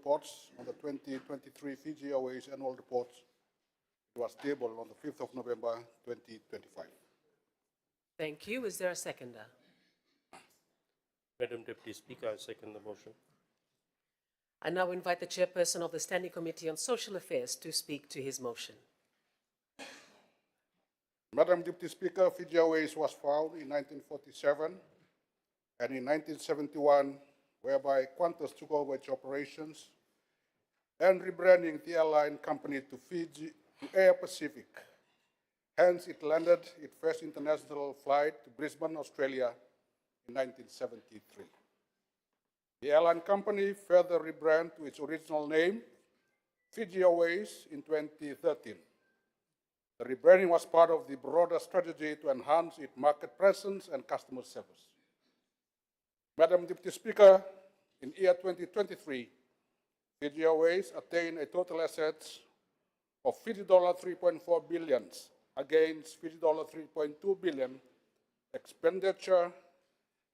reports on the 2023 Fiji Airways annual reports. It was tabled on the 5th of November 2025. Thank you. Is there a seconder? Madam Deputy Speaker, I second the motion. I now invite the chairperson of the Standing Committee on Social Affairs to speak to his motion. Madam Deputy Speaker, Fiji Airways was founded in 1947 and in 1971, whereby Qantas took over its operations and rebranding the airline company to Fiji to Air Pacific. Hence, it landed its first international flight to Brisbane, Australia in 1973. The airline company further rebranded to its original name, Fiji Airways, in 2013. The rebranding was part of the broader strategy to enhance its market presence and customer service. Madam Deputy Speaker, in year 2023, Fiji Airways attained a total assets of $3.4 billion against $3.2 billion expenditure.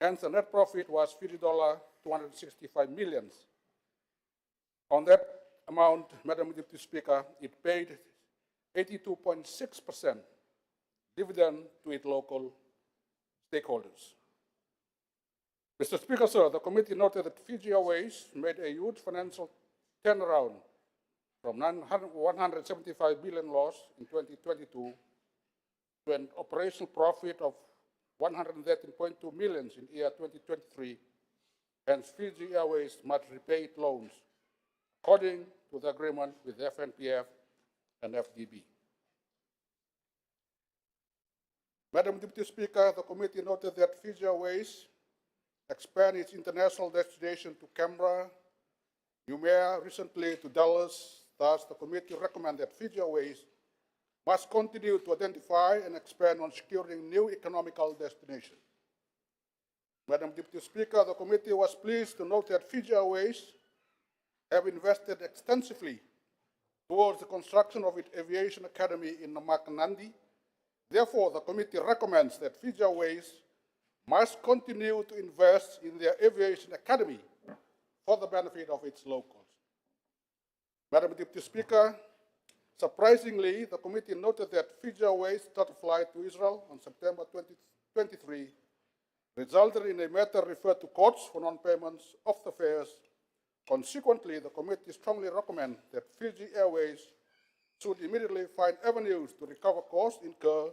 Hence, the net profit was $265 million. On that amount, Madam Deputy Speaker, it paid 82.6% dividend to its local stakeholders. Mr. Speaker, sir, the committee noted that Fiji Airways made a huge financial turnaround from 175 billion loss in 2022 to an operational profit of 113.2 million in year 2023. Hence, Fiji Airways must repay its loans according to the agreement with FNPF and FDB. Madam Deputy Speaker, the committee noted that Fiji Airways expand its international destination to Canberra, Noumea, recently to Dallas. Thus, the committee recommended that Fiji Airways must continue to identify and expand on securing new economical destinations. Madam Deputy Speaker, the committee was pleased to note that Fiji Airways have invested extensively towards the construction of its aviation academy in Namakanandi. Therefore, the committee recommends that Fiji Airways must continue to invest in their aviation academy for the benefit of its locals. Madam Deputy Speaker, surprisingly, the committee noted that Fiji Airways started flight to Israel on September 2023, resulted in a matter referred to courts for non-payments of the fares. Consequently, the committee strongly recommends that Fiji Airways should immediately find avenues to recover costs incurred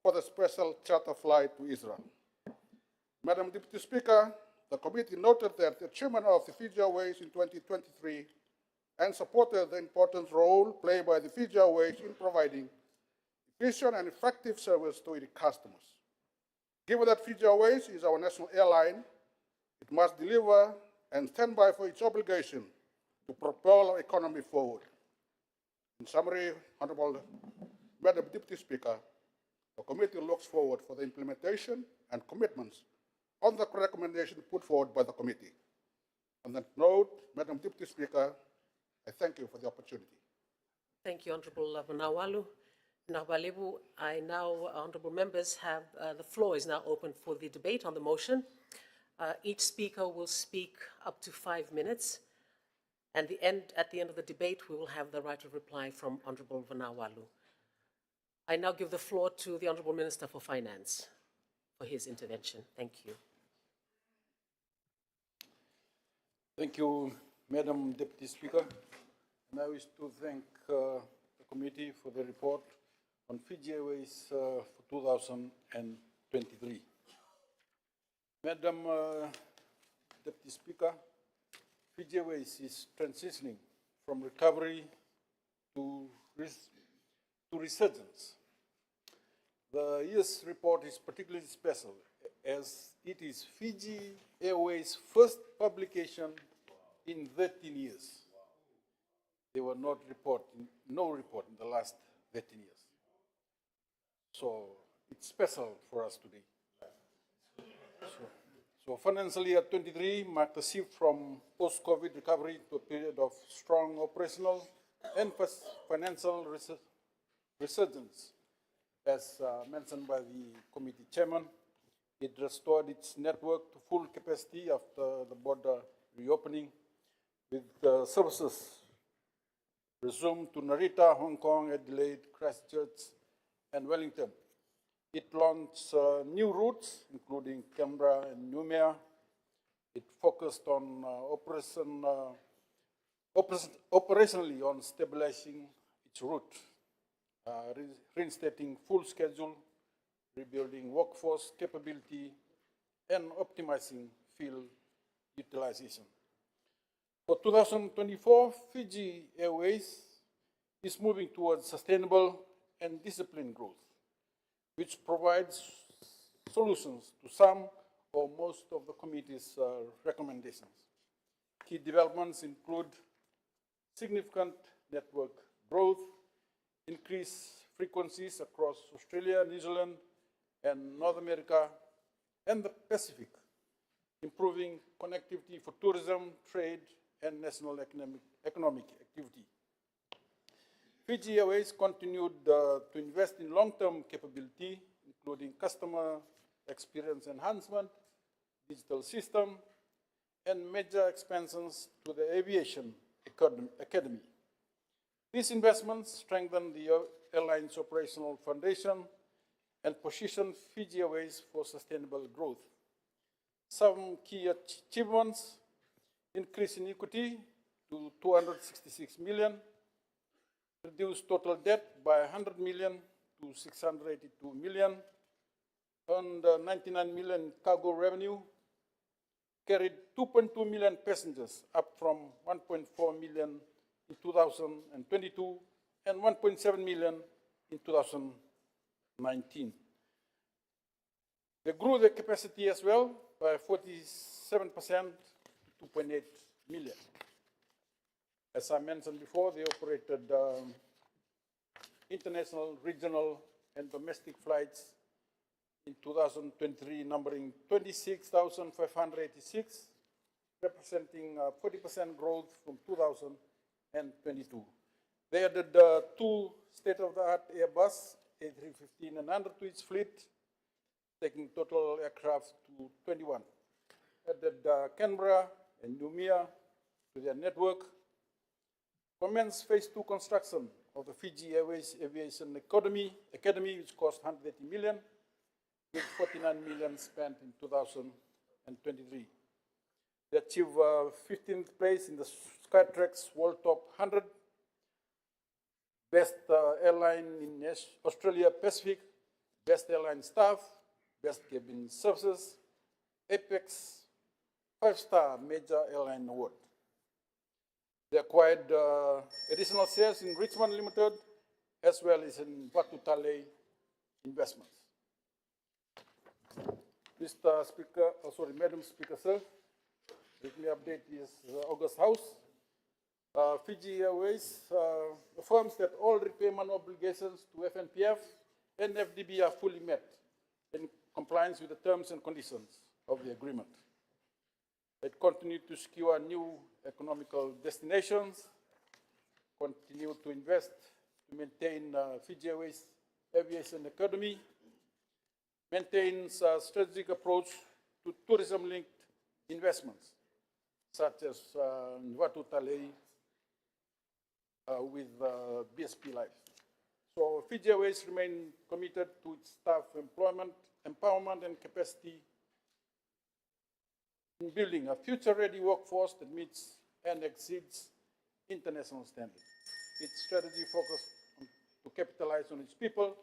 for the special charter flight to Israel. Madam Deputy Speaker, the committee noted that the chairman of the Fiji Airways in 2023 and supported the important role played by the Fiji Airways in providing efficient and effective service to its customers. Given that Fiji Airways is our national airline, it must deliver and stand by for its obligation to propel our economy forward. In summary, Honorable Madam Deputy Speaker, the committee looks forward for the implementation and commitments on the recommendation put forward by the committee. On that note, Madam Deputy Speaker, I thank you for the opportunity. Thank you, Honorable Vanawalu. Nabalebu, honorable members, have the floor is now open for the debate on the motion. Each speaker will speak up to 5 minutes, and at the end of the debate, we will have the right of reply from Honorable Vanawalu. I now give the floor to the Honorable Minister for Finance for his intervention. Thank you. Thank you, Madam Deputy Speaker. And I wish to thank the committee for the report on Fiji Airways for 2023. Madam Deputy Speaker, Fiji Airways is transitioning from recovery to resurgence. The year's report is particularly special as it is Fiji Airways' first publication in 13 years. There were no report in the last 13 years. So it's special for us today. So financial year 23 marked a shift from post-COVID recovery to a period of strong operational and financial resurgence. As mentioned by the committee chairman, it restored its network to full capacity after the border reopening, with services resumed to Narita, Hong Kong, Adelaide, Christchurch, and Wellington. It launched new routes, including Canberra and Noumea. It focused on operationally on stabilizing its route, reinstating full schedule, rebuilding workforce capability, and optimizing field utilization. For 2024, Fiji Airways is moving towards sustainable and disciplined growth, which provides solutions to some or most of the committee's recommendations. Key developments include significant network growth, increased frequencies across Australia, New Zealand, and North America, and the Pacific, improving connectivity for tourism, trade, and national economic activity. Fiji Airways continued to invest in long-term capability, including customer experience enhancement, digital system, and major expansions to the aviation academy. These investments strengthen the airline's operational foundation and position Fiji Airways for sustainable growth. Some key achievements: increase in equity to 266 million, reduce total debt by 100 million to 682 million, earned 99 million cargo revenue, carried 2.2 million passengers, up from 1.4 million in 2022 and 1.7 million in 2019. They grew their capacity as well by 47% to 2.8 million. As I mentioned before, they operated international, regional, and domestic flights in 2023, numbering 26,586, representing 40% growth from 2022. They added two state-of-the-art Airbus A350 and under to its fleet, taking total aircraft to 21. Added Canberra and Noumea to their network. Commenced phase 2 construction of the Fiji Airways Aviation Academy, which cost 180 million, with 49 million spent in 2023. They achieved 15th place in the Skytrax World Top 100, Best Airline in Australia Pacific, Best Airline Staff, Best Cabin Services, Apex 5-Star Major Airline Award. They acquired additional shares in Richmond Limited as well as in Batu Tale Investments. Mr. Speaker, Madam Speaker, sir, let me update this August House. Fiji Airways affirms that all repayment obligations to FNPF and FDB are fully met in compliance with the terms and conditions of the agreement. It continued to secure new economical destinations, continue to invest to maintain Fiji Airways Aviation Academy, maintains a strategic approach to tourism-linked investments, such as Watu Tale with BSP Life. So Fiji Airways remain committed to its staff employment, empowerment, and capacity in building a future-ready workforce that meets and exceeds international standards. Its strategy focuses to capitalize on its people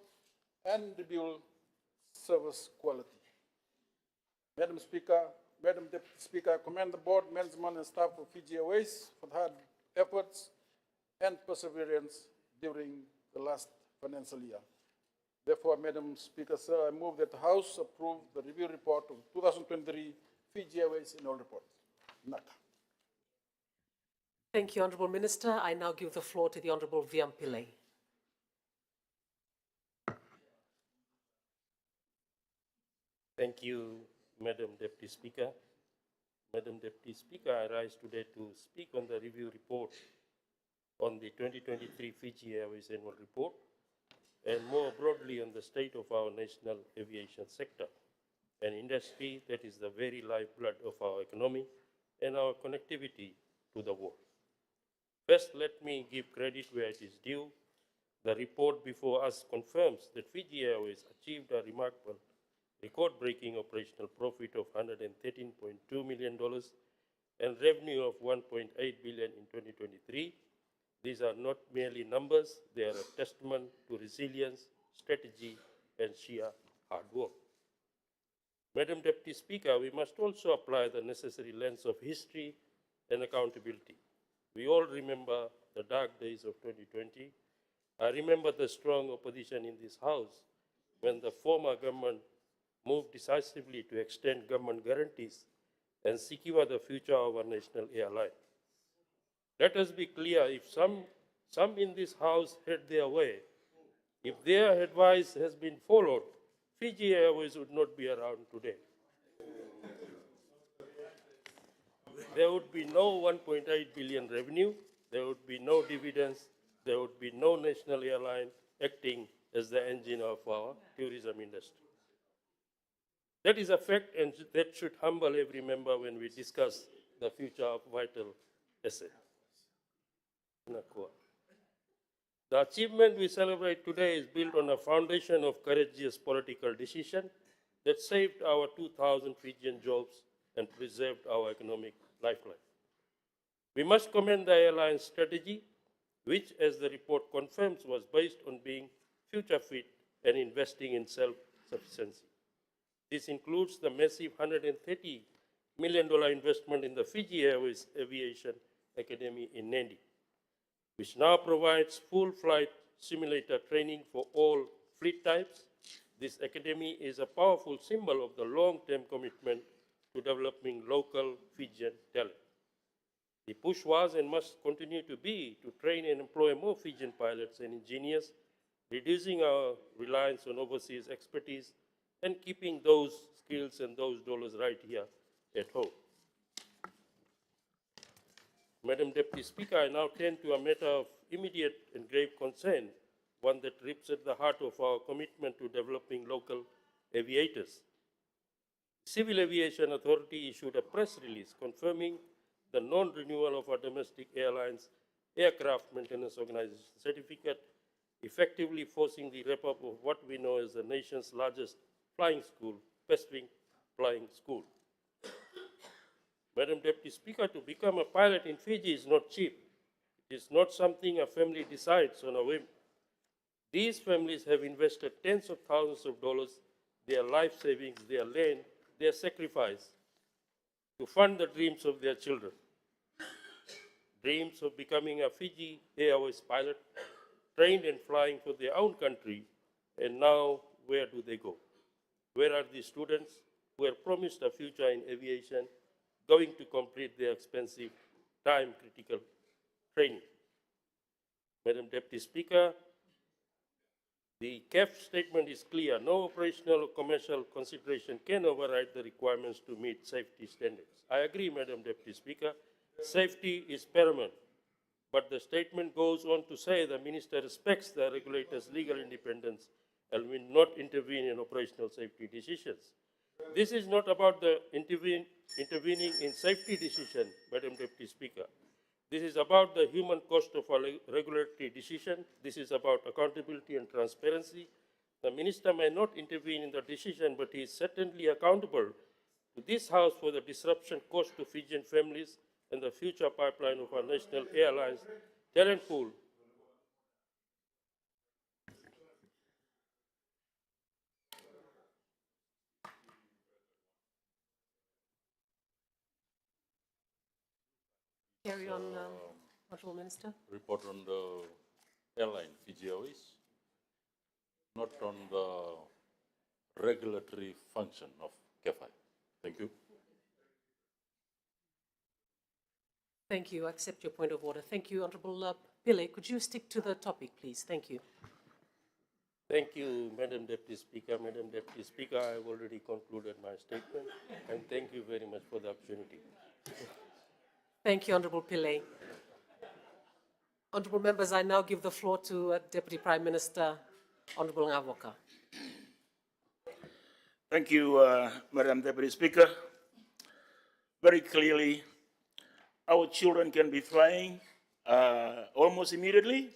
and rebuild service quality. Madam Speaker, Madam Deputy Speaker, I commend the board, management, and staff of Fiji Airways for the hard efforts and perseverance during the last financial year. Therefore, Madam Speaker, sir, I move that the House approve the review report of 2023 Fiji Airways annual report. Naka. Thank you, Honourable Minister. I now give the floor to the Honourable Viam Pillay. Thank you, Madam Deputy Speaker. Madam Deputy Speaker, I rise today to speak on the review report on the 2023 Fiji Airways annual report, and more broadly on the state of our national aviation sector, an industry that is the very lifeblood of our economy and our connectivity to the world. First, let me give credit where it is due. The report before us confirms that Fiji Airways achieved a remarkable record-breaking operational profit of $113.2 million and revenue of $1.8 billion in 2023. These are not merely numbers, they are a testament to resilience, strategy, and sheer hard work. Madam Deputy Speaker, we must also apply the necessary lens of history and accountability. We all remember the dark days of 2020. I remember the strong opposition in this House when the former government moved decisively to extend government guarantees and secure the future of our national airline. Let us be clear, if some in this House had their way, if their advice has been followed, Fiji Airways would not be around today. There would be no 1.8 billion revenue, there would be no dividends, there would be no national airline acting as the engine of our tourism industry. That is a fact, and that should humble every member when we discuss the future of vital asset. The achievement we celebrate today is built on a foundation of courageous political decision that saved our 2,000 Fijian jobs and preserved our economic lifeline. We must commend the airline's strategy, which, as the report confirms, was based on being future fit and investing in self-sufficiency. This includes the massive $130 million investment in the Fiji Airways Aviation Academy in Nadi, which now provides full flight simulator training for all fleet types. This academy is a powerful symbol of the long-term commitment to developing local Fijian talent. The push was and must continue to be to train and employ more Fijian pilots and engineers, reducing our reliance on overseas expertise and keeping those skills and those dollars right here at home. Madam Deputy Speaker, I now turn to a matter of immediate and grave concern, one that rips at the heart of our commitment to developing local aviators. Civil Aviation Authority issued a press release confirming the non-renewal of our domestic airlines aircraft maintenance organization certificate, effectively forcing the wrap-up of what we know as the nation's largest flying school, Pacific Flying School. Madam Deputy Speaker, to become a pilot in Fiji is not cheap. It is not something a family decides on a whim. These families have invested tens of thousands of dollars, their life savings, their land, their sacrifice to fund the dreams of their children. Dreams of becoming a Fiji Airways pilot, trained and flying for their own country, and now where do they go? Where are the students who were promised a future in aviation going to complete their expensive, time-critical training? Madam Deputy Speaker, the CAF statement is clear. No operational or commercial consideration can override the requirements to meet safety standards. I agree, Madam Deputy Speaker, safety is paramount. But the statement goes on to say the Minister respects the regulator's legal independence and will not intervene in operational safety decisions. This is not about the intervening in safety decision, Madam Deputy Speaker. This is about the human cost of a regulatory decision. This is about accountability and transparency. The Minister may not intervene in the decision, but he is certainly accountable to this House for the disruption caused to Fijian families and the future pipeline of our national airlines talent pool. Carry on, Honourable Minister. Report on the airline, Fiji Airways, not on the regulatory function of CAFI. Thank you. Thank you. I accept your point of order. Thank you, Honourable Pillay. Could you stick to the topic, please? Thank you. Thank you, Madam Deputy Speaker. Madam Deputy Speaker, I have already concluded my statement, and thank you very much for the opportunity. Thank you, Honourable Pillay. Honourable members, I now give the floor to Deputy Prime Minister, Honourable Ngavoka. Thank you, Madam Deputy Speaker. Very clearly, our children can be flying almost immediately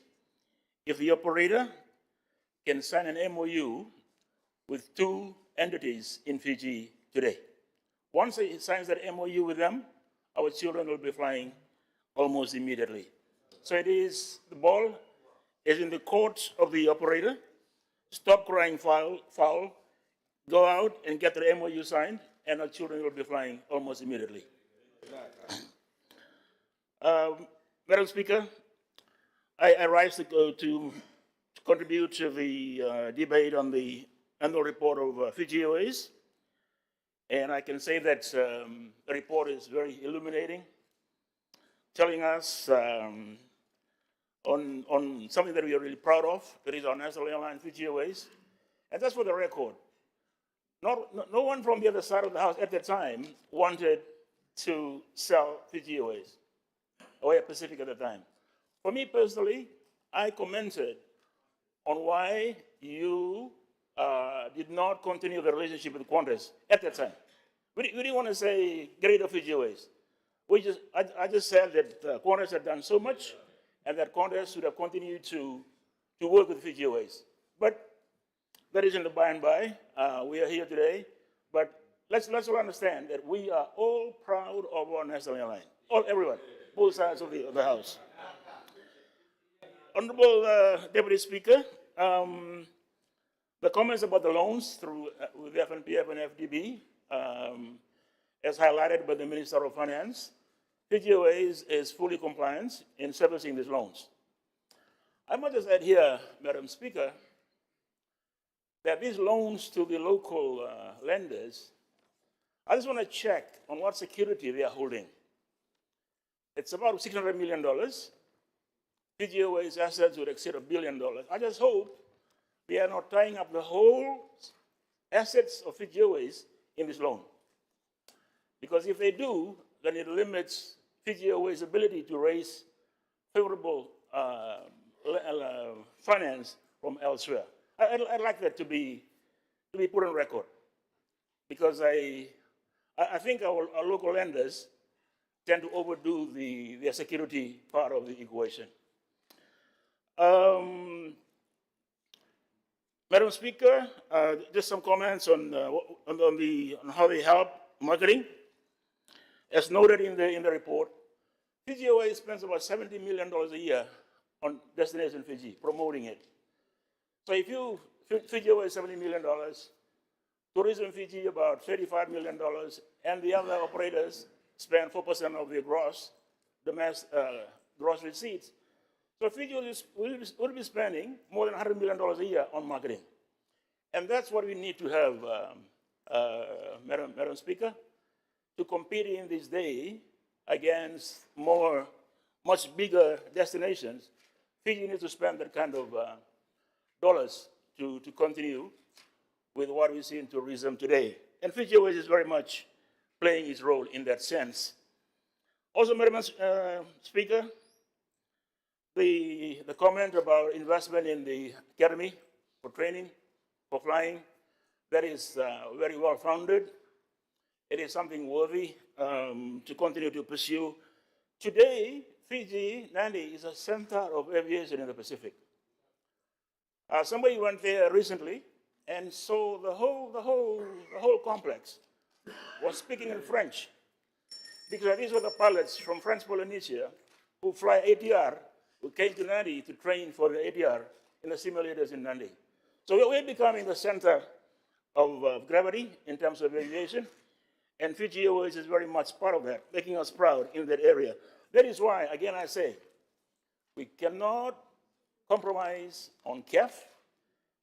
if the operator can sign an MOU with 2 entities in Fiji today. Once he signs that MOU with them, our children will be flying almost immediately. So the ball is in the court of the operator. Stop crying foul, go out and get the MOU signed, and our children will be flying almost immediately. Madam Speaker, I rise to contribute to the debate on the annual report of Fiji Airways. And I can say that the report is very illuminating, telling us on something that we are really proud of, that is our national airline, Fiji Airways. And that's for the record. No one from the other side of the house at the time wanted to sell Fiji Airways, or Air Pacific at the time. For me personally, I commented on why you did not continue the relationship with Qantas at that time. We didn't want to say get rid of Fiji Airways. I just said that Qantas had done so much and that Qantas should have continued to work with Fiji Airways. But that isn't the by and by. We are here today. But let's all understand that we are all proud of our national airline. Everyone, both sides of the house. Honorable Deputy Speaker, the comments about the loans through with FNPF and FDB, as highlighted by the Minister of Finance, Fiji Airways is fully compliant in servicing these loans. I must just add here, Madam Speaker, that these loans to the local lenders, I just want to check on what security they are holding. It's about $600 million. Fiji Airways assets would exceed $1 billion. I just hope they are not tying up the whole assets of Fiji Airways in this loan. Because if they do, then it limits Fiji Airways' ability to raise favorable finance from elsewhere. I'd like that to be put on record, because I think our local lenders tend to overdo their security part of the equation. Madam Speaker, just some comments on how they help marketing. As noted in the report, Fiji Airways spends about $70 million a year on Destination Fiji, promoting it. So if Fiji Airways $70 million, Tourism Fiji about $35 million, and the other operators spend 4% of their gross receipts. So Fiji will be spending more than $100 million a year on marketing. And that's what we need to have, Madam Speaker, to compete in this day against much bigger destinations. Fiji needs to spend that kind of dollars to continue with what we see in tourism today. And Fiji Airways is very much playing its role in that sense. Also, Madam Speaker, the comment about investment in the academy for training, for flying, that is very well founded. It is something worthy to continue to pursue. Today, Fiji, Nadi, is a center of aviation in the Pacific. Somebody went there recently and saw the whole complex was speaking in French, because these were the pilots from French Polynesia who fly ATR, who came to Nadi to train for the ATR in the simulators in Nadi. So we're becoming the center of gravity in terms of aviation, and Fiji Airways is very much part of that, making us proud in that area. That is why, again, I say, we cannot compromise on CAF,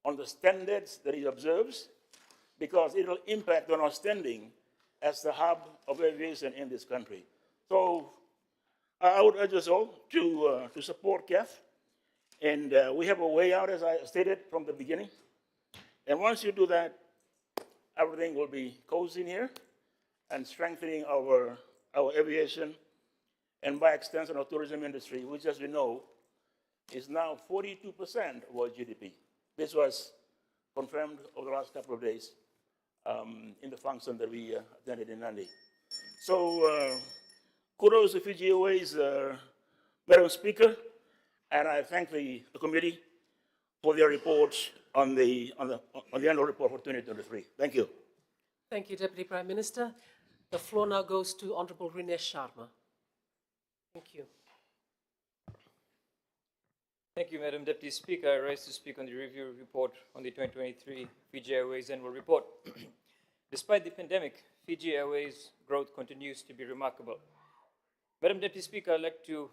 on the standards that it observes, because it will impact on our standing as the hub of aviation in this country. So I would urge us all to support CAF, and we have a way out, as I stated from the beginning. And once you do that, everything will be cozy in here and strengthening our aviation, and by extension our tourism industry, which, as we know, is now 42% of our GDP. This was confirmed over the last couple of days in the function that we attended in Nadi. So kudos to Fiji Airways, Madam Speaker, and I thank the committee for their report on the annual report for 2023. Thank you. Thank you, Deputy Prime Minister. The floor now goes to Honorable Rinesh Sharma. Thank you. Thank you, Madam Deputy Speaker. I rise to speak on the review report on the 2023 Fiji Airways annual report. Despite the pandemic, Fiji Airways growth continues to be remarkable. Madam Deputy Speaker, I'd like to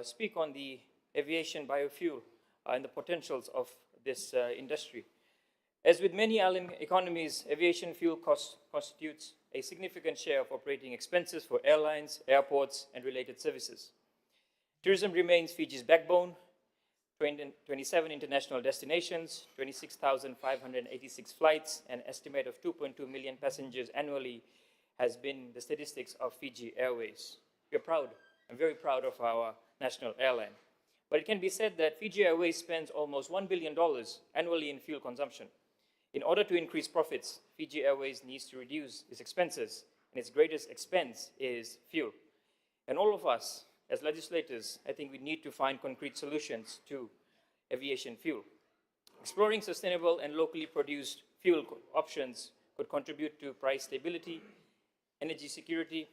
speak on the aviation biofuel and the potentials of this industry. As with many island economies, aviation fuel constitutes a significant share of operating expenses for airlines, airports, and related services. Tourism remains Fiji's backbone. 27 international destinations, 26,586 flights, an estimate of 2.2 million passengers annually has been the statistics of Fiji Airways. We're proud. I'm very proud of our national airline. But it can be said that Fiji Airways spends almost $1 billion annually in fuel consumption. In order to increase profits, Fiji Airways needs to reduce its expenses, and its greatest expense is fuel. And all of us, as legislators, I think we need to find concrete solutions to aviation fuel. Exploring sustainable and locally produced fuel options could contribute to price stability, energy security,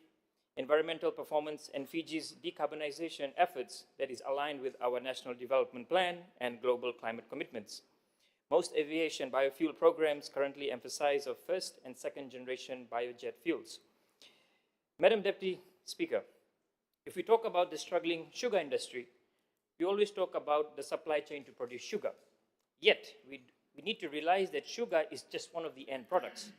environmental performance, and Fiji's decarbonization efforts that is aligned with our National Development Plan and global climate commitments. Most aviation biofuel programs currently emphasize of first and second generation biojet fuels. Madam Deputy Speaker, if we talk about the struggling sugar industry, we always talk about the supply chain to produce sugar. Yet, we need to realize that sugar is just one of the end products.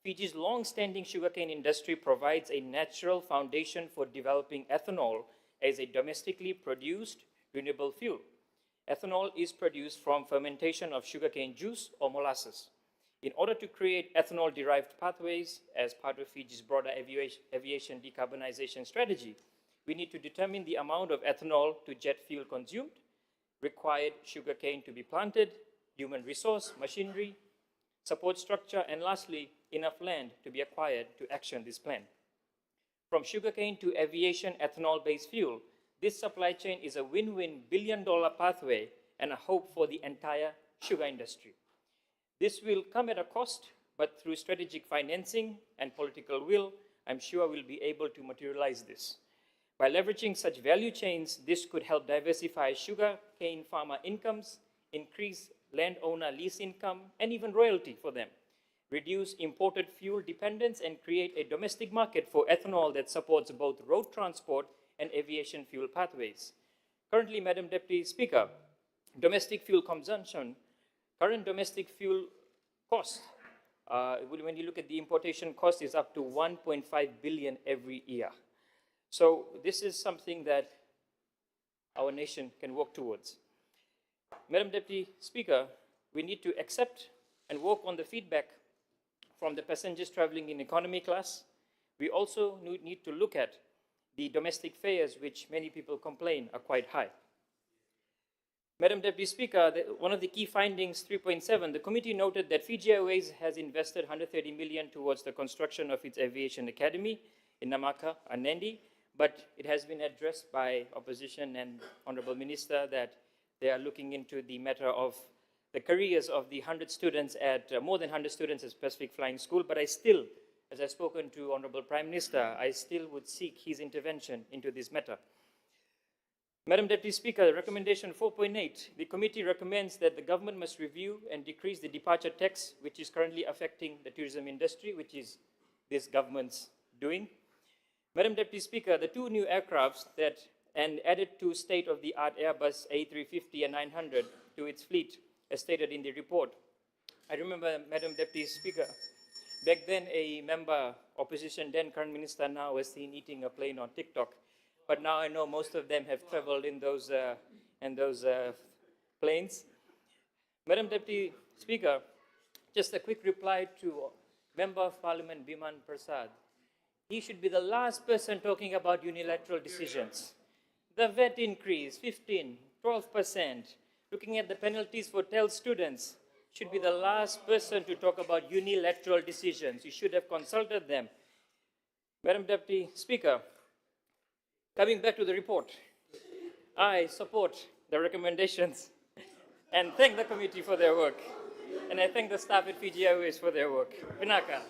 Fiji's long-standing sugarcane industry provides a natural foundation for developing ethanol as a domestically produced renewable fuel. Ethanol is produced from fermentation of sugarcane juice or molasses. In order to create ethanol-derived pathways as part of Fiji's broader aviation decarbonization strategy, we need to determine the amount of ethanol to jet fuel consumed, required sugarcane to be planted, human resource, machinery, support structure, and lastly, enough land to be acquired to action this plan. From sugarcane to aviation ethanol-based fuel, this supply chain is a win-win billion-dollar pathway and a hope for the entire sugar industry. This will come at a cost, but through strategic financing and political will, I'm sure we'll be able to materialize this. By leveraging such value chains, this could help diversify sugarcane farmer incomes, increase landowner lease income, and even royalty for them, reduce imported fuel dependence, and create a domestic market for ethanol that supports both road transport and aviation fuel pathways. Currently, Madam Deputy Speaker, domestic fuel consumption, current domestic fuel cost, when you look at the importation cost, is up to 1.5 billion every year. So this is something that our nation can work towards. Madam Deputy Speaker, we need to accept and work on the feedback from the passengers traveling in economy class. We also need to look at the domestic fares, which many people complain are quite high. Madam Deputy Speaker, one of the key findings, 3.7, the committee noted that Fiji Airways has invested 130 million towards the construction of its aviation academy in Namaka, Anandi, but it has been addressed by opposition and Honorable Minister that they are looking into the matter of the careers of the 100 students at, more than 100 students at Pacific Flying School, but I still, as I've spoken to Honorable Prime Minister, I still would seek his intervention into this matter. Madam Deputy Speaker, recommendation 4.8, the committee recommends that the government must review and decrease the departure tax, which is currently affecting the tourism industry, which is this government's doing. Madam Deputy Speaker, the two new aircrafts that and added to state-of-the-art Airbus A350 and 900 to its fleet, as stated in the report. I remember, Madam Deputy Speaker, back then a member, opposition then current minister now, was seen eating a plane on TikTok. But now I know most of them have traveled in those planes. Madam Deputy Speaker, just a quick reply to Member of Parliament Biman Prasad. He should be the last person talking about unilateral decisions. The VAT increase, 15, 12%, looking at the penalties for TEL students, should be the last person to talk about unilateral decisions. You should have consulted them. Madam Deputy Speaker, Coming back to the report, I support the recommendations and thank the committee for their work. And I thank the staff at Fiji Airways for their work. Vinaka.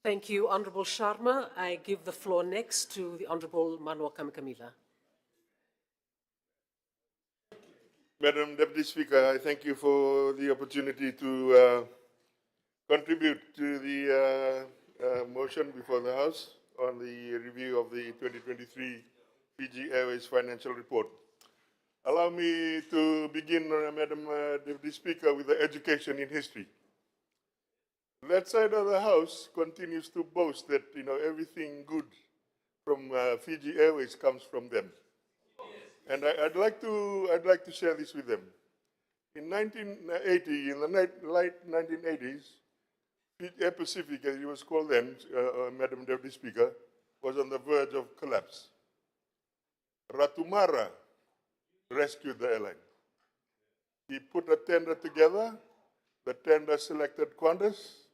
Thank you, Honourable Sharma. I give the floor next to the Honourable Manwa Kamikamila. Madam Deputy Speaker, I thank you for the opportunity to contribute to the motion before the House on the review of the 2023 Fiji Airways financial report. Allow me to begin, Madam Deputy Speaker, with the education in history. That side of the House continues to boast that everything good from Fiji Airways comes from them. And I'd like to share this with them. In 1980, in the late 1980s, Air Pacific, as it was called then, Madam Deputy Speaker, was on the verge of collapse. Ratumara rescued the airline. He put a tender together. The tender selected Qantas.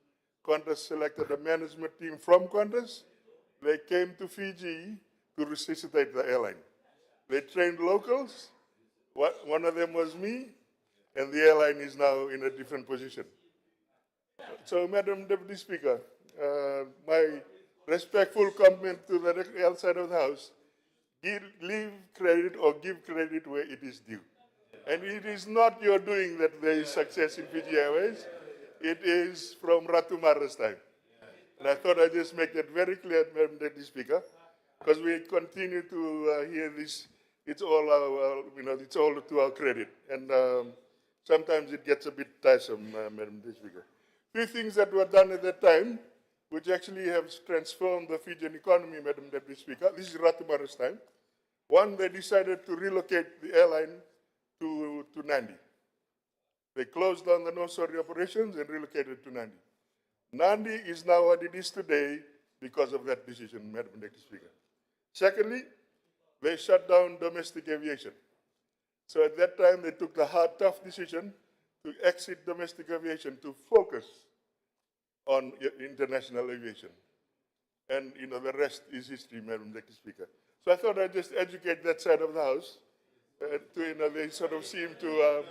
Qantas selected a management team from Qantas. They came to Fiji to resuscitate the airline. They trained locals. One of them was me, and the airline is now in a different position. So, Madam Deputy Speaker, my respectful compliment to the other side of the House, leave credit or give credit where it is due. And it is not your doing that there is success in Fiji Airways. It is from Ratumara's time. And I thought I'd just make that very clear, Madam Deputy Speaker, because we continue to hear this. It's all it's all to our credit, and sometimes it gets a bit tiresome, Madam Deputy Speaker. Few things that were done at that time, which actually have transformed the Fijian economy, Madam Deputy Speaker. This is Ratumara's time. One, they decided to relocate the airline to Nandi. They closed down the no-sorry operations and relocated to Nandi. Nandi is now what it is today because of that decision, Madam Deputy Speaker. Secondly, they shut down domestic aviation. So at that time, they took the hard, tough decision to exit domestic aviation to focus on international aviation. And, the rest is history, Madam Deputy Speaker. So I thought I'd just educate that side of the House. They sort of seem to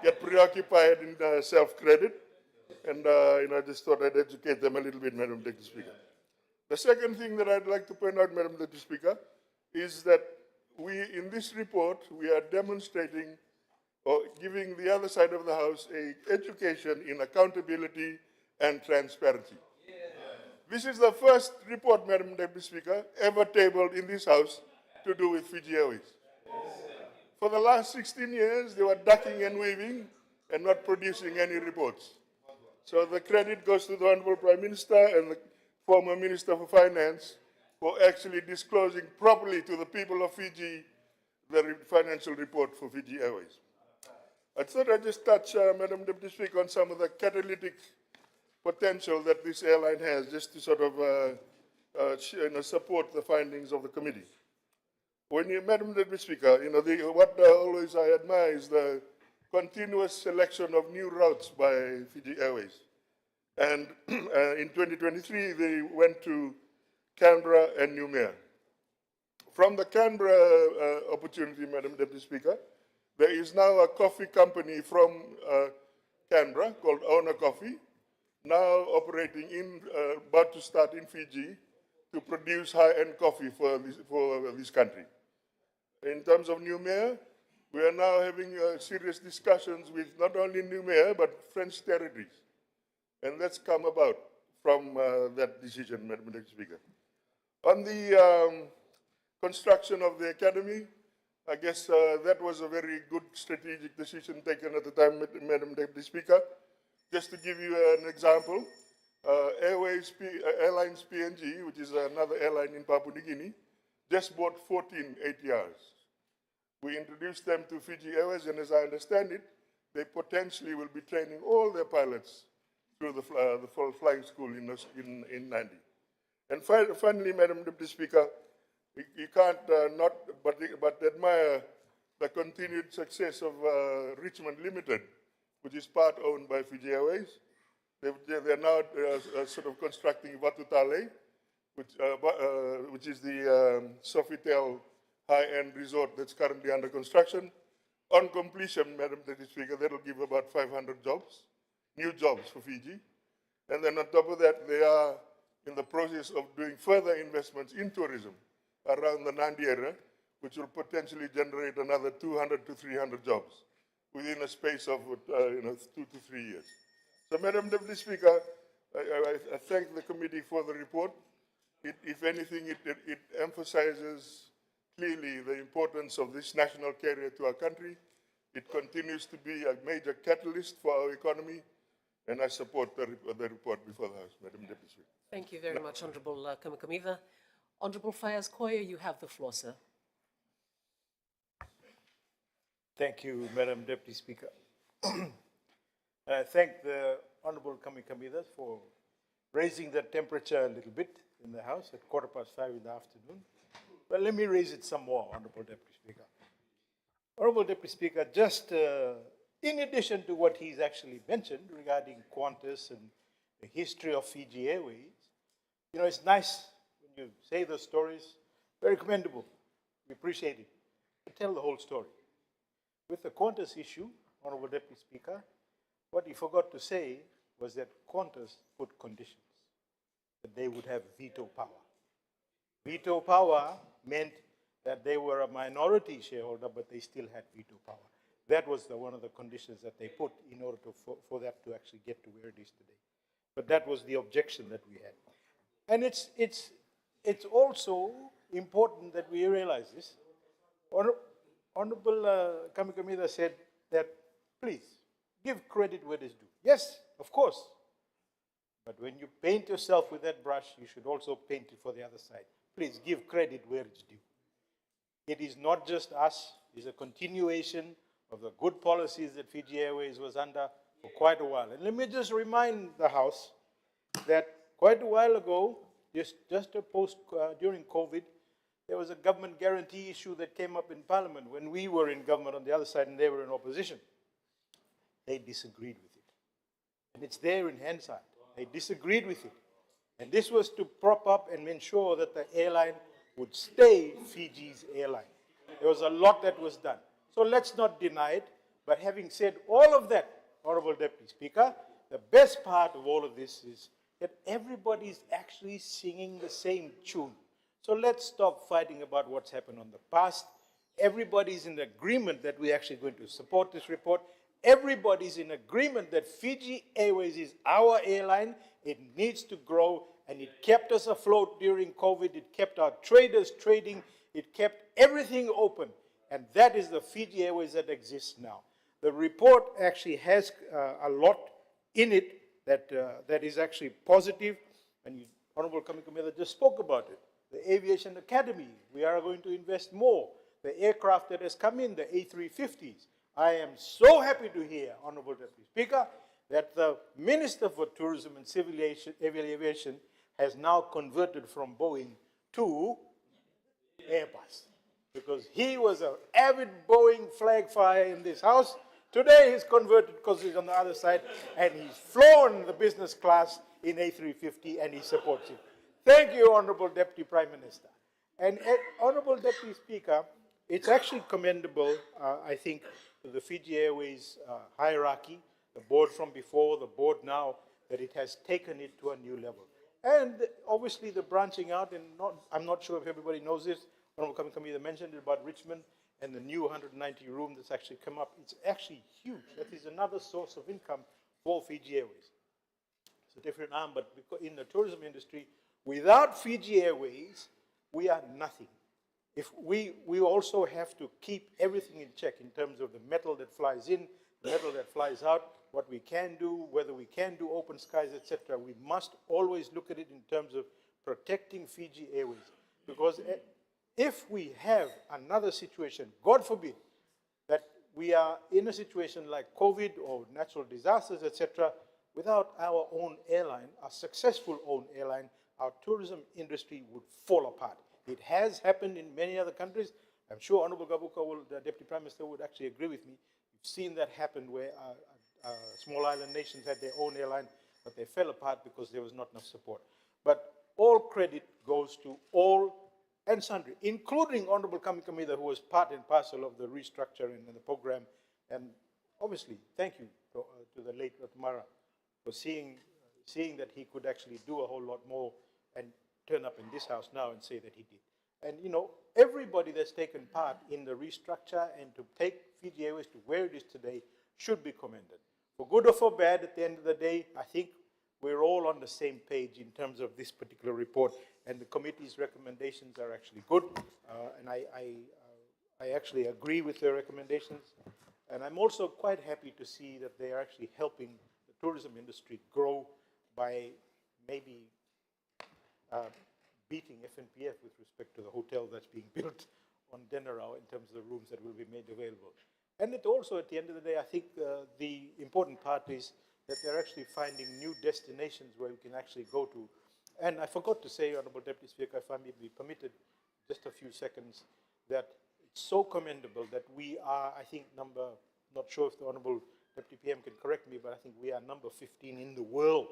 get preoccupied in self-credit. And, I just thought I'd educate them a little bit, Madam Deputy Speaker. The second thing that I'd like to point out, Madam Deputy Speaker, is that in this report, we are demonstrating or giving the other side of the House an education in accountability and transparency. Yeah. This is the first report, Madam Deputy Speaker, ever tabled in this House to do with Fiji Airways. Yes. For the last 16 years, they were ducking and weaving and not producing any reports. So the credit goes to the Honorable Prime Minister and the former Minister for Finance for actually disclosing properly to the people of Fiji the financial report for Fiji Airways. I thought I'd just touch, Madam Deputy Speaker, on some of the catalytic potential that this airline has, just to sort of support the findings of the committee. Madam Deputy Speaker, what always I admire is the continuous selection of new routes by Fiji Airways. And in 2023, they went to Canberra and Noumea. From the Canberra opportunity, Madam Deputy Speaker, there is now a coffee company from Canberra called Ona Coffee, now operating about to start in Fiji to produce high-end coffee for this country. In terms of Noumea, we are now having serious discussions with not only Noumea, but French territories. And that's come about from that decision, Madam Deputy Speaker. On the construction of the academy, I guess that was a very good strategic decision taken at the time, Madam Deputy Speaker. Just to give you an example, Airlines PNG, which is another airline in Papua New Guinea, just bought 14 ATRs. We introduced them to Fiji Airways, and as I understand it, they potentially will be training all their pilots through the flying school in Nandi. And finally, Madam Deputy Speaker, you can't not but admire the continued success of Richmond Limited, which is part owned by Fiji Airways. They're now sort of constructing Vatutale, which is the Sofitel high-end resort that's currently under construction. On completion, Madam Deputy Speaker, that will give about 500 jobs, new jobs for Fiji. And then on top of that, they are in the process of doing further investments in tourism around the Nandi area, which will potentially generate another 200 to 300 jobs within a space of 2 to 3 years. So, Madam Deputy Speaker, I thank the committee for the report. If anything, it emphasizes clearly the importance of this national carrier to our country. It continues to be a major catalyst for our economy, and I support the report before the House, Madam Deputy Speaker. Thank you very much, Honourable Kamikamida. Honourable Fayaz Koya, you have the floor, sir. Thank you, Madam Deputy Speaker. I thank the Honourable Kamikamida for raising the temperature a little bit in the House at 5:15 in the afternoon. But let me raise it some more, Honourable Deputy Speaker. Honourable Deputy Speaker, just in addition to what he's actually mentioned regarding Qantas and the history of Fiji Airways, you know, it's nice when you say those stories, very commendable. We appreciate it. But tell the whole story. With the Qantas issue, Honourable Deputy Speaker, what he forgot to say was that Qantas put conditions, that they would have veto power. Veto power meant that they were a minority shareholder, but they still had veto power. That was one of the conditions that they put in order for that to actually get to where it is today. But that was the objection that we had. And it's also important that we realize this. Honourable Kamikamida said that, please, give credit where it is due. Yes, of course. But when you paint yourself with that brush, you should also paint it for the other side. Please give credit where it's due. It is not just us, it's a continuation of the good policies that Fiji Airways was under for quite a while. And let me just remind the House that quite a while ago, during COVID, there was a government guarantee issue that came up in Parliament when we were in government on the other side and they were in opposition. They disagreed with it. And it's there in Hansard. They disagreed with it. And this was to prop up and ensure that the airline would stay Fiji's airline. There was a lot that was done. So let's not deny it. But having said all of that, Honourable Deputy Speaker, the best part of all of this is that everybody's actually singing the same tune. So let's stop fighting about what's happened on the past. Everybody's in agreement that we're actually going to support this report. Everybody's in agreement that Fiji Airways is our airline. It needs to grow, and it kept us afloat during COVID. It kept our traders trading. It kept everything open, and that is the Fiji Airways that exists now. The report actually has a lot in it that is actually positive, and Honourable Kamikamida just spoke about it. The Aviation Academy, we are going to invest more. The aircraft that has come in, the A350s. I am so happy to hear, Honourable Deputy Speaker, that the Minister for Tourism and Civil Aviation has now converted from Boeing to Airbus. Because he was an avid Boeing flag flyer in this House. Today he's converted because he's on the other side and he's flown the business class in A350 and he supports it. Thank you, Honourable Deputy Prime Minister. And Honourable Deputy Speaker, it's actually commendable, I think, to the Fiji Airways hierarchy, the board from before, the board now, that it has taken it to a new level. And obviously the branching out, and I'm not sure if everybody knows this, Honourable Kamikamida mentioned it about Richmond and the new 190 room that's actually come up. It's actually huge. That is another source of income for Fiji Airways. It's a different arm, but in the tourism industry, without Fiji Airways, we are nothing. If we also have to keep everything in check in terms of the metal that flies in, the metal that flies out, what we can do, whether we can do open skies, etc. We must always look at it in terms of protecting Fiji Airways. Because if we have another situation, God forbid, that we are in a situation like COVID or natural disasters, etc., without our own airline, a successful own airline, our tourism industry would fall apart. It has happened in many other countries. I'm sure Honourable Gabuka, the Deputy Prime Minister, would actually agree with me. You've seen that happen where small island nations had their own airline, but they fell apart because there was not enough support. But all credit goes to all and sundry, including Honorable Kamikamiya, who was part and parcel of the restructuring and the program. And obviously, thank you to the late Ratmara for seeing that he could actually do a whole lot more and turn up in this house now and say that he did. And you know, everybody that's taken part in the restructure and to take Fiji Airways to where it is today should be commended. For good or for bad, at the end of the day, I think we're all on the same page in terms of this particular report, and the committee's recommendations are actually good, and I actually agree with their recommendations. And I'm also quite happy to see that they are actually helping the tourism industry grow by maybe beating FNPF with respect to the hotel that's being built on Denarau in terms of the rooms that will be made available. And it also, at the end of the day, I think the important part is that they're actually finding new destinations where we can actually go to. And I forgot to say, Honorable Deputy Speaker, if I may be permitted just a few seconds, that it's so commendable that we are, I think, not sure if the Honorable Deputy PM can correct me, but I think we are number 15 in the world.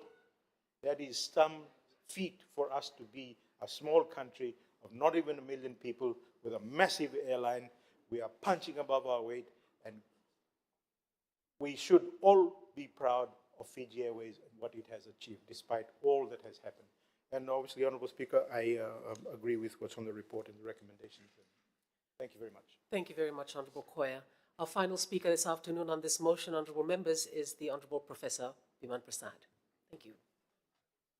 That is some feat for us to be a small country of not even 1 million people with a massive airline. We are punching above our weight, and we should all be proud of Fiji Airways and what it has achieved, despite all that has happened. And obviously, Honorable Speaker, I agree with what's on the report and the recommendations. Thank you very much. Thank you very much, Honourable Koya. Our final speaker this afternoon on this motion, honourable members, is the Honourable Professor Biman Prasad. Thank you.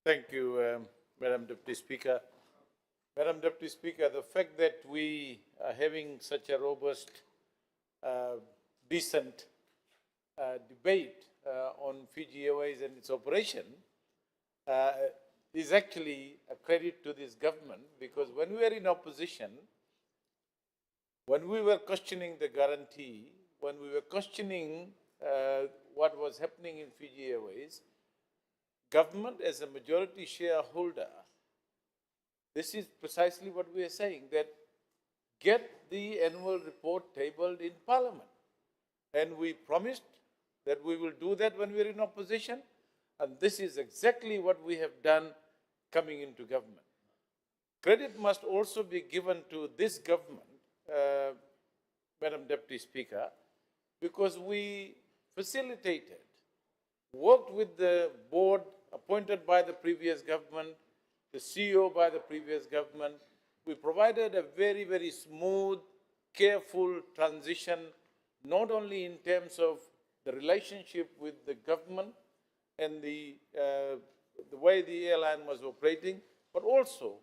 Thank you, Madam Deputy Speaker. Madam Deputy Speaker, the fact that we are having such a robust, decent debate on Fiji Airways and its operation is actually a credit to this government, because when we were in opposition, when we were questioning the guarantee, when we were questioning what was happening in Fiji Airways, government as a majority shareholder, this is precisely what we are saying, that get the annual report tabled in Parliament. And we promised that we will do that when we are in opposition, and this is exactly what we have done coming into government. Credit must also be given to this government, Madam Deputy Speaker, because we facilitated, worked with the board appointed by the previous government, the CEO by the previous government. We provided a very, very smooth, careful transition, not only in terms of the relationship with the government and the way the airline was operating, but also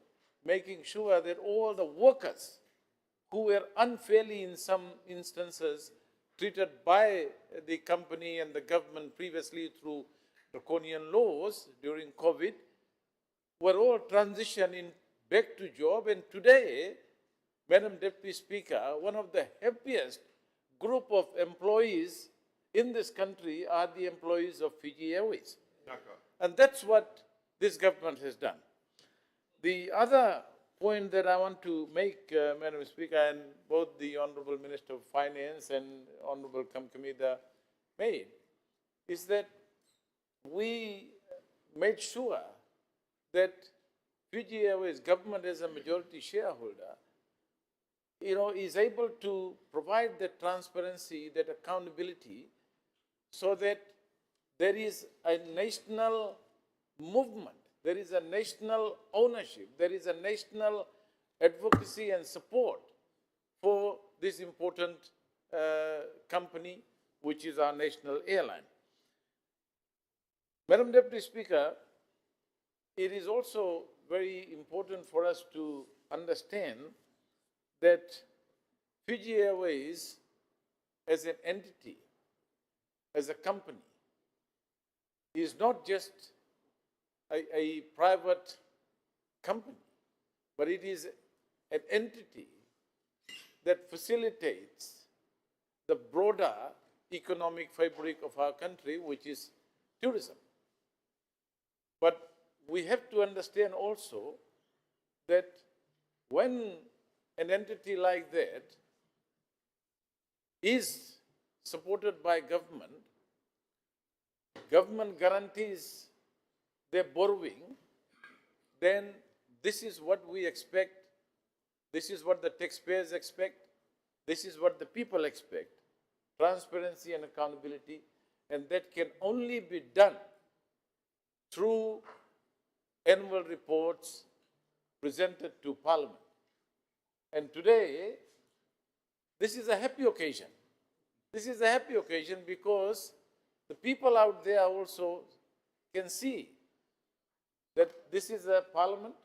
making sure that all the workers who were unfairly, in some instances, treated by the company and the government previously through draconian laws during COVID, were all transitioning back to job. And today, Madam Deputy Speaker, one of the happiest group of employees in this country are the employees of Fiji Airways. And that's what this government has done. The other point that I want to make, Madam Speaker, and both the Honourable Minister of Finance and Honourable Kamikamiya made, is that we made sure that Fiji Airways government as a majority shareholder, is able to provide that transparency, that accountability, so that there is a national movement, there is a national ownership, there is a national advocacy and support for this important company, which is our national airline. Madam Deputy Speaker, it is also very important for us to understand that Fiji Airways as an entity, as a company, is not just a private company, but it is an entity that facilitates the broader economic fabric of our country, which is tourism. But we have to understand also that when an entity like that is supported by government, government guarantees their borrowing, then this is what we expect, this is what the taxpayers expect, this is what the people expect, transparency and accountability, and that can only be done through annual reports presented to Parliament. And today, this is a happy occasion. This is a happy occasion because the people out there also can see that this is a Parliament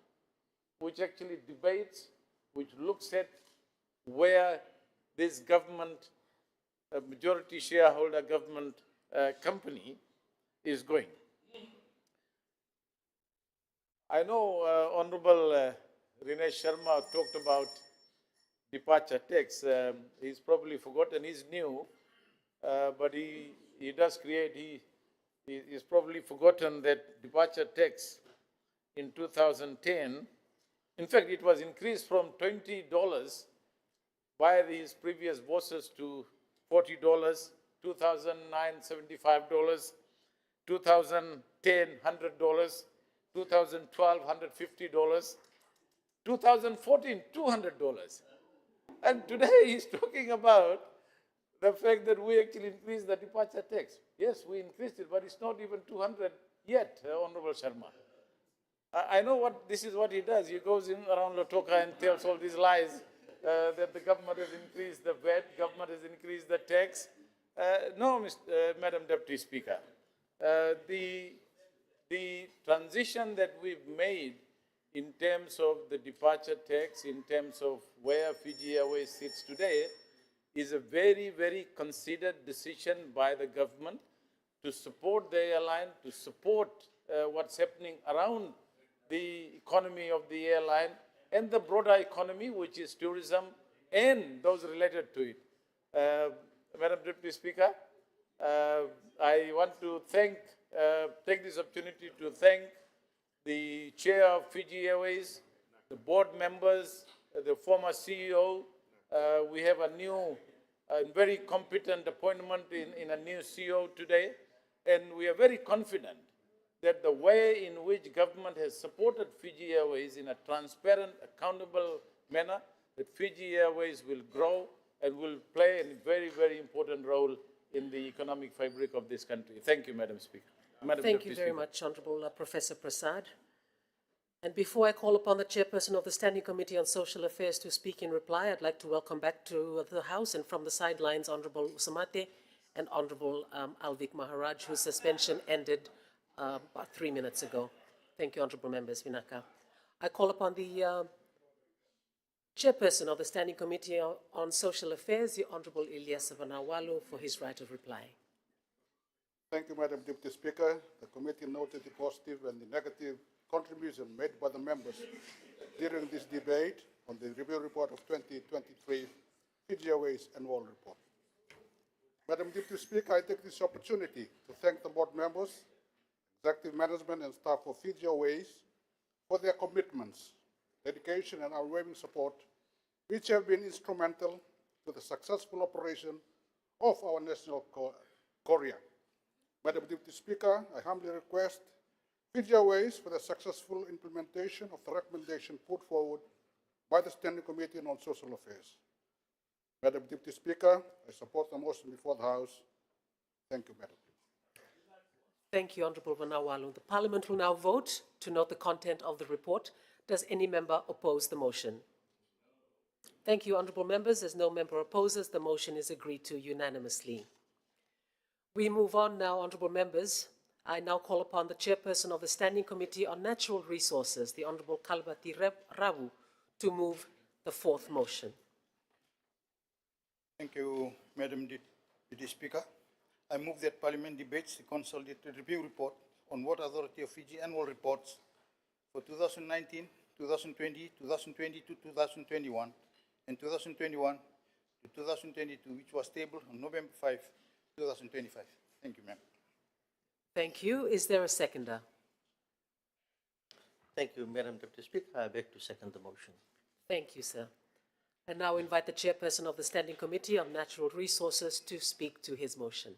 which actually debates, which looks at where this government, a majority shareholder government company is going. I know Honorable Rinesh Sharma talked about departure tax. He's probably forgotten, he's new, but he does create, he's probably forgotten that departure tax in 2010, in fact, it was increased from $20 by his previous bosses to $40, 2009, $75, 2010, $100, 2012, $150, 2014, $200. And today he's talking about the fact that we actually increased the departure tax. Yes, we increased it, but it's not even 200 yet, Honorable Sharma. I know this is what he does. He goes in around Lotoka and tells all these lies that the government has increased the VAT, government has increased the tax. No, Madam Deputy Speaker. The transition that we've made in terms of the departure tax, in terms of where Fiji Airways sits today, is a very, very considered decision by the government to support the airline, to support what's happening around the economy of the airline and the broader economy, which is tourism and those related to it. Madam Deputy Speaker, I want to take this opportunity to thank the chair of Fiji Airways, the board members, the former CEO. We have a new, very competent appointment in a new CEO today, and we are very confident that the way in which government has supported Fiji Airways in a transparent, accountable manner, that Fiji Airways will grow and will play a very, very important role in the economic fabric of this country. Thank you, Madam Speaker. Madam Thank Deputy you very Speaker. much, Honourable Professor Prasad. And before I call upon the chairperson of the Standing Committee on Social Affairs to speak in reply, I'd like to welcome back to the House and from the sidelines Honourable Usamate and Honourable Alvik Maharaj, whose suspension ended about 3 minutes ago. Thank you, Honourable Members. Vinaka. I call upon the chairperson of the Standing Committee on Social Affairs, the Honourable Ilyas Vanawalu, for his right of reply. Thank you, Madam Deputy Speaker. The committee noted the positive and the negative contribution made by the members during this debate on the review report of 2023 Fiji Airways Annual Report. Madam Deputy Speaker, I take this opportunity to thank the board members, executive management and staff of Fiji Airways for their commitments, dedication and unwavering support, which have been instrumental to the successful operation of our national courier. Madam Deputy Speaker, I humbly request Fiji Airways for the successful implementation of the recommendation put forward by the Standing Committee on Social Affairs. Madam Deputy Speaker, I support the motion before the House. Thank you, Madam. Thank you, Honourable Vanawalu. The Parliament will now vote to note the content of the report. Does any member oppose the motion? Thank you, Honourable Members. As no member opposes, the motion is agreed to unanimously. We move on now, Honourable Members. I now call upon the chairperson of the Standing Committee on Natural Resources, the Honourable Kalbati Ravu, to move the fourth motion. Thank you, Madam Deputy Speaker. I move that Parliament debates the consolidated review report on Water Authority of Fiji annual reports for 2019, 2020, 2022, 2021, and 2021 to 2022, which was tabled on November 5, 2025. Thank you, ma'am. Thank you. Is there a seconder? Thank you, Madam Deputy Speaker. I beg to second the motion. Thank you, sir. I now invite the chairperson of the Standing Committee on Natural Resources to speak to his motion.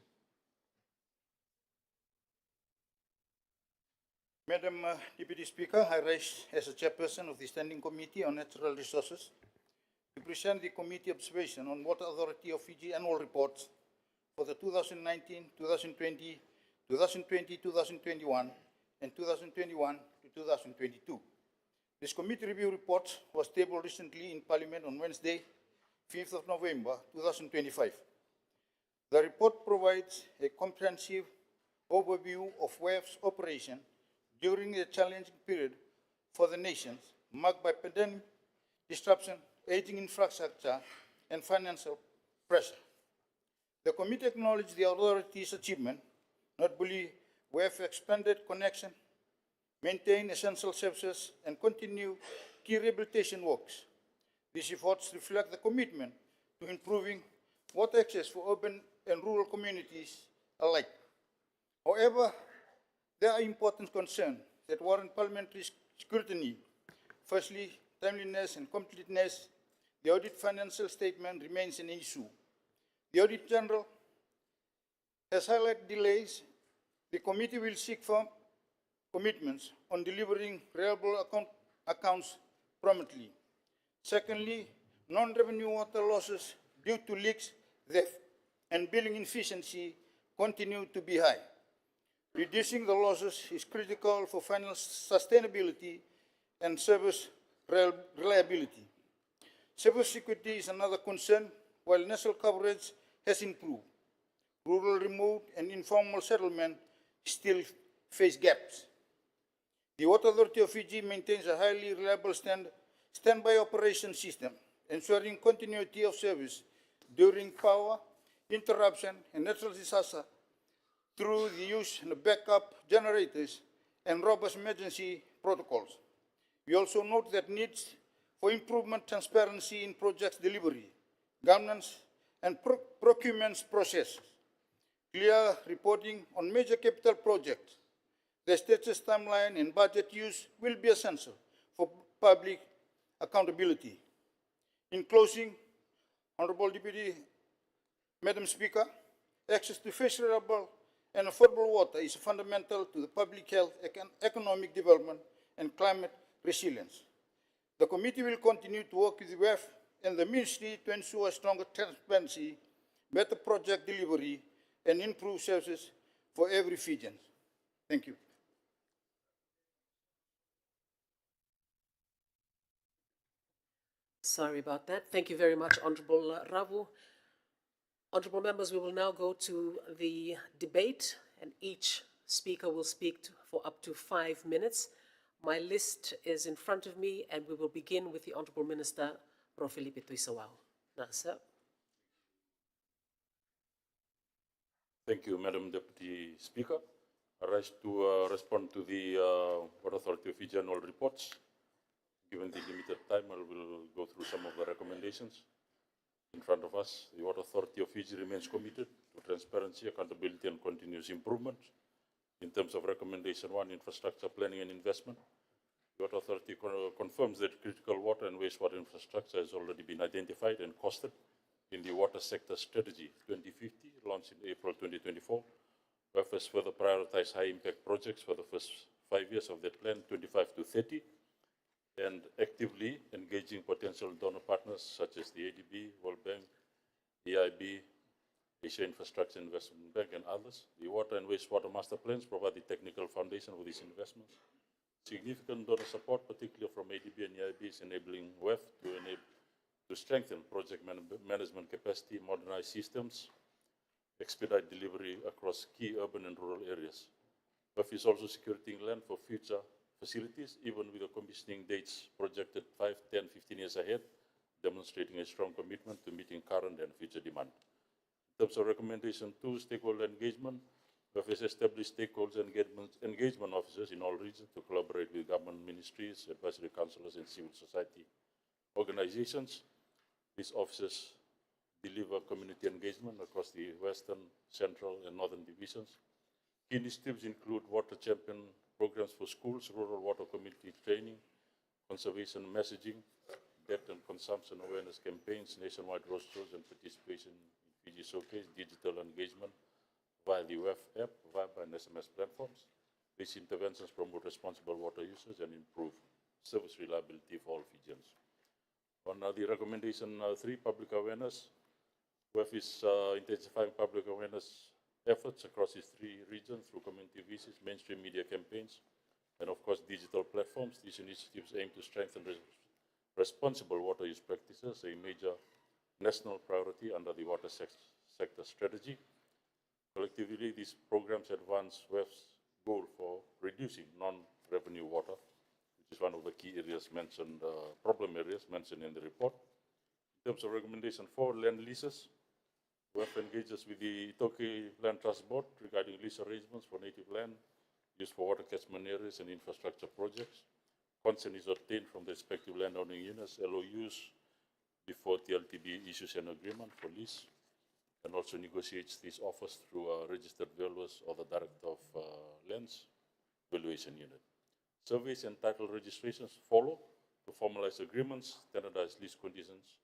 Madam Deputy Speaker, I rise as a chairperson of the Standing Committee on Natural Resources to present the committee observation on Water Authority of Fiji annual reports for the 2019, 2020, 2020-2021, and 2021 to 2022. This committee review report was tabled recently in Parliament on Wednesday, 5th of November, 2025. The report provides a comprehensive overview of WAF's operation during a challenging period for the nations, marked by pandemic disruption, aging infrastructure, and financial pressure. The committee acknowledged the authority's achievement, notably WAF expanded connection, maintain essential services, and continue key rehabilitation works. These efforts reflect the commitment to improving water access for urban and rural communities alike. However, there are important concerns that warrant parliamentary scrutiny. Firstly, timeliness and completeness. The audit financial statement remains an issue. The Audit General has highlighted delays. The committee will seek firm commitments on delivering reliable accounts promptly. Secondly, non-revenue water losses due to leaks, theft, and billing inefficiency continue to be high. Reducing the losses is critical for financial sustainability and service reliability. Cybersecurity is another concern. While national coverage has improved, rural, remote, and informal settlement still face gaps. The Water Authority of Fiji maintains a highly reliable standby operation system, ensuring continuity of service during power interruption and natural disaster through the use of backup generators and robust emergency protocols. We also note that needs for improvement transparency in project delivery, governance, and procurement processes. Clear reporting on major capital projects, the status timeline, and budget use will be essential for public accountability. In closing, Honorable Deputy, Madam Speaker, access to fresh, reliable, and affordable water is fundamental to the public health, economic development, and climate resilience. The committee will continue to work with the WEF and the Ministry to ensure stronger transparency, better project delivery, and improved services for every Fijian. Thank you. Sorry about that. Thank you very much, Honorable Ravu. Honorable members, we will now go to the debate, and each speaker will speak for up to 5 minutes. My list is in front of me, and we will begin with the Honorable Minister, Prof. Filipe Tuisawao. Now, sir. Thank you, Madam Deputy Speaker. I rise to respond to the Water Authority of Fiji annual reports. Given the limited time, I will go through some of the recommendations in front of us. The Water Authority of Fiji remains committed to transparency, accountability, and continuous improvement. In terms of recommendation 1, infrastructure planning and investment, the Water Authority confirms that critical water and wastewater infrastructure has already been identified and costed in the Water Sector Strategy 2050, launched in April 2024. WAF has further prioritized high-impact projects for the first 5 years of that plan, 25 to 30, and actively engaging potential donor partners such as the ADB, World Bank, EIB, Asia Infrastructure Investment Bank, and others. The water and wastewater master plans provide the technical foundation for these investments. Significant donor support, particularly from ADB and EIB, is enabling WAF to strengthen project management capacity, modernize systems, expedite delivery across key urban and rural areas. WAF is also securing land for future facilities, even with the commissioning dates projected 5, 10, 15 years ahead, demonstrating a strong commitment to meeting current and future demand. In terms of recommendation 2, stakeholder engagement, WAF has established stakeholder engagement officers in all regions to collaborate with government ministries, advisory councillors, and civil society organizations. These officers deliver community engagement across the Western, Central, and Northern divisions. Key initiatives include water champion programs for schools, rural water community training, conservation messaging, debt and consumption awareness campaigns, nationwide roadshows, and participation in Fiji Showcase, digital engagement via the WAF app, via and SMS platforms. These interventions promote responsible water usage and improve service reliability for all Fijians. On the recommendation 3, public awareness, WEF is intensifying public awareness efforts across its 3 regions through community visits, mainstream media campaigns, and of course digital platforms. These initiatives aim to strengthen responsible water use practices, a major national priority under the water sector strategy. Collectively, these programs advance WEF's goal for reducing non-revenue water, which is one of the key areas mentioned, problem areas mentioned in the report. In terms of recommendation 4, land leases, WEF engages with the Itoke Land Trust Board regarding lease arrangements for native land used for water catchment areas and infrastructure projects. Consent is obtained from the respective landowning units, LOUs, before TLTB issues an agreement for lease, and also negotiates these offers through a registered valuers or the Director of Lands Valuation Unit. Surveys and title registrations follow to formalize agreements, standardize lease conditions,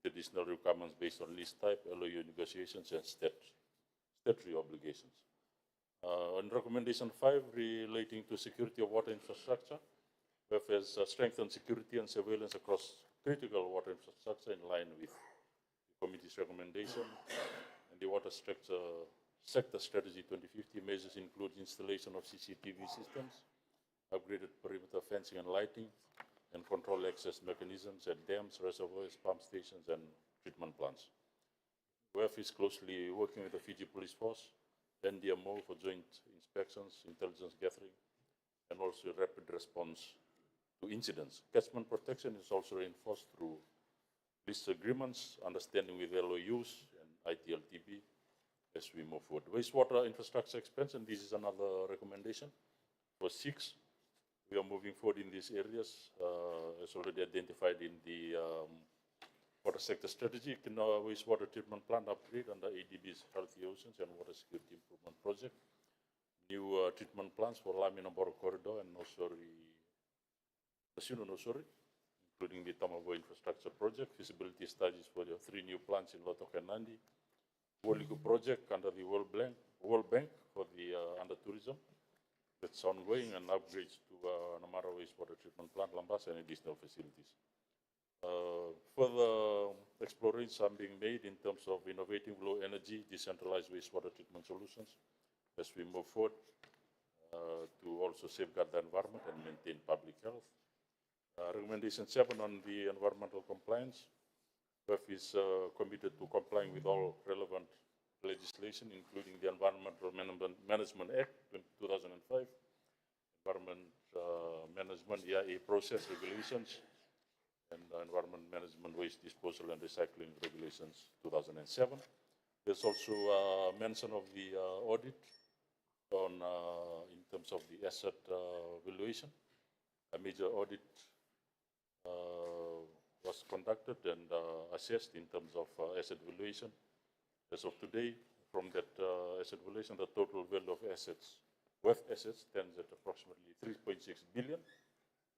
with additional requirements based on lease type, LOU negotiations, and statutory obligations. On recommendation 5, relating to security of water infrastructure, WEF has strengthened security and surveillance across critical water infrastructure in line with the committee's recommendation. And the water sector strategy 2050 measures include installation of CCTV systems, upgraded perimeter fencing and lighting, and control access mechanisms at dams, reservoirs, pump stations, and treatment plants. WEF is closely working with the Fiji Police Force, NDMO for joint inspections, intelligence gathering, and also rapid response to incidents. Catchment protection is also reinforced through lease agreements, understanding with LOUs and ITLTB as we move forward. Wastewater infrastructure expansion, this is another recommendation. For 6, we are moving forward in these areas, as already identified in the water sector strategy. Wastewater treatment plant upgrade under ADB's Healthy Oceans and Water Security Improvement Project. New treatment plants for Laminaboro Corridor and Nosuri, including the Tamabo Infrastructure Project. Feasibility studies for the 3 new plants in Lotoka and Nandi. Woliku project under the World Bank for the under tourism. That's ongoing, and upgrades to Namara Wastewater Treatment Plant, Lambasa, and additional facilities. Further explorations are being made in terms of innovating low energy, decentralized wastewater treatment solutions as we move forward to also safeguard the environment and maintain public health. Recommendation 7 on the environmental compliance. WEF is committed to complying with all relevant legislation, including the Environmental Management Act 2005, Environment Management EIA process regulations, and Environment Management Waste Disposal and Recycling Regulations 2007. There's also mention of the audit on in terms of the asset valuation. A major audit was conducted and assessed in terms of asset valuation. As of today, from that asset valuation, the total value of assets, WEF assets, stands at approximately 3.6 billion,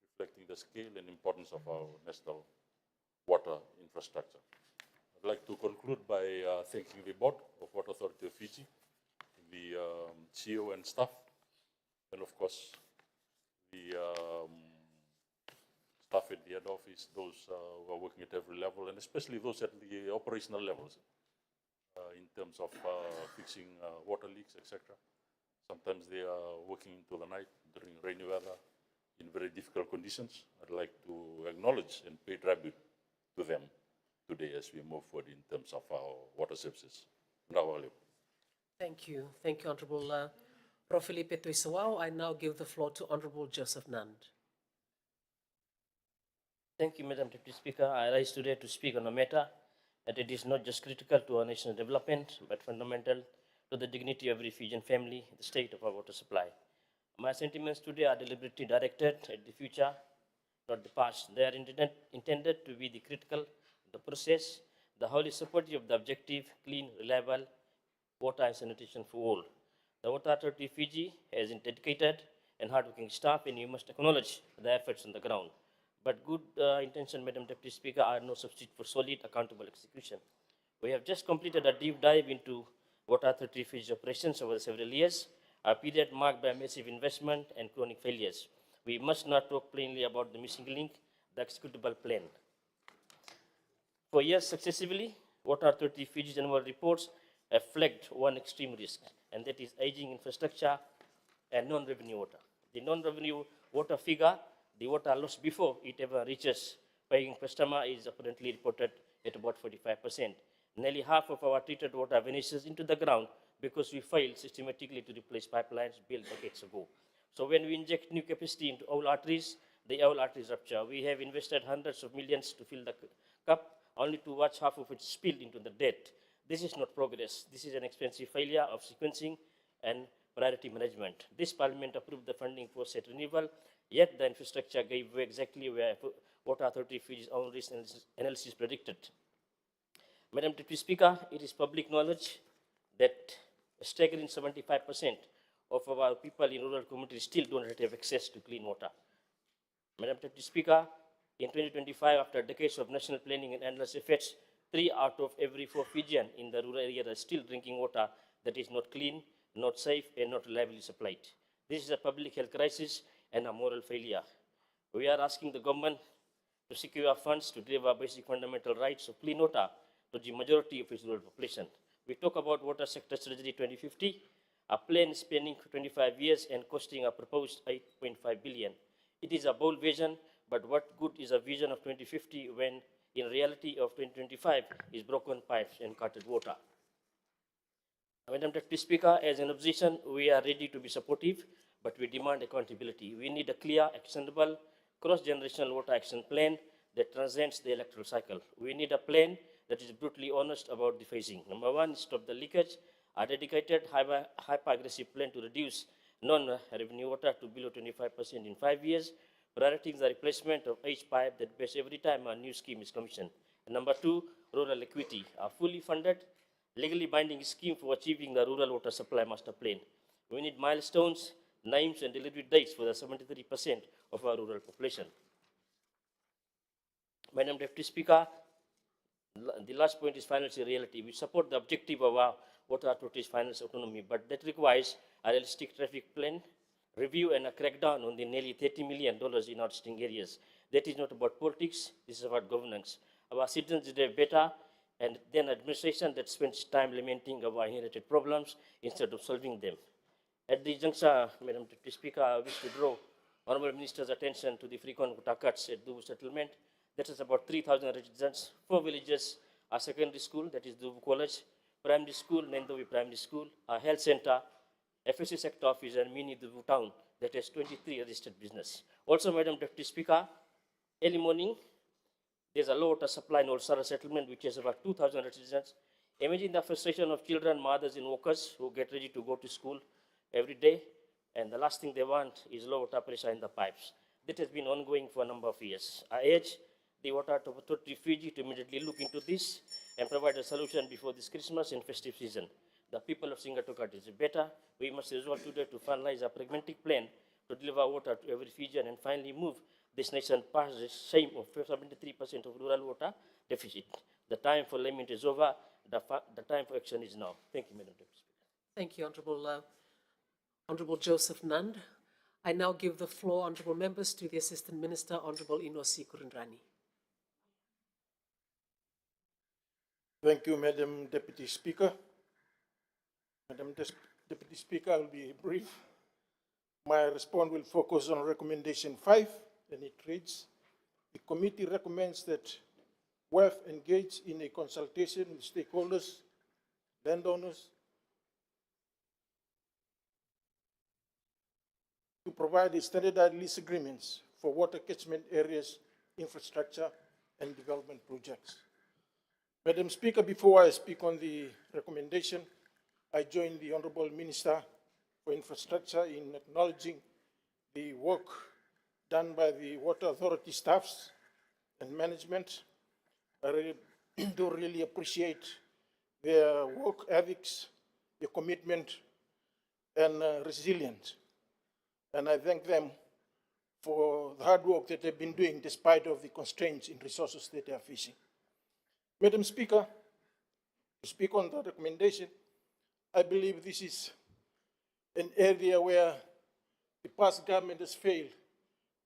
reflecting the scale and importance of our national water infrastructure. I'd like to conclude by thanking the Board of Water Authority of Fiji, the CEO and staff, and of course, the staff at the head office, those who are working at every level, and especially those at the operational levels, in terms of fixing water leaks, etc. Sometimes they are working into the night during rainy weather in very difficult conditions. I'd like to acknowledge and pay tribute to them today as we move forward in terms of our water services. Thank you. Thank you, Honourable Profilipe Tuisawao. I now give the floor to Honourable Joseph Nand. Thank you, Madam Deputy Speaker. I rise today to speak on a matter that it is not just critical to our national development, but fundamental to the dignity of every Fijian family, the state of our water supply. My sentiments today are deliberately directed at the future, not the past. They are intended to be the critical, the process, the wholly supportive of the objective, clean, reliable water and sanitation for all. The Water Authority of Fiji has a dedicated and hardworking staff, and you must acknowledge the efforts on the ground. But good intention, Madam Deputy Speaker, are no substitute for solid, accountable execution. We have just completed a deep dive into Water Authority of Fiji operations over several years. a period marked by massive investment and chronic failures. We must not talk plainly about the missing link, the executable plan. For years successively, Water Authority Fiji's annual reports have flagged one extreme risk, and that is aging infrastructure and non-revenue water. The non-revenue water figure, the water lost before it ever reaches paying customer, is apparently reported at about 45%. Nearly half of our treated water vanishes into the ground because we failed systematically to replace pipelines built decades ago. So when we inject new capacity into old arteries, the old arteries rupture. We have invested hundreds of millions to fill the cup, only to watch half of it spilled into the dead. This is not progress. This is an expensive failure of sequencing and priority management. This parliament approved the funding for set renewal, yet the infrastructure gave way exactly where Water Authority Fiji's own risk analysis predicted. Madam Deputy Speaker, it is public knowledge that a staggering 75% of our people in rural communities still do not have access to clean water. Madam Deputy Speaker, in 2025, after decades of national planning and endless efforts, 3 out of every 4 Fijian in the rural area are still drinking water that is not clean, not safe, and not reliably supplied. This is a public health crisis and a moral failure. We are asking the government to secure funds to deliver basic fundamental rights of clean water to the majority of its rural population. We talk about Water Sector Strategy 2050, a plan spanning 25 years and costing a proposed 8.5 billion. It is a bold vision, but what good is a vision of 2050 when in reality of 2025 is broken pipes and cutted water? Madam Deputy Speaker, as an opposition, we are ready to be supportive, but we demand accountability. We need a clear, actionable, cross-generational water action plan that transcends the electoral cycle. We need a plan that is brutally honest about the phasing. Number one, stop the leakage, a dedicated, hyper-aggressive plan to reduce non-revenue water to below 25% in 5 years, prioritizing the replacement of each pipe that breaks every time a new scheme is commissioned. And number two, rural equity, a fully funded, legally binding scheme for achieving the rural water supply master plan. We need milestones, names, and delivery dates for the 73% of our rural population. Madam Deputy Speaker, the last point is financial reality. We support the objective of our Water Authority's financial autonomy, but that requires a realistic traffic plan, review, and a crackdown on the nearly $30 million in outstanding areas. That is not about politics, this is about governance. Our citizens deserve better, and then administration that spends time lamenting our inherited problems instead of solving them. At this juncture, Madam Deputy Speaker, I wish to draw Honourable Minister's attention to the frequent water cuts at Dubu settlement. That is about 3,000 residents, 4 villages, a secondary school, that is Dubu College, primary school, Nendovi Primary School, a health center, FSC sector office, and mini Dubu town, that has 23 registered business. Also, Madam Deputy Speaker, early morning, there's a low water supply in Old Sarah settlement, which has about 2,000 residents. Imagine the frustration of children, mothers, and workers who get ready to go to school every day, and the last thing they want is low water pressure in the pipes. That has been ongoing for a number of years. I urge the Water Authority Fiji to immediately look into this and provide a solution before this Christmas and festive season. The people of Singatoka deserve better. We must resolve today to finalize a pragmatic plan to deliver water to every Fijian and finally move this nation past the shame of 73% of rural water deficit. The time for lament is over. The time for action is now. Thank you, Madam Deputy Speaker. Thank you, Honourable Joseph Nund. I now give the floor, Honourable Members, to the Assistant Minister, Honourable Inosi Kurindrani. Thank you, Madam Deputy Speaker. Madam Deputy Speaker, I will be brief. My response will focus on recommendation 5, and it reads, the committee recommends that WEF engage in a consultation with stakeholders, landowners, to provide standardized lease agreements for water catchment areas, infrastructure, and development projects. Madam Speaker, before I speak on the recommendation, I join the Honourable Minister for Infrastructure in acknowledging the work done by the Water Authority staffs and management. I do really appreciate their work ethics, their commitment, and resilience. And I thank them for the hard work that they've been doing despite of the constraints in resources that they are facing. Madam Speaker, to speak on the recommendation, I believe this is an area where the past government has failed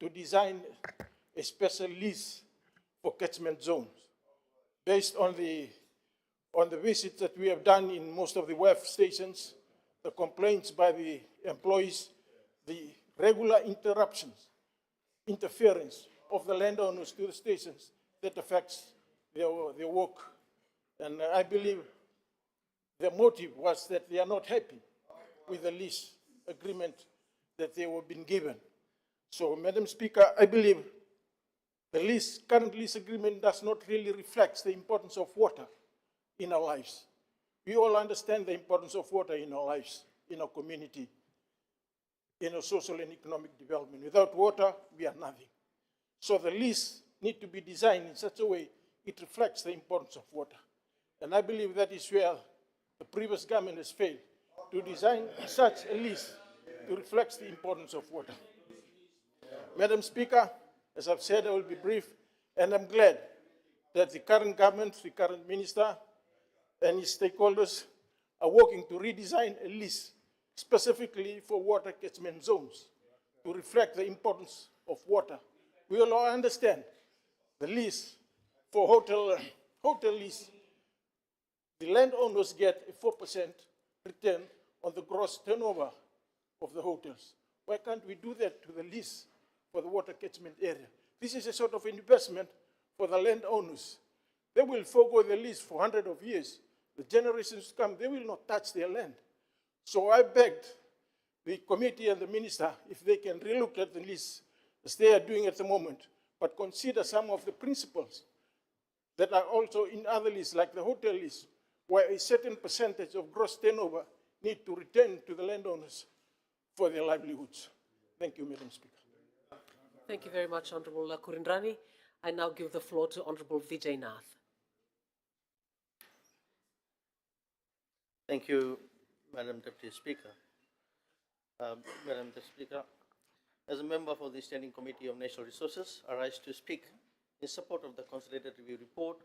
to design a special lease for catchment zones. Based on the visits that we have done in most of the WEF stations, the complaints by the employees, the regular interference of the landowners to the stations that affects their work. And I believe the motive was that they are not happy with the lease agreement that they were being given. So, Madam Speaker, I believe the current lease agreement does not really reflect the importance of water in our lives. We all understand the importance of water in our lives, in our community, in our social and economic development. Without water, we are nothing. So the lease needs to be designed in such a way it reflects the importance of water. And I believe that is where the previous government has failed, to design such a lease to reflect the importance of water. Madam Speaker, as I've said, I will be brief, and I'm glad that the current government, the current minister, and his stakeholders are working to redesign a lease specifically for water catchment zones to reflect the importance of water. We all understand the lease for hotel lease, the landowners get a 4% return on the gross turnover of the hotels. Why can't we do that to the lease for the water catchment area? This is a sort of investment for the landowners. They will forego the lease for hundreds of years. The generations to come, they will not touch their land. So I begged the committee and the minister if they can relook at the lease as they are doing at the moment, but consider some of the principles that are also in other leases, like the hotel lease, where a certain percentage of gross turnover need to return to the landowners for their livelihoods. Thank you, Madam Speaker. Thank you very much, Honourable Kurindrani. I now give the floor to Honourable Vijay Nath. Thank you, Madam Deputy Speaker. Madam Deputy Speaker, as a member for the Standing Committee of National Resources, I rise to speak in support of the Consolidated Review Report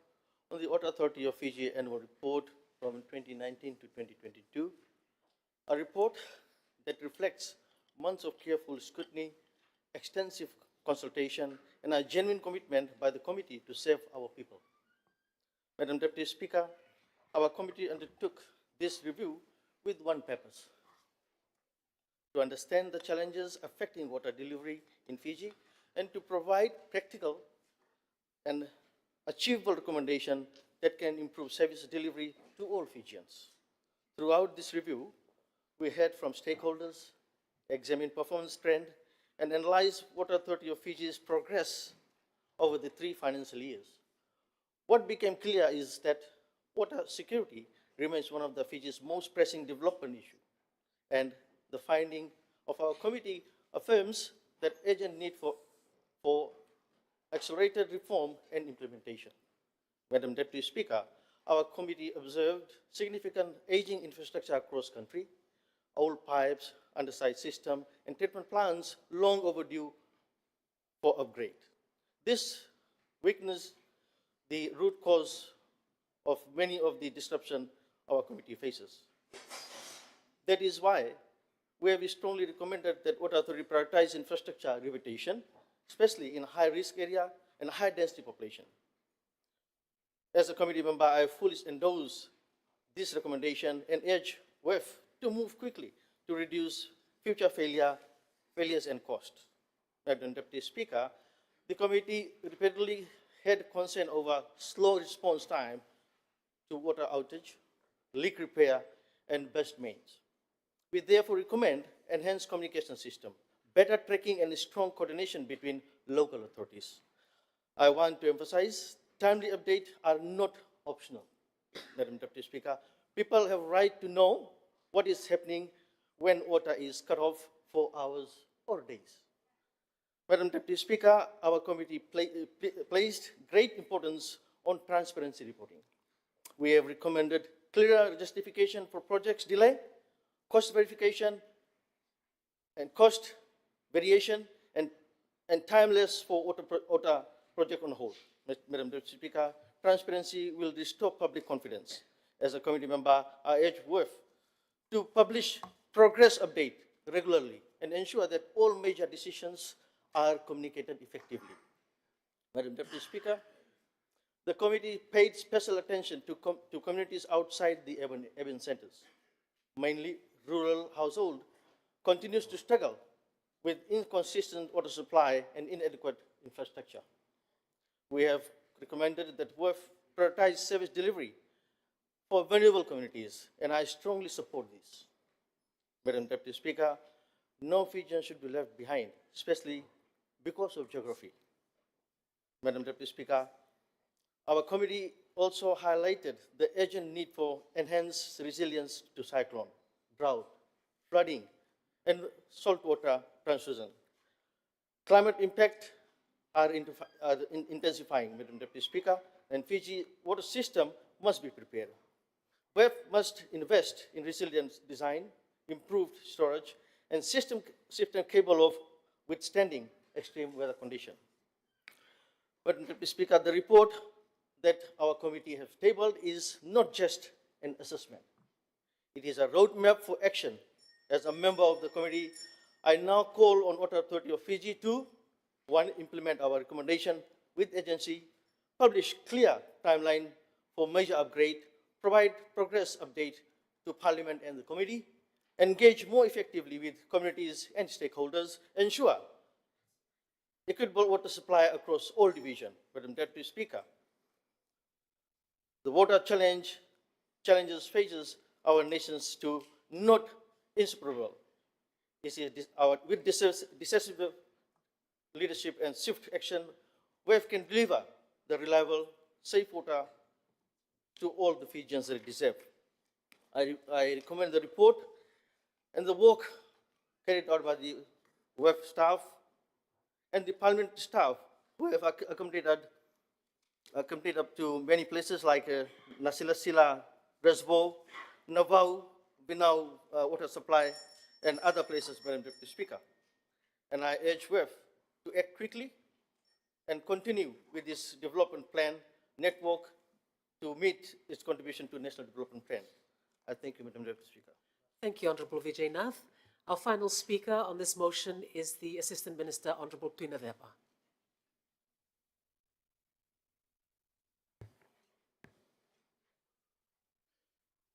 on the Water Authority of Fiji Annual Report from 2019 to 2022, a report that reflects months of careful scrutiny, extensive consultation, and a genuine commitment by the committee to serve our people. Madam Deputy Speaker, our committee undertook this review with one purpose: to understand the challenges affecting water delivery in Fiji and to provide practical and achievable recommendations that can improve service delivery to all Fijians. Throughout this review, we heard from stakeholders, examined performance trend, and analyzed Water Authority of Fiji's progress over the 3 financial years. What became clear is that water security remains one of the Fiji's most pressing development issues, and the finding of our committee affirms that urgent need for accelerated reform and implementation. Madam Deputy Speaker, our committee observed significant aging infrastructure across country, old pipes, undersized system, and treatment plants long overdue for upgrade. This weakness the root cause of many of the disruption our committee faces. That is why we have strongly recommended that Water Authority prioritize infrastructure rehabilitation, especially in high-risk area and high-density population. As a committee member, I fully endorse this recommendation and urge WEF to move quickly to reduce future failures and cost. Madam Deputy Speaker, the committee repeatedly had concern over slow response time to water outage, leak repair, and burst mains. We therefore recommend enhanced communication system, better tracking, and strong coordination between local authorities. I want to emphasize timely updates are not optional. Madam Deputy Speaker, people have a right to know what is happening when water is cut off for hours or days. Madam Deputy Speaker, our committee placed great importance on transparency reporting. We have recommended clearer justification for projects delay, cost verification, and cost variation, and timeless for water project on hold. Madam Deputy Speaker, transparency will restore public confidence. As a committee member, I urge WEF to publish progress update regularly and ensure that all major decisions are communicated effectively. Madam Deputy Speaker, the committee paid special attention to communities outside the urban centers. Mainly rural household continues to struggle with inconsistent water supply and inadequate infrastructure. We have recommended that WEF prioritize service delivery for vulnerable communities, and I strongly support this. Madam Deputy Speaker, no Fijian should be left behind, especially because of geography. Madam Deputy Speaker, our committee also highlighted the urgent need for enhanced resilience to cyclone, drought, flooding, and saltwater transfusion. Climate impact are intensifying, Madam Deputy Speaker, and Fiji water system must be prepared. WEF must invest in resilience design, improved storage, and system capable of withstanding extreme weather conditions. Madam Deputy Speaker, the report that our committee has tabled is not just an assessment. It is a roadmap for action. As a member of the committee, I now call on Water Authority of Fiji to, one, implement our recommendation with agency, publish clear timeline for major upgrade, provide progress update to Parliament and the committee, engage more effectively with communities and stakeholders, ensure equitable water supply across all divisions. Madam Deputy Speaker, the water challenges faces our nations to not insuperable. This is with decisive leadership and swift action, WEF can deliver the reliable, safe water to all the Fijians that deserve. I recommend the report and the work carried out by the WEF staff and the Parliament staff who have accommodated up to many places like Nasilasila Reservoir, Navau, Binau water supply, and other places, Madam Deputy Speaker. And I urge WEF to act quickly and continue with this development plan network to meet its contribution to National Development Plan. I thank you, Madam Deputy Speaker. Thank you, Honourable Vijay Nath. Our final speaker on this motion is the Assistant Minister, Honourable Tuina Vepa.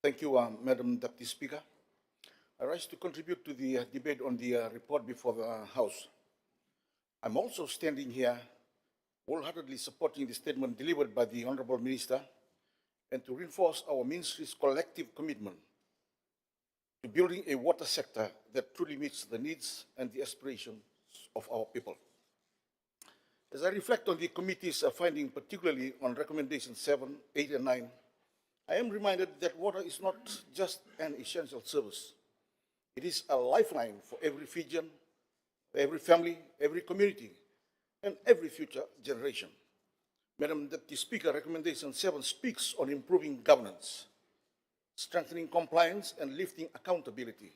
Thank you, Madam Deputy Speaker. I rise to contribute to the debate on the report before the House. I'm also standing here wholeheartedly supporting the statement delivered by the Honourable Minister and to reinforce our Ministry's collective commitment to building a water sector that truly meets the needs and the aspirations of our people. As I reflect on the committee's finding, particularly on recommendations 7, 8, and 9, I am reminded that water is not just an essential service. It is a lifeline for every Fijian, every family, every community, and every future generation. Madam Deputy Speaker, recommendation 7 speaks on improving governance, strengthening compliance, and lifting accountability.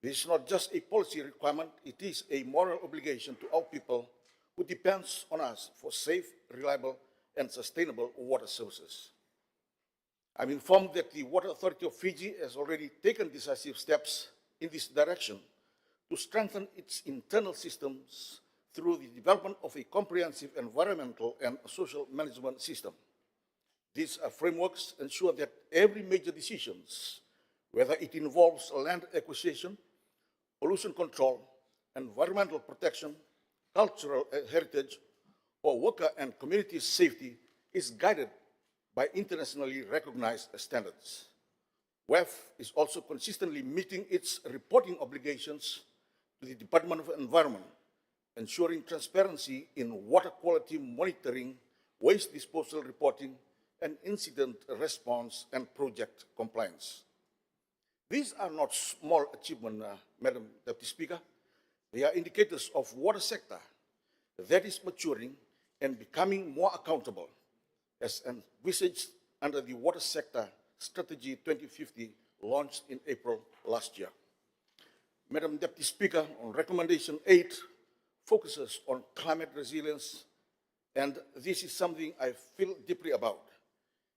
This is not just a policy requirement, it is a moral obligation to our people who depends on us for safe, reliable, and sustainable water services. I'm informed that the Water Authority of Fiji has already taken decisive steps in this direction to strengthen its internal systems through the development of a comprehensive environmental and social management system. These frameworks ensure that every major decision, whether it involves land acquisition, pollution control, environmental protection, cultural heritage, or worker and community safety, is guided by internationally recognized standards. WEF is also consistently meeting its reporting obligations to the Department of Environment, ensuring transparency in water quality monitoring, waste disposal reporting, and incident response and project compliance. These are not small achievements, Madam Deputy Speaker. They are indicators of water sector that is maturing and becoming more accountable, as envisaged under the Water Sector Strategy 2050 launched in April last year. Madam Deputy Speaker, on recommendation 8 focuses on climate resilience, and this is something I feel deeply about.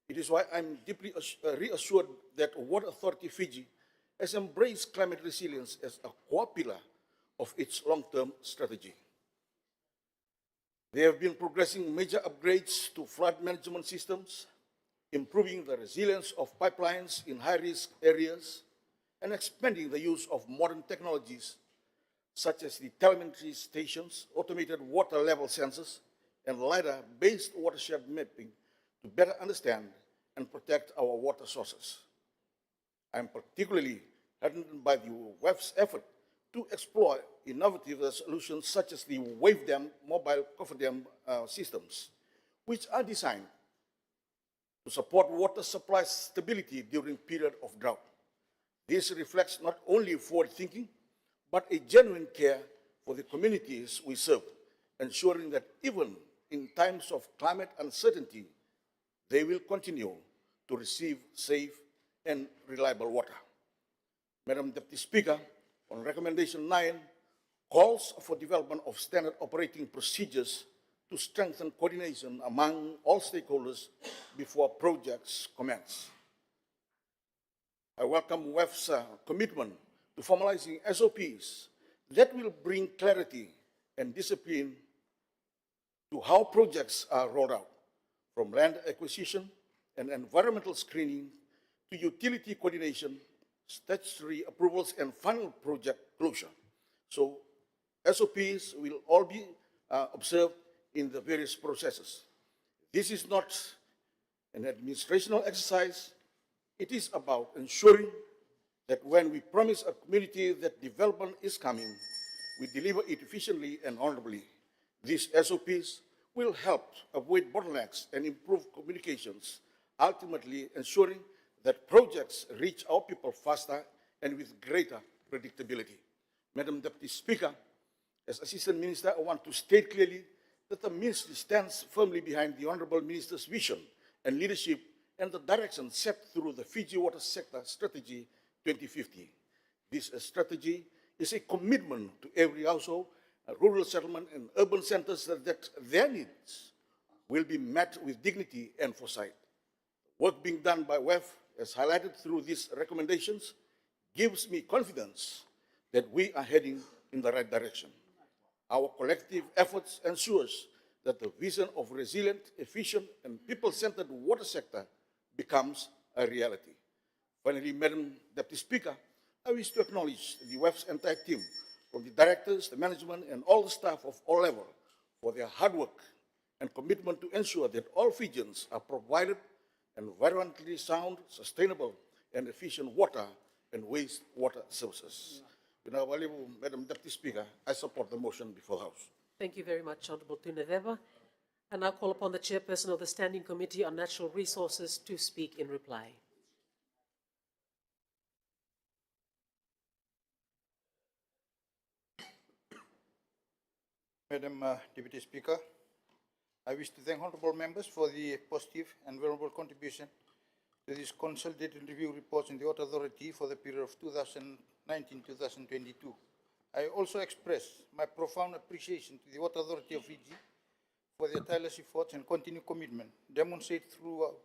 It is why I'm deeply reassured that Water Authority Fiji has embraced climate resilience as a core pillar of its long-term strategy. They have been progressing major upgrades to flood management systems, improving the resilience of pipelines in high-risk areas, and expanding the use of modern technologies such as the telemetry stations, automated water level sensors, and LiDAR-based watershed mapping to better understand and protect our water sources. I am particularly heartened by the WEF's effort to explore innovative solutions such as the wave dam mobile cover dam systems, which are designed to support water supply stability during period of drought. This reflects not only forward thinking, but a genuine care for the communities we serve, ensuring that even in times of climate uncertainty, they will continue to receive safe and reliable water. Madam Deputy Speaker, on recommendation 9, calls for development of standard operating procedures to strengthen coordination among all stakeholders before projects commence. I welcome WEF's commitment to formalizing SOPs that will bring clarity and discipline to how projects are rolled out, from land acquisition and environmental screening to utility coordination, statutory approvals, and final project closure. So SOPs will all be observed in the various processes. This is not an administrational exercise. It is about ensuring that when we promise a community that development is coming, we deliver it efficiently and honorably. These SOPs will help avoid bottlenecks and improve communications, ultimately ensuring that projects reach our people faster and with greater predictability. Madam Deputy Speaker, as Assistant Minister, I want to state clearly that the Ministry stands firmly behind the Honourable Minister's vision and leadership and the direction set through the Fiji Water Sector Strategy 2050. This strategy is a commitment to every household, rural settlement, and urban centers that their needs will be met with dignity and foresight. Work being done by WEF, as highlighted through these recommendations, gives me confidence that we are heading in the right direction. Our collective efforts ensures that the vision of resilient, efficient, and people-centered water sector becomes a reality. Finally, Madam Deputy Speaker, I wish to acknowledge the WEF's entire team, from the directors, the management, and all the staff of all levels for their hard work and commitment to ensure that all Fijians are provided environmentally sound, sustainable, and efficient water and wastewater services. Madam Deputy Speaker, I support the motion before the House. Thank you very much, Honourable Tuneveva. I now call upon the Chairperson of the Standing Committee on Natural Resources to speak in reply. Madam Deputy Speaker, I wish to thank honourable members for the positive and valuable contribution to this consolidated review reports in the Water Authority for the period of 2019-2022. I also express my profound appreciation to the Water Authority of Fiji for their tireless efforts and continued commitment demonstrated throughout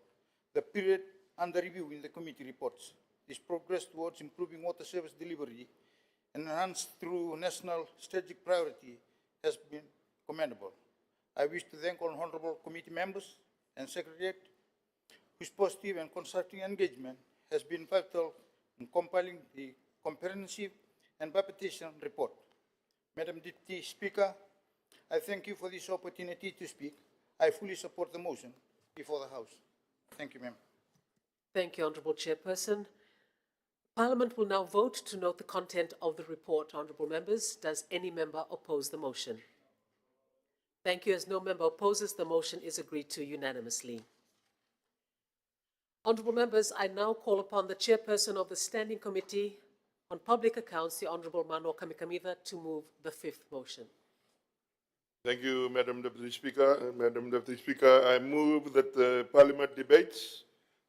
the period under review in the committee reports. This progress towards improving water service delivery enhanced through national strategic priority has been commendable. I wish to thank all honourable committee members and Secretariat whose positive and constructive engagement has been vital in compiling the comprehensive and bipartisan report. Madam Deputy Speaker, I thank you for this opportunity to speak. I fully support the motion before the House. Thank you, ma'am. Thank you, Honourable Chairperson. Parliament will now vote to note the content of the report. Honourable members, does any member oppose the motion? Thank you. As no member opposes, the motion is agreed to unanimously. Honourable members, I now call upon the Chairperson of the Standing Committee on Public Accounts, the Honourable Mano Kamikamida, to move the fifth motion. Thank you, Madam Deputy Speaker. Madam Deputy Speaker, I move that the Parliament debates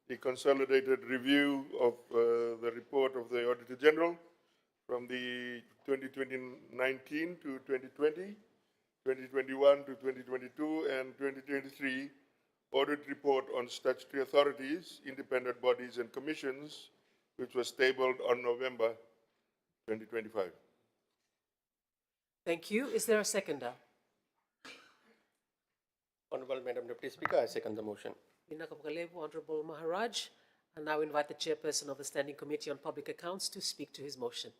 the consolidated review of the report of the Auditor General from the 2019 to 2020, 2021 to 2022, and 2023 audit report on statutory authorities, independent bodies and commissions which was tabled on November 2025. Thank you. Is there a seconder? Honorable Madam Deputy Speaker, I second the motion. Vinakapakalebo, Honorable Maharaj. I now invite the chairperson of the Standing Committee on Public Accounts to speak to his motion.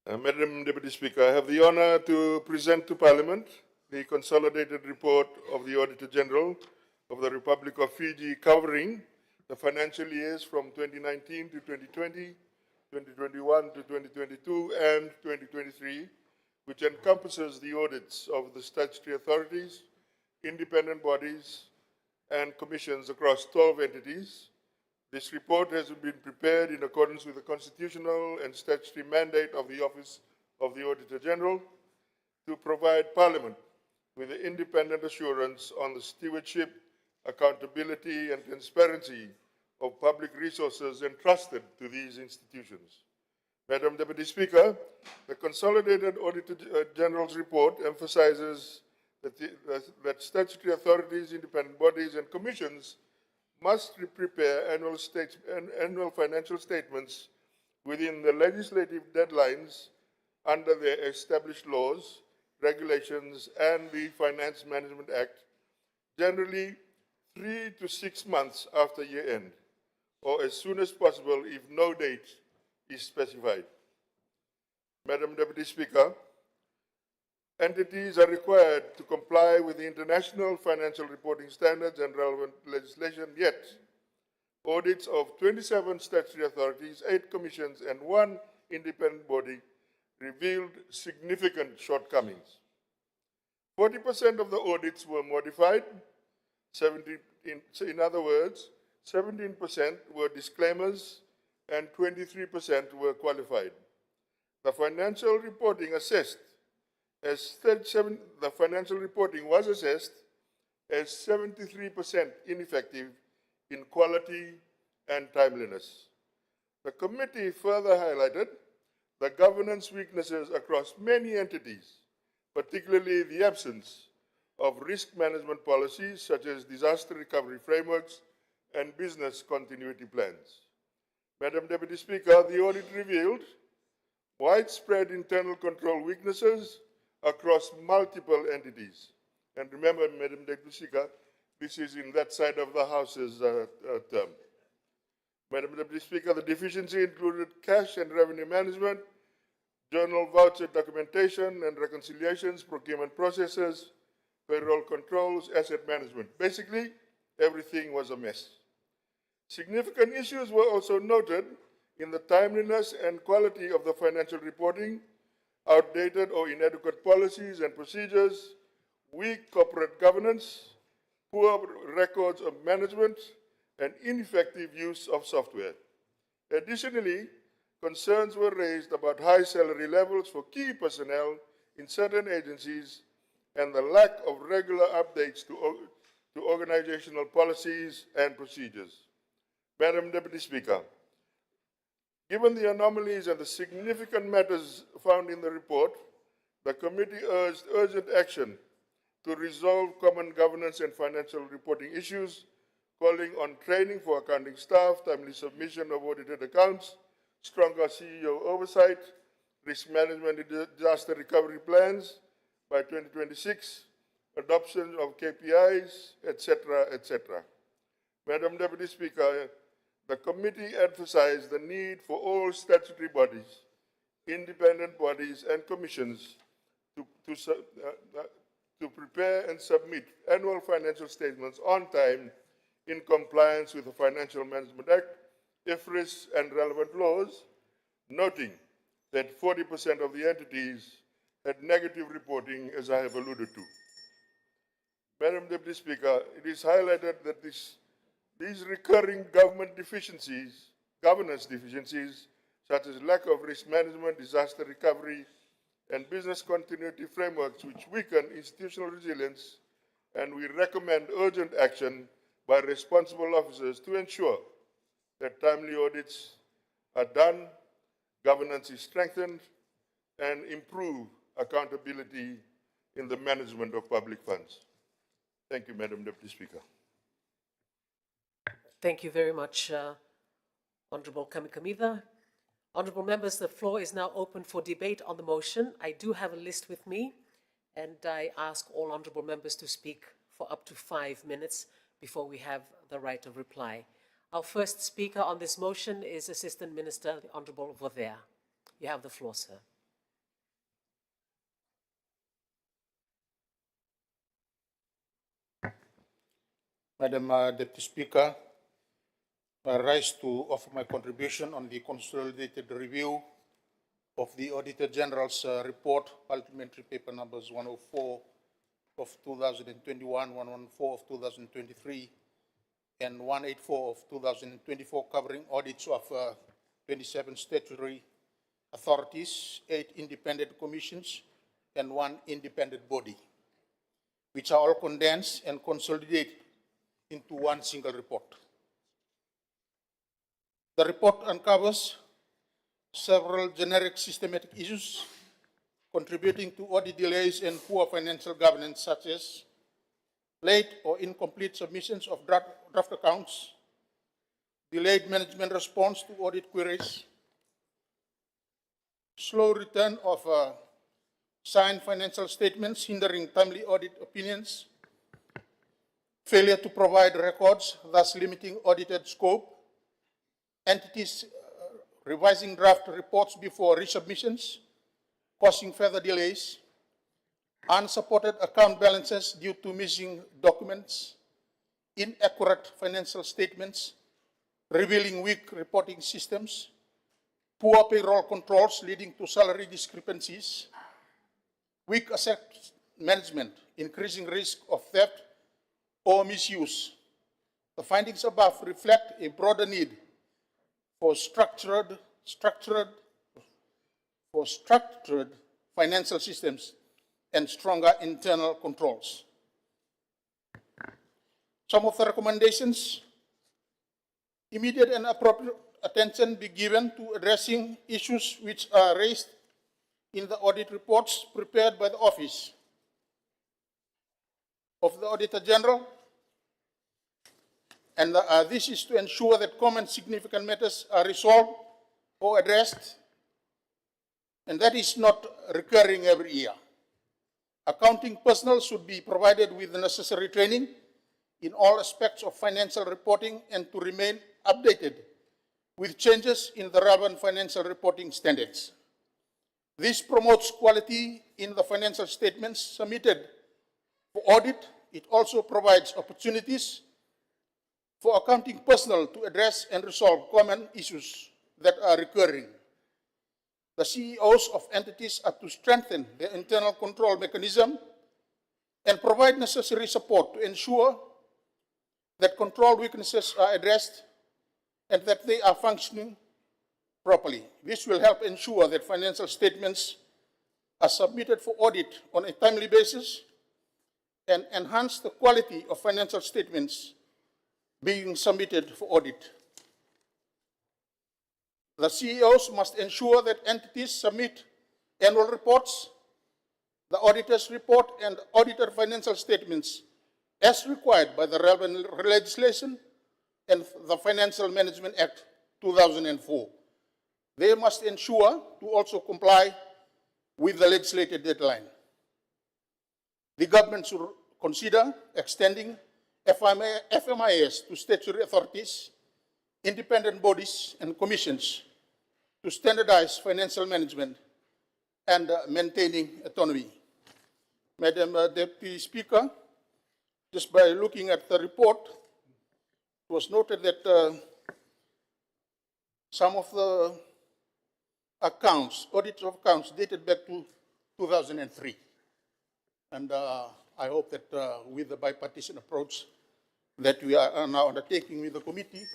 Madam Deputy Speaker, I have the honor to present to Parliament the consolidated report of the Auditor General of the Republic of Fiji covering the financial years from 2019 to 2020, 2021 to 2022, and 2023, which encompasses the audits of the statutory authorities, independent bodies, and commissions across 12 entities. This report has been prepared in accordance with the constitutional and statutory mandate of the Office of the Auditor General to provide Parliament with the independent assurance on the stewardship, accountability, and transparency of public resources entrusted to these institutions. Madam Deputy Speaker, the Consolidated Auditor General's report emphasizes that statutory authorities, independent bodies, and commissions must prepare annual financial statements within the legislative deadlines under their established laws, regulations, and the Finance Management Act, generally 3 to 6 months after year end, or as soon as possible if no date is specified. Madam Deputy Speaker, entities are required to comply with the international financial reporting standards and relevant legislation, yet audits of 27 statutory authorities, 8 commissions, and 1 independent body revealed significant shortcomings. 40% of the audits were modified, in other words, 17% were disclaimers, and 23% were qualified. The financial reporting was assessed as 73% ineffective in quality and timeliness. The committee further highlighted the governance weaknesses across many entities, particularly the absence of risk management policies such as disaster recovery frameworks and business continuity plans. Madam Deputy Speaker, the audit revealed widespread internal control weaknesses across multiple entities. And remember, Madam Deputy Speaker, this is in that side of the House's term. Madam Deputy Speaker, the deficiency included cash and revenue management, journal voucher documentation and reconciliations, procurement processes, payroll controls, asset management. Basically, everything was a mess. Significant issues were also noted in the timeliness and quality of the financial reporting, outdated or inadequate policies and procedures, weak corporate governance, poor records of management, and ineffective use of software. Additionally, concerns were raised about high salary levels for key personnel in certain agencies and the lack of regular updates to organizational policies and procedures. Madam Deputy Speaker, given the anomalies and the significant matters found in the report, the committee urged urgent action to resolve common governance and financial reporting issues, calling on training for accounting staff, timely submission of audited accounts, stronger CEO oversight, risk management and disaster recovery plans by 2026, adoption of KPIs, etc., etc. Madam Deputy Speaker, the committee emphasized the need for all statutory bodies, independent bodies, and commissions to prepare and submit annual financial statements on time in compliance with the Financial Management Act, IFRS, and relevant laws, noting that 40% of the entities had negative reporting, as I have alluded to. Madam Deputy Speaker, it is highlighted that these recurring government deficiencies, governance deficiencies, such as lack of risk management, disaster recovery, and business continuity frameworks which weaken institutional resilience, and we recommend urgent action by responsible officers to ensure that timely audits are done, governance is strengthened, and improve accountability in the management of public funds. Thank you, Madam Deputy Speaker. Thank you very much, Honorable Kamikamida. Honorable members, the floor is now open for debate on the motion. I do have a list with me, and I ask all honorable members to speak for up to 5 minutes before we have the right of reply. Our first speaker on this motion is Assistant Minister, the Honorable Vodea. You have the floor, sir. Madam Deputy Speaker, I rise to offer my contribution on the consolidated review of the Auditor General's report, parliamentary paper numbers 104 of 2021, 114 of 2023, and 184 of 2024, covering audits of 27 statutory authorities, 8 independent commissions, and 1 independent body, which are all condensed and consolidated into one single report. The report uncovers several generic systematic issues contributing to audit delays and poor financial governance, such as late or incomplete submissions of draft accounts, delayed management response to audit queries, slow return of signed financial statements hindering timely audit opinions, failure to provide records, thus limiting audited scope, entities revising draft reports before resubmissions, causing further delays, unsupported account balances due to missing documents, inaccurate financial statements, revealing weak reporting systems, poor payroll controls leading to salary discrepancies, weak asset management, increasing risk of theft or misuse. The findings above reflect a broader need for structured financial systems and stronger internal controls. Some of the recommendations: immediate and appropriate attention be given to addressing issues which are raised in the audit reports prepared by the Office of the Auditor General, and this is to ensure that common significant matters are resolved or addressed, and that is not recurring every year. Accounting personnel should be provided with the necessary training in all aspects of financial reporting and to remain updated with changes in the relevant financial reporting standards. This promotes quality in the financial statements submitted for audit. It also provides opportunities for accounting personnel to address and resolve common issues that are recurring. The CEOs of entities are to strengthen their internal control mechanism and provide necessary support to ensure that control weaknesses are addressed and that they are functioning properly. This will help ensure that financial statements are submitted for audit on a timely basis and enhance the quality of financial statements being submitted for audit. The CEOs must ensure that entities submit annual reports, the auditor's report, and auditor financial statements as required by the relevant legislation and the Financial Management Act 2004. They must ensure to also comply with the legislated deadline. The government should consider extending FMIS to statutory authorities, independent bodies, and commissions to standardize financial management and maintaining autonomy. Madam Deputy Speaker, just by looking at the report, it was noted that some of the accounts, audits of accounts, dated back to 2003. And I hope that with the bipartisan approach that we are now undertaking with the committee,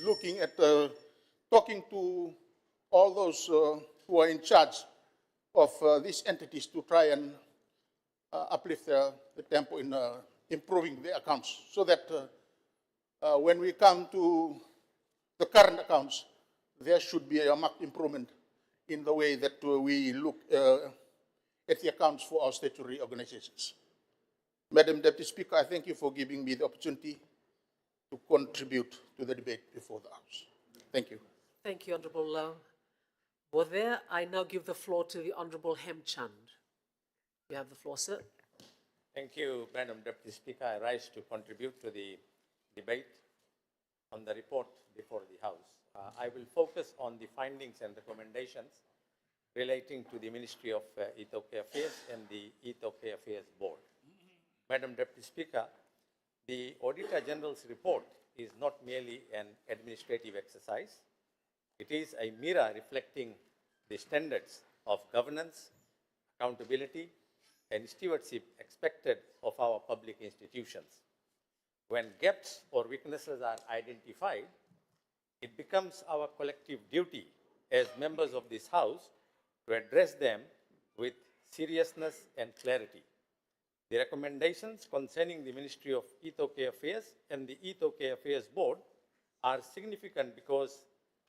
looking at talking to all those who are in charge of these entities to try and uplift the tempo in improving the accounts, so that when we come to the current accounts, there should be a marked improvement in the way that we look at the accounts for our statutory organizations. Madam Deputy Speaker, I thank you for giving me the opportunity to contribute to the debate before the House. Thank you. Thank you, Honorable Bodher. I now give the floor to the Honorable Hemchand. You have the floor, sir. Thank you, Madam Deputy Speaker. I rise to contribute to the debate on the report before the House. I will focus on the findings and recommendations relating to the Ministry of Ethiopia Affairs and the Ethiopia Affairs Board. Madam Deputy Speaker, the Auditor General's report is not merely an administrative exercise. It is a mirror reflecting the standards of governance, accountability, and stewardship expected of our public institutions. When gaps or weaknesses are identified, it becomes our collective duty as members of this House to address them with seriousness and clarity. The recommendations concerning the Ministry of Ethiopia Affairs and the Ethiopia Affairs Board are significant because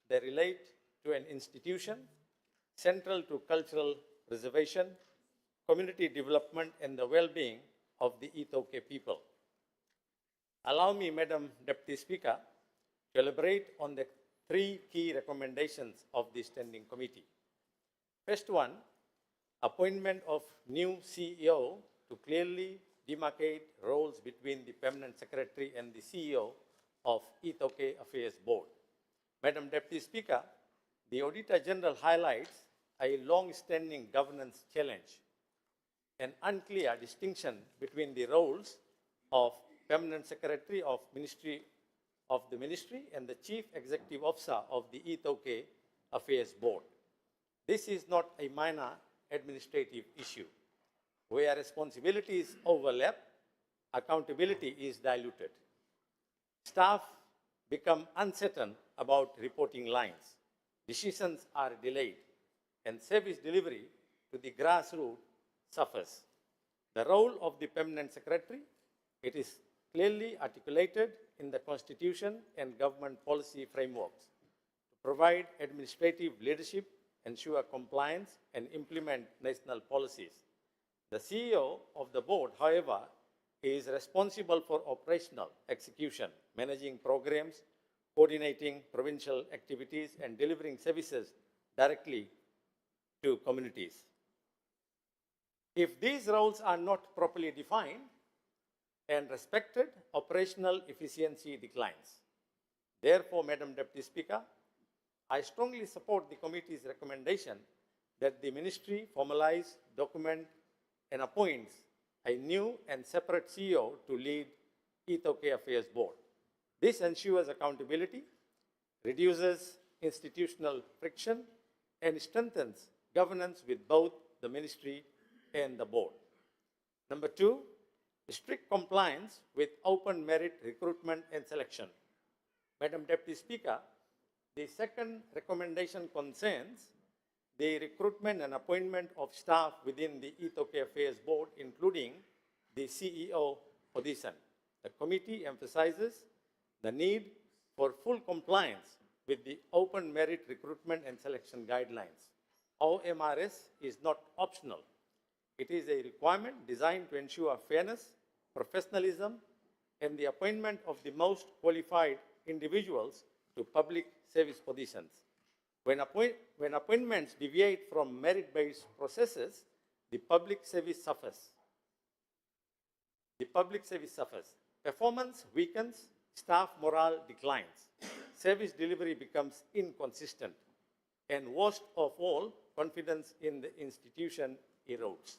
they relate to an institution central to cultural preservation, community development, and the well-being of the Ethiopia people. Allow me, Madam Deputy Speaker, to elaborate on the three key recommendations of the Standing Committee. First one, appointment of new CEO to clearly demarcate roles between the Permanent Secretary and the CEO of Ethiopia Affairs Board. Madam Deputy Speaker, the Auditor General highlights a long-standing governance challenge, an unclear distinction between the roles of Permanent Secretary of the Ministry and the Chief Executive Officer of the Ethiopia Affairs Board. This is not a minor administrative issue. Where responsibilities overlap, accountability is diluted. Staff become uncertain about reporting lines. Decisions are delayed, and service delivery to the grassroots suffers. The role of the Permanent Secretary, it is clearly articulated in the Constitution and government policy frameworks to provide administrative leadership, ensure compliance, and implement national policies. The CEO of the board, however, is responsible for operational execution, managing programs, coordinating provincial activities, and delivering services directly to communities. If these roles are not properly defined and respected, operational efficiency declines. Therefore, Madam Deputy Speaker, I strongly support the committee's recommendation that the ministry formalize, document, and appoints a new and separate CEO to lead Ethiopia Affairs Board. This ensures accountability, reduces institutional friction, and strengthens governance with both the ministry and the board. Number two, strict compliance with open merit recruitment and selection. Madam Deputy Speaker, the second recommendation concerns the recruitment and appointment of staff within the Ethiopia Affairs Board, including the CEO position. The committee emphasizes the need for full compliance with the open merit recruitment and selection guidelines. OMRS is not optional. It is a requirement designed to ensure fairness, professionalism, and the appointment of the most qualified individuals to public service positions. When appointments deviate from merit-based processes, the public service suffers. Performance weakens, staff morale declines, service delivery becomes inconsistent, and worst of all, confidence in the institution erodes.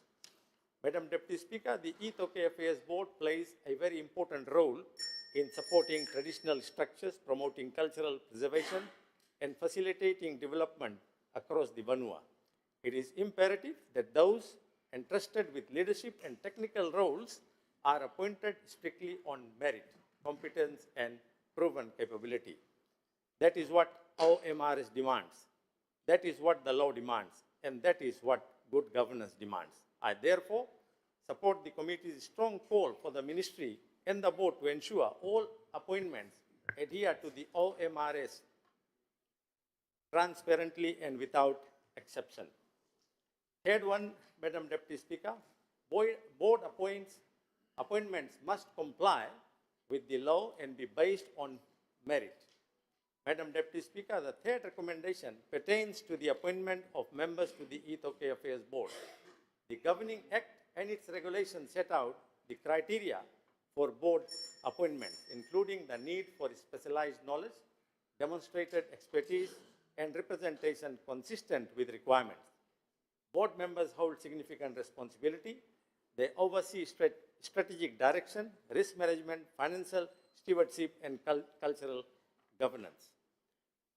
Madam Deputy Speaker, the Ethiopia Affairs Board plays a very important role in supporting traditional structures, promoting cultural preservation, and facilitating development across the Vanua. It is imperative that those entrusted with leadership and technical roles are appointed strictly on merit, competence, and proven capability. That is what OMRS demands. That is what the law demands, and that is what good governance demands. I therefore support the committee's strong call for the ministry and the board to ensure all appointments adhere to the OMRS transparently and without exception. Third one, Madam Deputy Speaker, board appointments must comply with the law and be based on merit. Madam Deputy Speaker, the third recommendation pertains to the appointment of members to the Ethiopia Affairs Board. The Governing Act and its regulations set out the criteria for board appointments, including the need for specialized knowledge, demonstrated expertise, and representation consistent with requirements. Board members hold significant responsibility. They oversee strategic direction, risk management, financial stewardship, and cultural governance.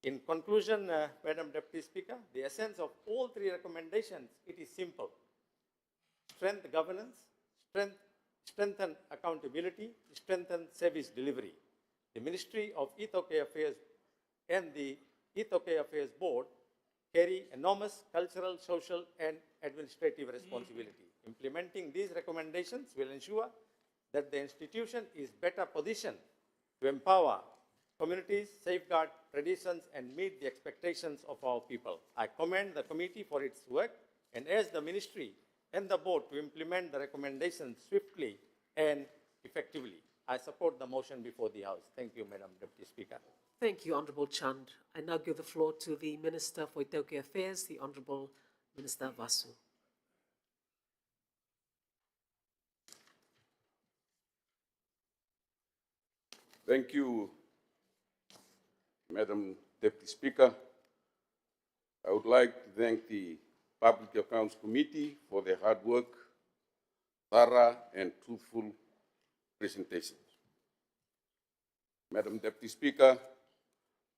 In conclusion, Madam Deputy Speaker, the essence of all three recommendations, it is simple. Strengthen governance, strengthen accountability, strengthen service delivery. The Ministry of Ethiopia Affairs and the Ethiopia Affairs Board carry enormous cultural, social, and administrative responsibility. Implementing these recommendations will ensure that the institution is better positioned to empower communities, safeguard traditions, and meet the expectations of our people. I commend the committee for its work and urge the ministry and the board to implement the recommendations swiftly and effectively. I support the motion before the House. Thank you, Madam Deputy Speaker. Thank you, Honourable Chand. I now give the floor to the Minister for Ethiopia Affairs, the Honourable Minister Vasu. Thank you, Madam Deputy Speaker. I would like to thank the Public Accounts Committee for their hard work, thorough and truthful presentations. Madam Deputy Speaker,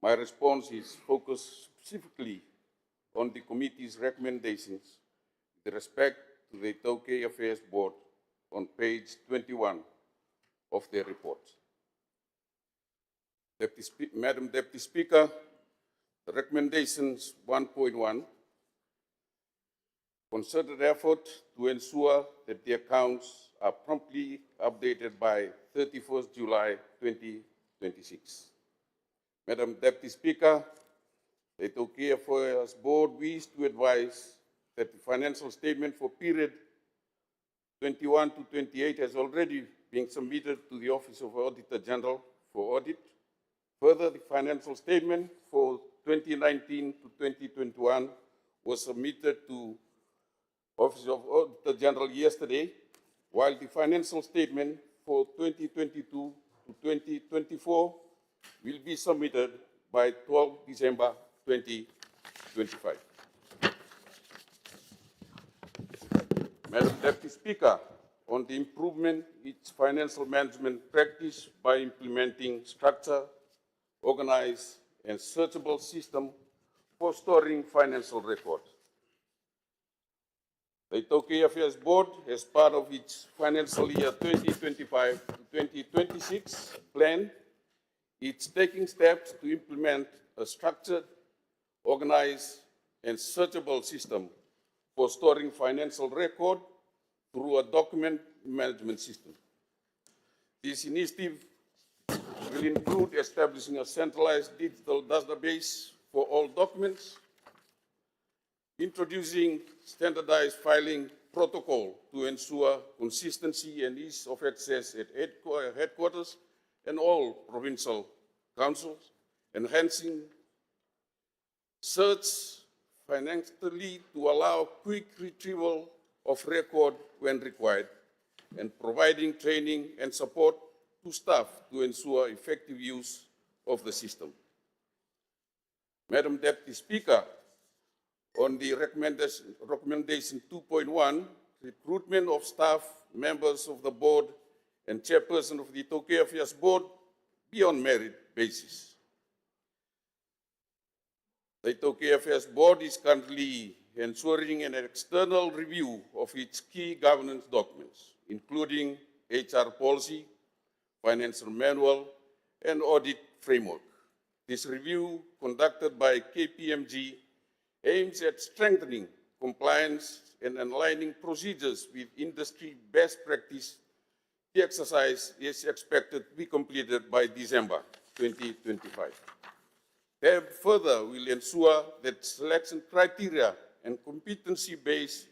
my response is focused specifically on the committee's recommendations with respect to the Ethiopia Affairs Board on page 21 of their report. Madam Deputy Speaker, the recommendations 1.1, concerted effort to ensure that the accounts are promptly updated by 31st July 2026. Madam Deputy Speaker, the Ethiopia Affairs Board wishes to advise that the financial statement for period 21 to 28 has already been submitted to the Office of Auditor General for audit. Further, the financial statement for 2019 to 2021 was submitted to Office of Auditor General yesterday, while the financial statement for 2022 to 2024 will be submitted by 12 December 2025. Madam Deputy Speaker, on the improvement its financial management practice by implementing structure, organized and searchable system for storing financial records. The Ethiopia Affairs Board, as part of its financial year 2025 to 2026 plan, it's taking steps to implement a structured, organized, and searchable system for storing financial record through a document management system. This initiative will include establishing a centralized digital database for all documents, introducing standardized filing protocol to ensure consistency and ease of access at headquarters and all provincial councils, enhancing search financially to allow quick retrieval of record when required, and providing training and support to staff to ensure effective use of the system. Madam Deputy Speaker, on the recommendation 2.1, recruitment of staff, members of the board, and chairperson of the Ethiopia Affairs Board be on merit basis. The Ethiopia Affairs Board is currently ensuring an external review of its key governance documents, including HR policy, financial manual, and audit framework. This review, conducted by KPMG, aims at strengthening compliance and aligning procedures with industry best practice. The exercise is expected to be completed by December 2025. Further, we'll ensure that selection criteria and competency-based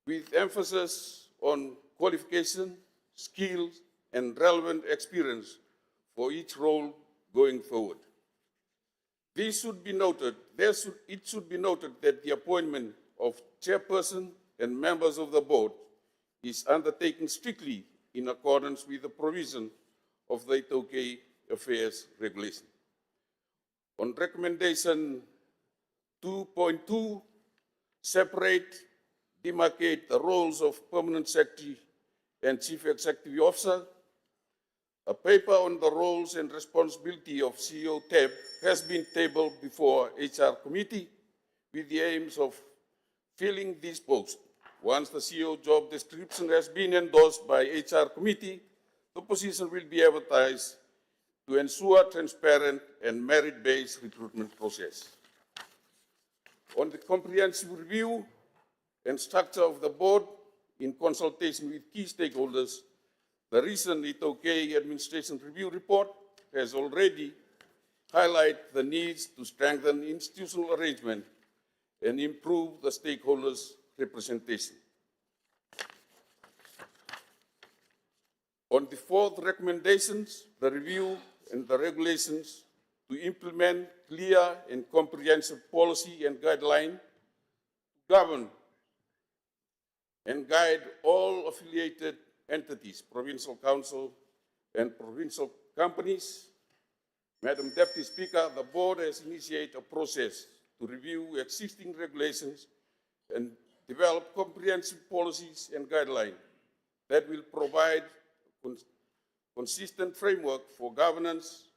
with emphasis on qualification, skills, and relevant experience for each role going forward. It should be noted that the appointment of chairperson and members of the board is undertaken strictly in accordance with the provision of the Itoke Affairs Regulation. On recommendation 2.2, demarcate the roles of permanent secretary and chief executive officer. A paper on the roles and responsibility of CEO tab has been tabled before HR committee with the aims of filling this post. Once the CEO job description has been endorsed by HR committee, the position will be advertised to ensure transparent and merit-based recruitment process. On the comprehensive review and structure of the board in consultation with key stakeholders, the recent Itoke Administration Review Report has already highlighted the needs to strengthen institutional arrangement and improve the stakeholders' representation. On the fourth recommendations, the review and the regulations to implement clear and comprehensive policy and guideline to govern and guide all affiliated entities, provincial council and provincial companies. Madam Deputy Speaker, the board has initiated a process to review existing regulations and develop comprehensive policies and guidelines that will provide consistent framework for governance,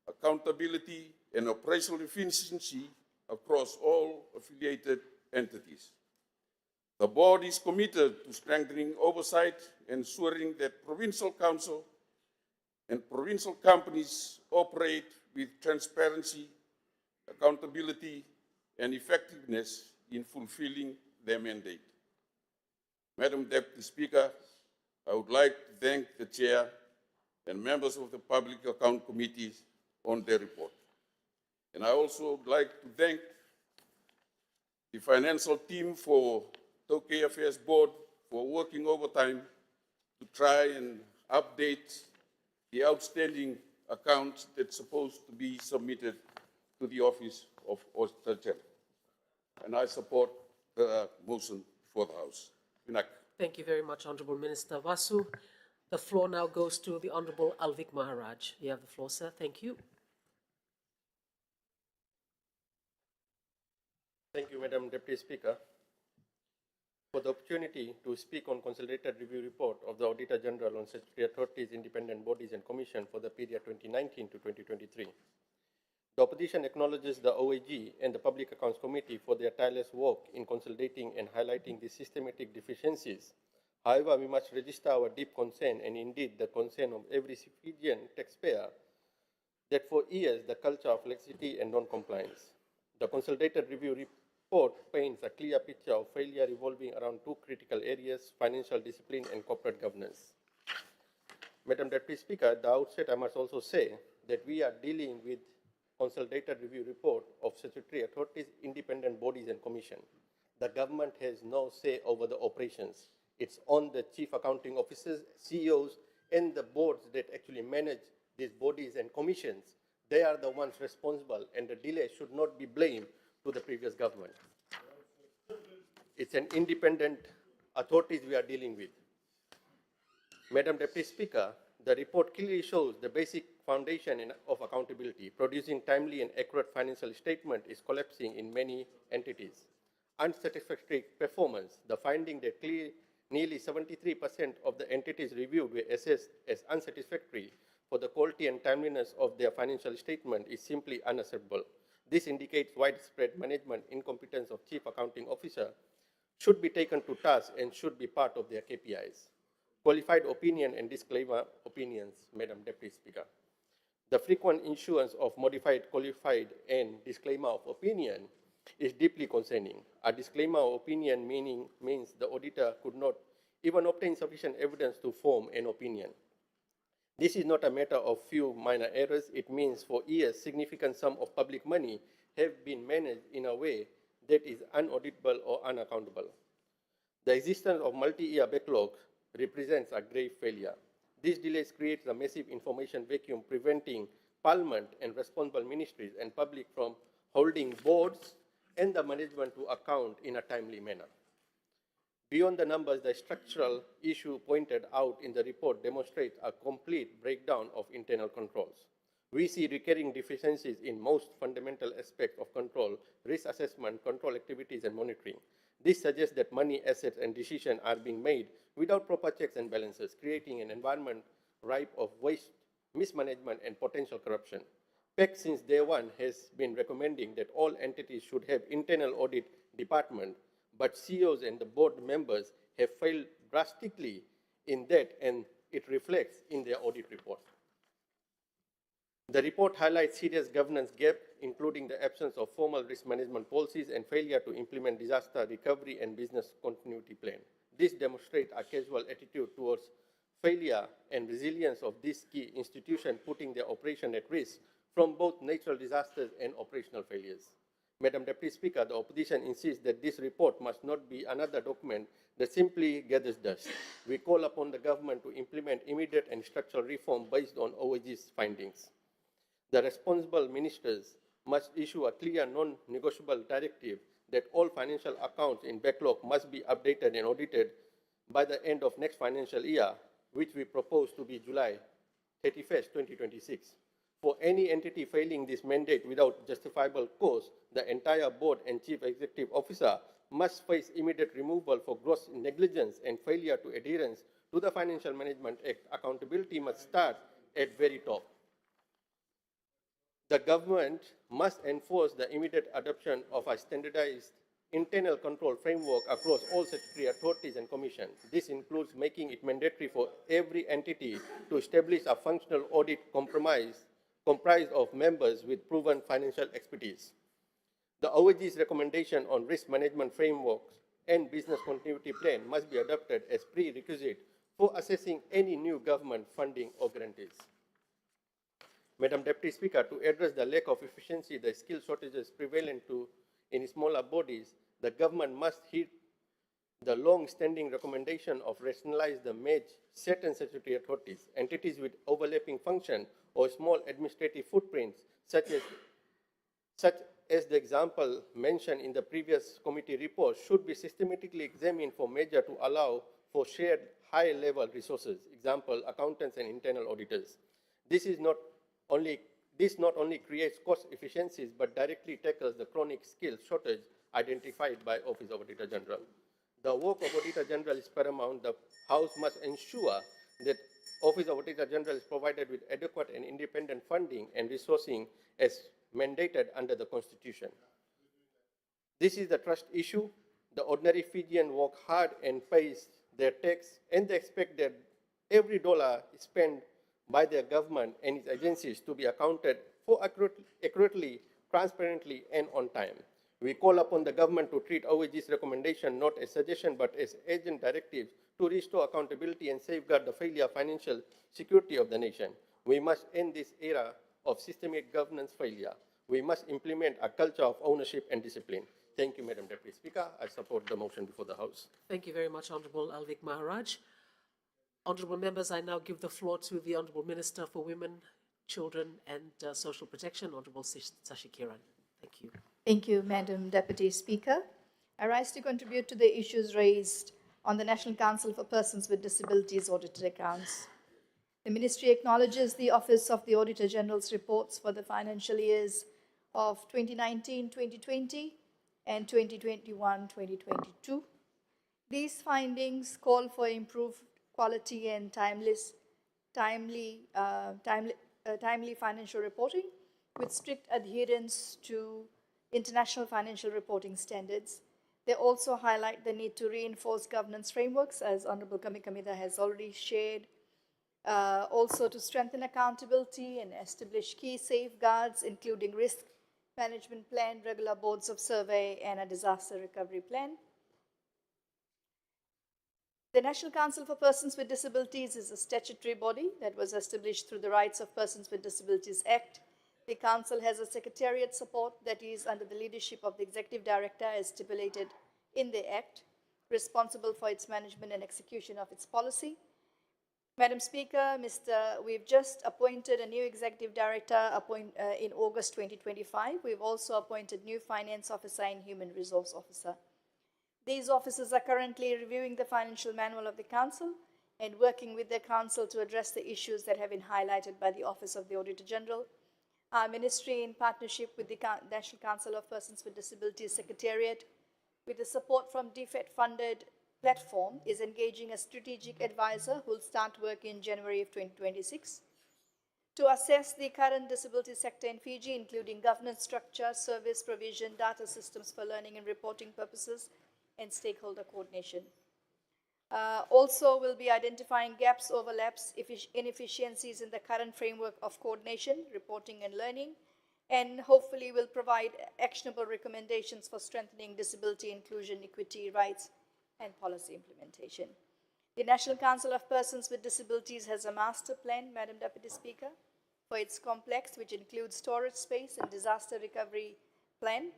accountability, and operational efficiency across all affiliated entities. The board is committed to strengthening oversight, ensuring that provincial council and provincial companies operate with transparency, accountability, and effectiveness in fulfilling their mandate. Madam Deputy Speaker, I would like to thank the Chair and members of the Public Account Committee on their report. And I also would like to thank the financial team for Itoke Affairs Board for working overtime to try and update the outstanding accounts that's supposed to be submitted to the Office of Auditor General. And I support the motion for the House. Vinak. Thank you very much, Honourable Minister Vasu. The floor now goes to the Honourable Alvik Maharaj. You have the floor, sir. Thank you. Thank you, Madam Deputy Speaker, for the opportunity to speak on Consolidated Review Report of the Auditor General on Statutory Authorities, Independent Bodies and Commission for the period 2019 to 2023. The opposition acknowledges the OAG and the Public Accounts Committee for their tireless work in consolidating and highlighting these systematic deficiencies. However, we must register our deep concern, and indeed the concern of every Fijian taxpayer, that for years the culture of laxity and non-compliance. The Consolidated Review Report paints a clear picture of failure revolving around two critical areas: financial discipline and corporate governance. Madam Deputy Speaker, at the outset I must also say that we are dealing with Consolidated Review Report of Statutory Authorities, Independent Bodies and Commission. The government has no say over the operations. It's on the Chief Accounting Officers, CEOs, and the boards that actually manage these bodies and commissions. They are the ones responsible, and the delay should not be blamed to the previous government. It's an independent authorities we are dealing with. Madam Deputy Speaker, the report clearly shows the basic foundation of accountability. Producing timely and accurate financial statement is collapsing in many entities. Unsatisfactory performance, the finding that nearly 73% of the entities reviewed were assessed as unsatisfactory for the quality and timeliness of their financial statement, is simply unacceptable. This indicates widespread management incompetence of Chief Accounting Officer should be taken to task and should be part of their KPIs. Qualified opinion and disclaimer opinions, Madam Deputy Speaker. The frequent issuance of modified, qualified, and disclaimer of opinion is deeply concerning. A disclaimer of opinion means the auditor could not even obtain sufficient evidence to form an opinion. This is not a matter of few minor errors. It means for years, significant sum of public money have been managed in a way that is unauditable or unaccountable. The existence of multi-year backlog represents a grave failure. These delays create a massive information vacuum, preventing Parliament and responsible ministries and public from holding boards and the management to account in a timely manner. Beyond the numbers, the structural issue pointed out in the report demonstrates a complete breakdown of internal controls. We see recurring deficiencies in most fundamental aspects of control, risk assessment, control activities, and monitoring. This suggests that money, assets, and decisions are being made without proper checks and balances, creating an environment ripe of waste, mismanagement, and potential corruption. PEC since day one has been recommending that all entities should have internal audit department, but CEOs and the board members have failed drastically in that, and it reflects in their audit report. The report highlights serious governance gap, including the absence of formal risk management policies and failure to implement disaster recovery and business continuity plan. This demonstrates a casual attitude towards failure and resilience of this key institution, putting their operation at risk from both natural disasters and operational failures. Madam Deputy Speaker, the opposition insists that this report must not be another document that simply gathers dust. We call upon the government to implement immediate and structural reform based on OAG's findings. The responsible ministers must issue a clear, non-negotiable directive that all financial accounts in backlog must be updated and audited by the end of next financial year, which we propose to be July 31st, 2026. For any entity failing this mandate without justifiable cause, the entire board and chief executive officer must face immediate removal for gross negligence and failure to adherence to the Financial Management Act. Accountability must start at very top. The government must enforce the immediate adoption of a standardized internal control framework across all statutory authorities and commissions. This includes making it mandatory for every entity to establish a functional audit comprised of members with proven financial expertise. The OAG's recommendation on risk management frameworks and business continuity plan must be adopted as prerequisite for assessing any new government funding or guarantees. Madam Deputy Speaker, to address the lack of efficiency, the skill shortages prevalent in smaller bodies, the government must heed the long-standing recommendation of rationalize the merge certain statutory authorities. Entities with overlapping function or small administrative footprints, such as the example mentioned in the previous committee report, should be systematically examined for measure to allow for shared high-level resources, example, accountants and internal auditors. This not only creates cost efficiencies, but directly tackles the chronic skill shortage identified by Office of Auditor General. The work of Auditor General is paramount. The House must ensure that Office of Auditor General is provided with adequate and independent funding and resourcing as mandated under the Constitution. This is the trust issue. The ordinary Fijian work hard and pays their tax, and they expect that every dollar spent by their government and its agencies to be accounted for accurately, transparently, and on time. We call upon the government to treat OAG's recommendation not as suggestion but as urgent directives to restore accountability and safeguard the financial security of the nation. We must end this era of systemic governance failure. We must implement a culture of ownership and discipline. Thank you, Madam Deputy Speaker. I support the motion before the House. Thank you very much, Honourable Alvik Maharaj. Honourable members, I now give the floor to the Honourable Minister for Women, Children and Social Protection, Honourable Sashi Kiran. Thank you. Thank you, Madam Deputy Speaker. I rise to contribute to the issues raised on the National Council for Persons with Disabilities audited accounts. The Ministry acknowledges the Office of the Auditor General's reports for the financial years of 2019-2020 and 2021-2022. These findings call for improved quality and timely financial reporting with strict adherence to international financial reporting standards. They also highlight the need to reinforce governance frameworks, as Honourable Kamikamida has already shared, also to strengthen accountability and establish key safeguards, including risk management plan, regular boards of survey, and a disaster recovery plan. The National Council for Persons with Disabilities is a statutory body that was established through the Rights of Persons with Disabilities Act. The Council has a secretariat support that is under the leadership of the Executive Director as stipulated in the Act, responsible for its management and execution of its policy. Madam Speaker, we've just appointed a new executive director in August 2025. We've also appointed new finance officer and human resource officer. These officers are currently reviewing the financial manual of the Council and working with the Council to address the issues that have been highlighted by the Office of the Auditor General. Our ministry, in partnership with the National Council of Persons with Disabilities Secretariat, with the support from DFED-funded platform, is engaging a strategic advisor who will start work in January of 2026 to assess the current disability sector in Fiji, including governance structure, service provision, data systems for learning and reporting purposes, and stakeholder coordination. Also, we'll be identifying gaps, overlaps, inefficiencies in the current framework of coordination, reporting and learning, and hopefully will provide actionable recommendations for strengthening disability inclusion, equity, rights, and policy implementation. The National Council of Persons with Disabilities has a master plan, Madam Deputy Speaker, for its complex, which includes storage space and disaster recovery plan.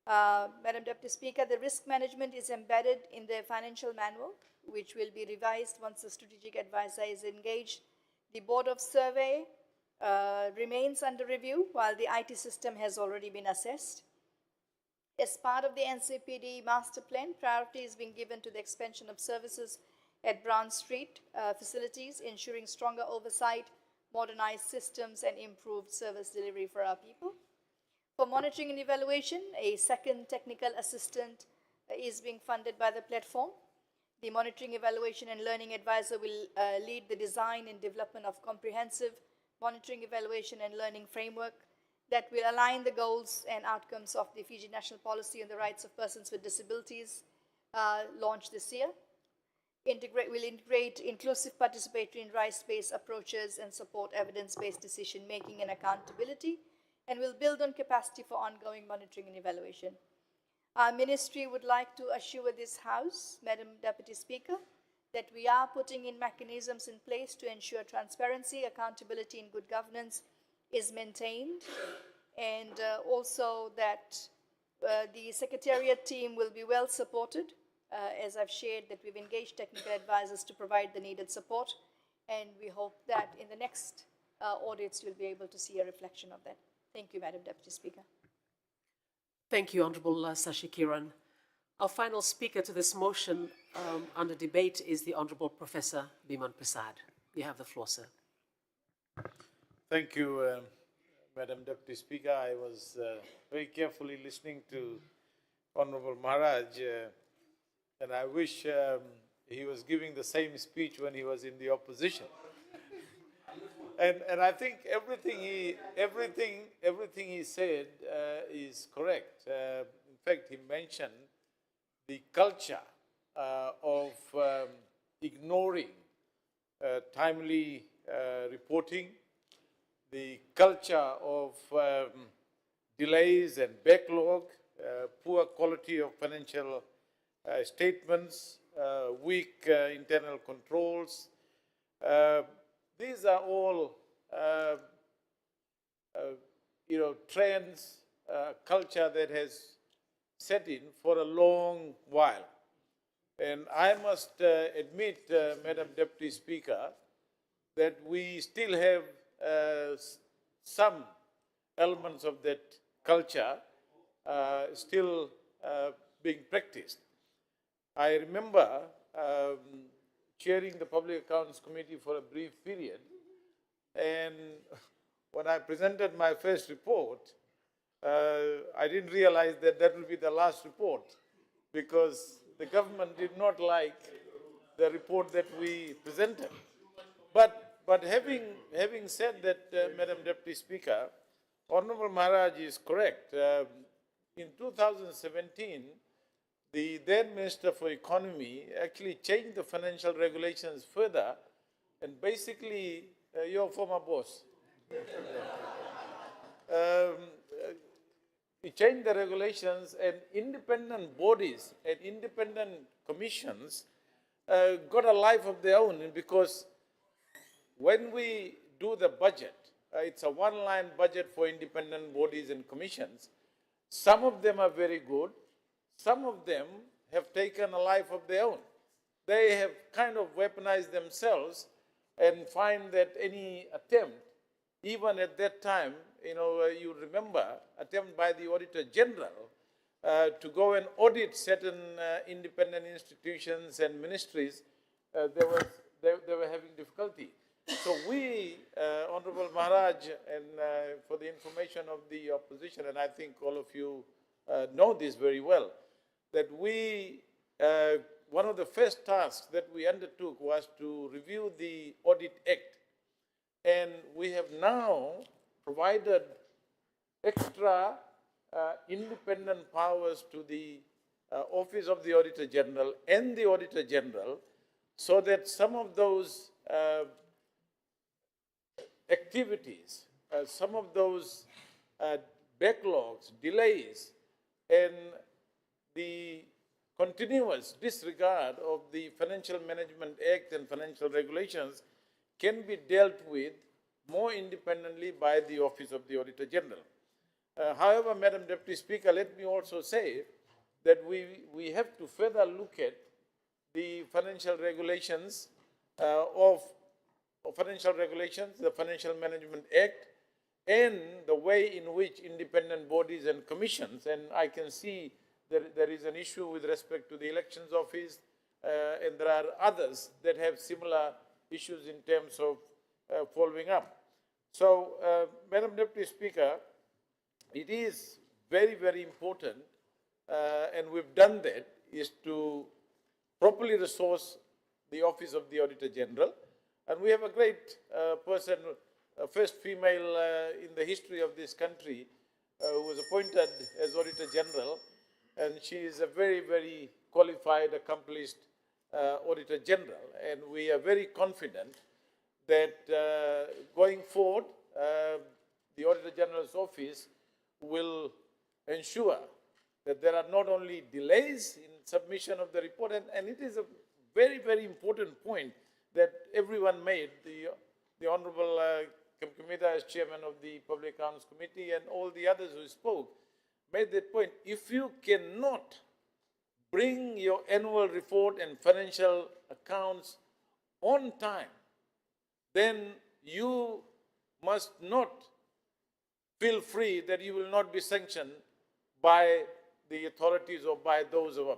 Madam Deputy Speaker, the risk management is embedded in the financial manual, which will be revised once the strategic advisor is engaged. The Board of Survey remains under review, while the IT system has already been assessed. As part of the NCPD master plan, priority is being given to the expansion of services at Brown Street facilities, ensuring stronger oversight, modernized systems, and improved service delivery for our people. For monitoring and evaluation, a second technical assistant is being funded by the platform. The monitoring, evaluation, and learning advisor will lead the design and development of comprehensive monitoring, evaluation, and learning framework that will align the goals and outcomes of the Fiji National Policy on the Rights of Persons with Disabilities launched this year. Will integrate inclusive, participatory, and rights-based approaches and support evidence-based decision-making and accountability, and will build on capacity for ongoing monitoring and evaluation. Our ministry would like to assure this House, Madam Deputy Speaker, that we are putting in mechanisms in place to ensure transparency, accountability, and good governance is maintained, and also that the Secretariat team will be well supported. As I've shared, that we've engaged technical advisors to provide the needed support, and we hope that in the next audits you'll be able to see a reflection of that. Thank you, Madam Deputy Speaker. Thank you, Honourable Sashi Kiran. Our final speaker to this motion under debate is the Honourable Professor Biman Prasad. You have the floor, sir. Thank you, Madam Deputy Speaker. I was very carefully listening to Honorable Maharaj, and I wish he was giving the same speech when he was in the opposition. And I think everything he said is correct. In fact, he mentioned the culture of ignoring timely reporting, the culture of delays and backlog, poor quality of financial statements, weak internal controls. These are all, trends, culture that has set in for a long while. And I must admit, Madam Deputy Speaker, that we still have some elements of that culture still being practiced. I remember chairing the Public Accounts Committee for a brief period, and when I presented my first report, I didn't realize that that would be the last report, because the government did not like the report that we presented. But having said that, Madam Deputy Speaker, Honorable Maharaj is correct. In 2017, the then Minister for Economy actually changed the financial regulations further, and basically, your former boss, he changed the regulations, and independent bodies and independent commissions got a life of their own, because when we do the budget, it's a one-line budget for independent bodies and commissions. Some of them are very good. Some of them have taken a life of their own. They have kind of weaponized themselves and find that any attempt, even at that time, you remember, attempt by the Auditor General to go and audit certain independent institutions and ministries, they were having difficulty. So we, Honorable Maharaj, and for the information of the opposition, and I think all of you know this very well, that we, one of the first tasks that we undertook was to review the Audit Act. And we have now provided extra independent powers to the Office of the Auditor General and the Auditor General, so that some of those activities, some of those backlogs, delays, and the continuous disregard of the Financial Management Act and financial regulations can be dealt with more independently by the Office of the Auditor General. However, Madam Deputy Speaker, let me also say that we have to further look at the financial regulations the Financial Management Act, and the way in which independent bodies and commissions, and I can see there is an issue with respect to the Elections Office, and there are others that have similar issues in terms of following up. So, Madam Deputy Speaker, it is very, very important, and we've done that, is to properly resource the Office of the Auditor General. And we have a great person, first female in the history of this country, who was appointed as Auditor General, and she is a very, very qualified, accomplished Auditor General. And we are very confident that going forward, the Auditor General's office will ensure that there are not only delays in submission of the report, and it is a very, very important point that everyone made, the Honorable Kamkamida as Chairman of the Public Accounts Committee and all the others who spoke, made that point. If you cannot bring your annual report and financial accounts on time, then you must not feel free that you will not be sanctioned by the authorities or by those of us.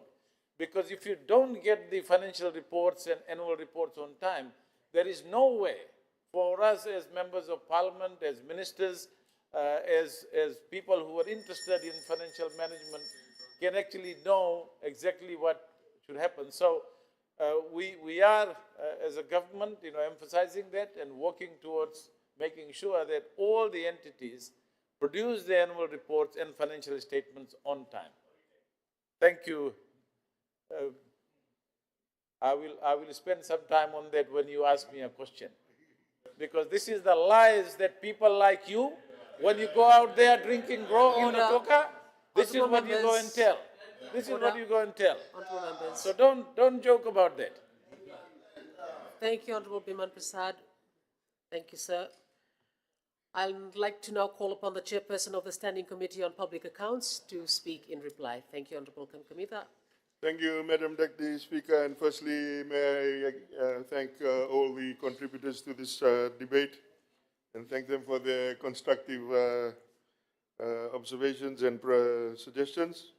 Because if you don't get the financial reports and annual reports on time, there is no way for us as members of parliament, as ministers, as people who are interested in financial management can actually know exactly what should happen. So we are, as a government, emphasizing that and working towards making sure that all the entities produce the annual reports and financial statements on time. Thank you. I will spend some time on that when you ask me a question. Because this is the lies that people like you, when you go out there drinking grow in the toka, this is what you go and tell. This is what you go and tell. So don't joke about that. Thank you, Honorable Biman Prasad. Thank you, sir. I'd like to now call upon the Chairperson of the Standing Committee on Public Accounts to speak in reply. Thank you, Honorable Kamkamida. Thank you, Madam Deputy Speaker. And firstly, may I thank all the contributors to this debate and thank them for their constructive observations and suggestions.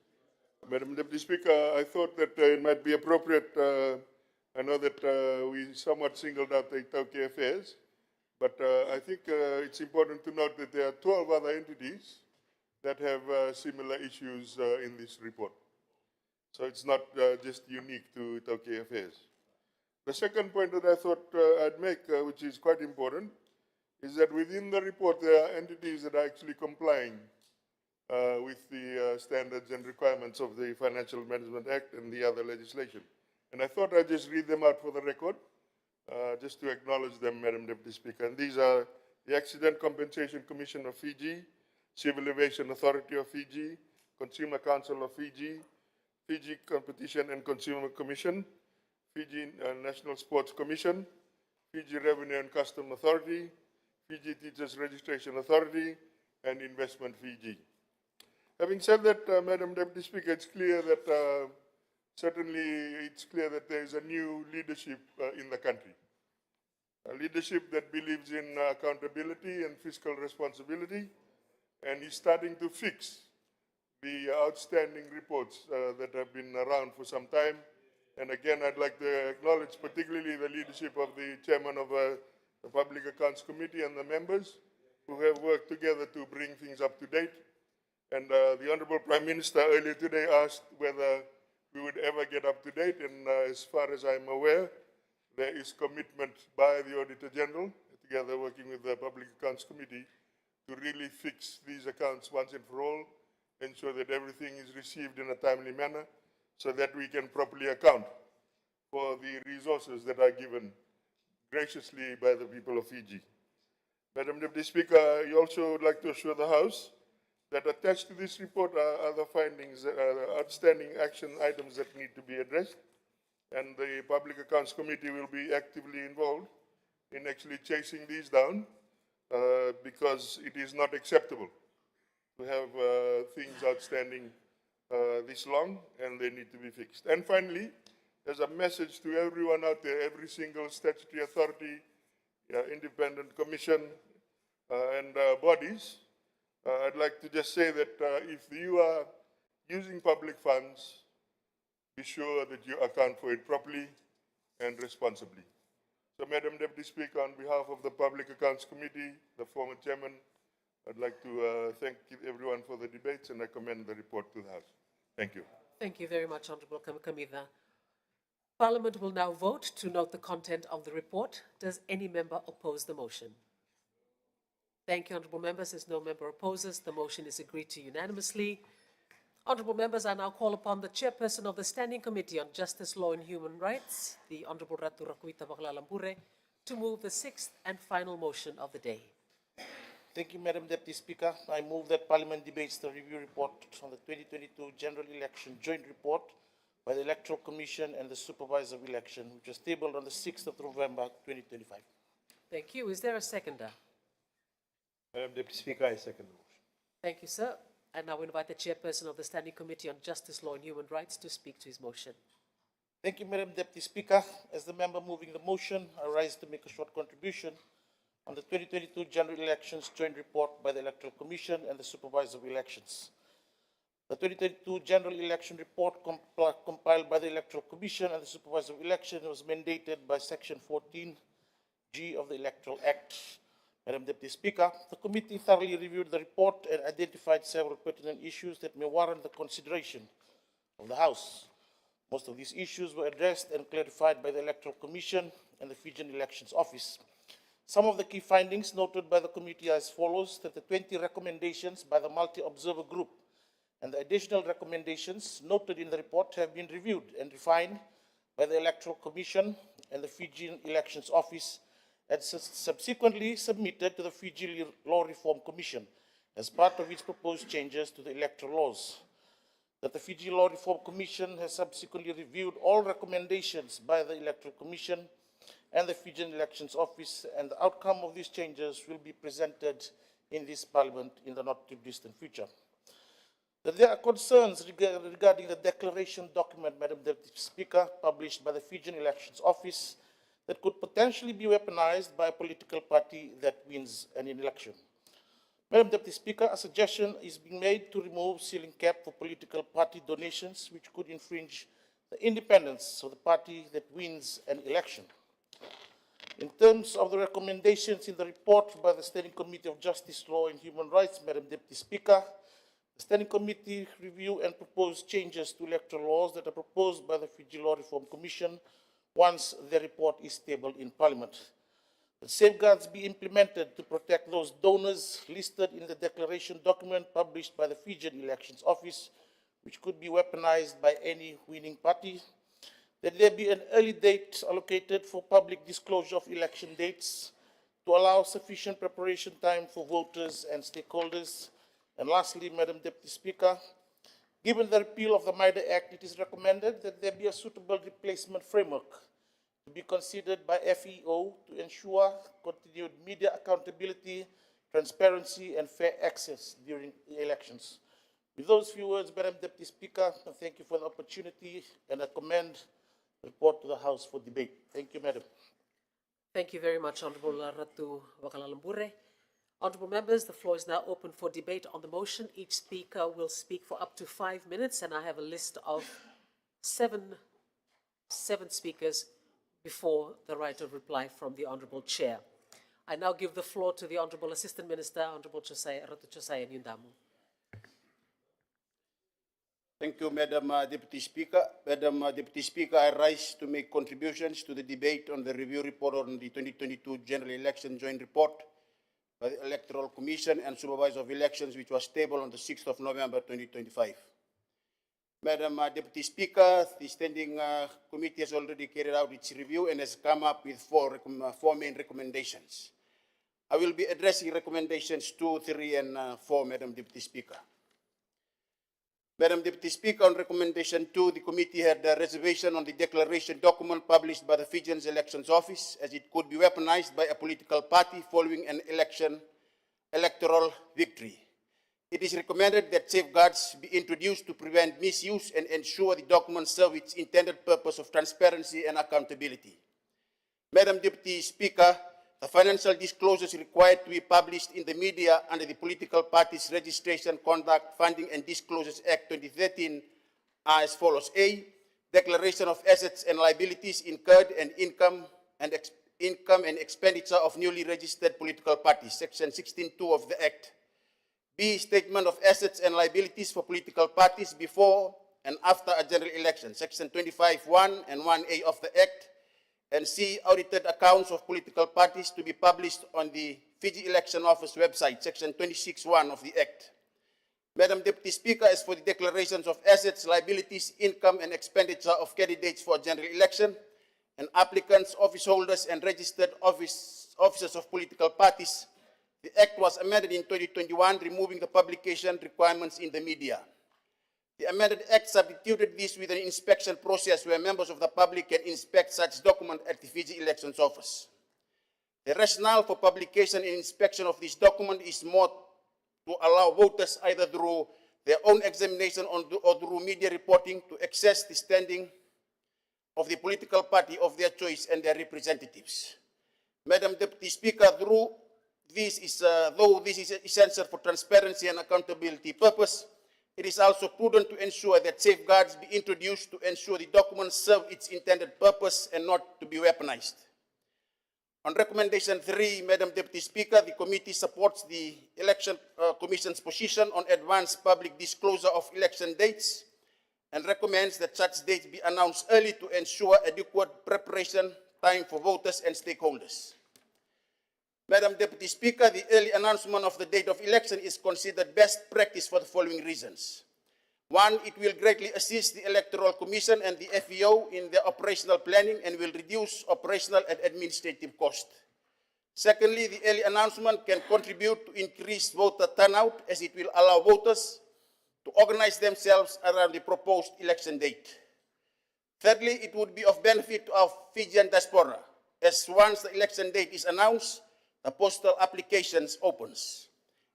Madam Deputy Speaker, I thought that it might be appropriate. I know that we somewhat singled out the Tauke affairs, but I think it's important to note that there are 12 other entities that have similar issues in this report. So it's not just unique to Tauke affairs. The second point that I thought I'd make, which is quite important, is that within the report there are entities that are actually complying with the standards and requirements of the Financial Management Act and the other legislation. And I thought I'd just read them out for the record, just to acknowledge them, Madam Deputy Speaker. And these are the Accident Compensation Commission of Fiji, Civil Aviation Authority of Fiji, Consumer Council of Fiji, Fiji Competition and Consumer Commission, Fiji National Sports Commission, Fiji Revenue and Custom Authority, Fiji Teachers Registration Authority, and Investment Fiji. Having said that, Madam Deputy Speaker, it's clear that certainly it's clear that there is a new leadership in the country. a leadership that believes in accountability and fiscal responsibility, and is starting to fix the outstanding reports that have been around for some time. And again, I'd like to acknowledge particularly the leadership of the chairman of the Public Accounts Committee and the members who have worked together to bring things up to date. And the Honorable Prime Minister earlier today asked whether we would ever get up to date. And as far as I'm aware, there is commitment by the Auditor General, together working with the Public Accounts Committee, to really fix these accounts once and for all, ensure that everything is received in a timely manner, so that we can properly account for the resources that are given graciously by the people of Fiji. Madam Deputy Speaker, I also would like to assure the House that attached to this report are other findings, outstanding action items that need to be addressed, and the Public Accounts Committee will be actively involved in actually chasing these down because it is not acceptable to have things outstanding this long, and they need to be fixed. And finally, as a message to everyone out there, every single statutory authority, independent commission, and bodies, I'd like to just say that if you are using public funds, be sure that you account for it properly and responsibly. So, Madam Deputy Speaker, on behalf of the Public Accounts Committee, the former chairman, I'd like to thank everyone for the debates, and I commend the report to the House. Thank you. Thank you very much, Honourable Kamikamica. Parliament will now vote to note the content of the report. Does any member oppose the motion? Thank you, honourable members. As no member opposes, the motion is agreed to unanimously. Honourable members, I now call upon the chairperson of the Standing Committee on Justice, Law and Human Rights, the Honourable Ratu Rakuita Baklalambure, to move the sixth and final motion of the day. Thank you, Madam Deputy Speaker. I move that Parliament debates the review report on the 2022 General Election Joint Report by the Electoral Commission and the Supervisor of Election, which was tabled on the 6th of November 2025. Thank you. Is there a seconder? Madam Deputy Speaker, I second the motion. Thank you, sir. I now invite the chairperson of the Standing Committee on Justice, Law and Human Rights to speak to his motion. Thank you, Madam Deputy Speaker. As the member moving the motion, I rise to make a short contribution on the 2022 General Elections Joint Report by the Electoral Commission and the Supervisor of Elections. The 2022 General Election Report compiled by the Electoral Commission and the Supervisor of Election was mandated by Section 14G of the Electoral Act. Madam Deputy Speaker, the committee thoroughly reviewed the report and identified several pertinent issues that may warrant the consideration of the House. Most of these issues were addressed and clarified by the Electoral Commission and the Fijian Elections Office. Some of the key findings noted by the committee are as follows: that the 20 recommendations by the multi-observer group and the additional recommendations noted in the report have been reviewed and refined by the Electoral Commission and the Fijian Elections Office, and subsequently submitted to the Fiji Law Reform Commission as part of its proposed changes to the electoral laws. That the Fiji Law Reform Commission has subsequently reviewed all recommendations by the Electoral Commission and the Fijian Elections Office, and the outcome of these changes will be presented in this Parliament in the not-too-distant future. That there are concerns regarding the declaration document, Madam Deputy Speaker, published by the Fijian Elections Office, that could potentially be weaponized by a political party that wins an election. Madam Deputy Speaker, a suggestion is being made to remove ceiling cap for political party donations, which could infringe the independence of the party that wins an election. In terms of the recommendations in the report by the Standing Committee of Justice, Law and Human Rights, Madam Deputy Speaker, the Standing Committee review and propose changes to electoral laws that are proposed by the Fiji Law Reform Commission once the report is tabled in Parliament. The safeguards be implemented to protect those donors listed in the declaration document published by the Fijian Elections Office, which could be weaponized by any winning party. That there be an early date allocated for public disclosure of election dates to allow sufficient preparation time for voters and stakeholders. And lastly, Madam Deputy Speaker, given the repeal of the MIDA Act, it is recommended that there be a suitable replacement framework to be considered by FEO to ensure continued media accountability, transparency, and fair access during the elections. With those few words, Madam Deputy Speaker, I thank you for the opportunity, and I commend the report to the House for debate. Thank you, Madam. Thank you very much, Honourable Ratu Wakalalambure. Honourable members, the floor is now open for debate on the motion. Each speaker will speak for up to 5 minutes, and I have a list of seven speakers before the right of reply from the Honourable Chair. I now give the floor to the Honourable Assistant Minister, Honourable Ratu Josiah Nyundamu. Thank you, Madam Deputy Speaker. Madam Deputy Speaker, I rise to make contributions to the debate on the review report on the 2022 General Election Joint Report by the Electoral Commission and Supervisor of Elections, which was tabled on the 6th of November 2025. Madam Deputy Speaker, the Standing Committee has already carried out its review and has come up with four main recommendations. I will be addressing recommendations 2, 3, and 4, Madam Deputy Speaker. Madam Deputy Speaker, on recommendation 2, the committee had a reservation on the declaration document published by the Fijian Elections Office, as it could be weaponized by a political party following an electoral victory. It is recommended that safeguards be introduced to prevent misuse and ensure the documents serve its intended purpose of transparency and accountability. Madam Deputy Speaker, the financial disclosures required to be published in the media under the Political Parties Registration, Conduct, Funding and Disclosures Act 2013 are as follows. A, declaration of assets and liabilities incurred and income and expenditure of newly registered political parties, Section 16.2 of the Act. B, statement of assets and liabilities for political parties before and after a general election, Section 25.1 and 1A of the Act. And C, audited accounts of political parties to be published on the Fiji Election Office website, Section 26.1 of the Act. Madam Deputy Speaker, as for the declarations of assets, liabilities, income, and expenditure of candidates for a general election, and applicants, office holders, and registered officers of political parties, the Act was amended in 2021, removing the publication requirements in the media. The amended Act substituted this with an inspection process where members of the public can inspect such document at the Fiji Elections Office. The rationale for publication and inspection of this document is more to allow voters either through their own examination or through media reporting to assess the standing of the political party of their choice and their representatives. Madam Deputy Speaker, though this is essential for transparency and accountability purpose, it is also prudent to ensure that safeguards be introduced to ensure the documents serve its intended purpose and not to be weaponized. On recommendation 3, Madam Deputy Speaker, the committee supports the Election Commission's position on advanced public disclosure of election dates and recommends that such dates be announced early to ensure adequate preparation time for voters and stakeholders. Madam Deputy Speaker, the early announcement of the date of election is considered best practice for the following reasons. 1, it will greatly assist the Electoral Commission and the FEO in their operational planning and will reduce operational and administrative cost. Secondly, the early announcement can contribute to increased voter turnout as it will allow voters to organize themselves around the proposed election date. Thirdly, it would be of benefit to our Fijian diaspora, as once the election date is announced, the postal applications opens.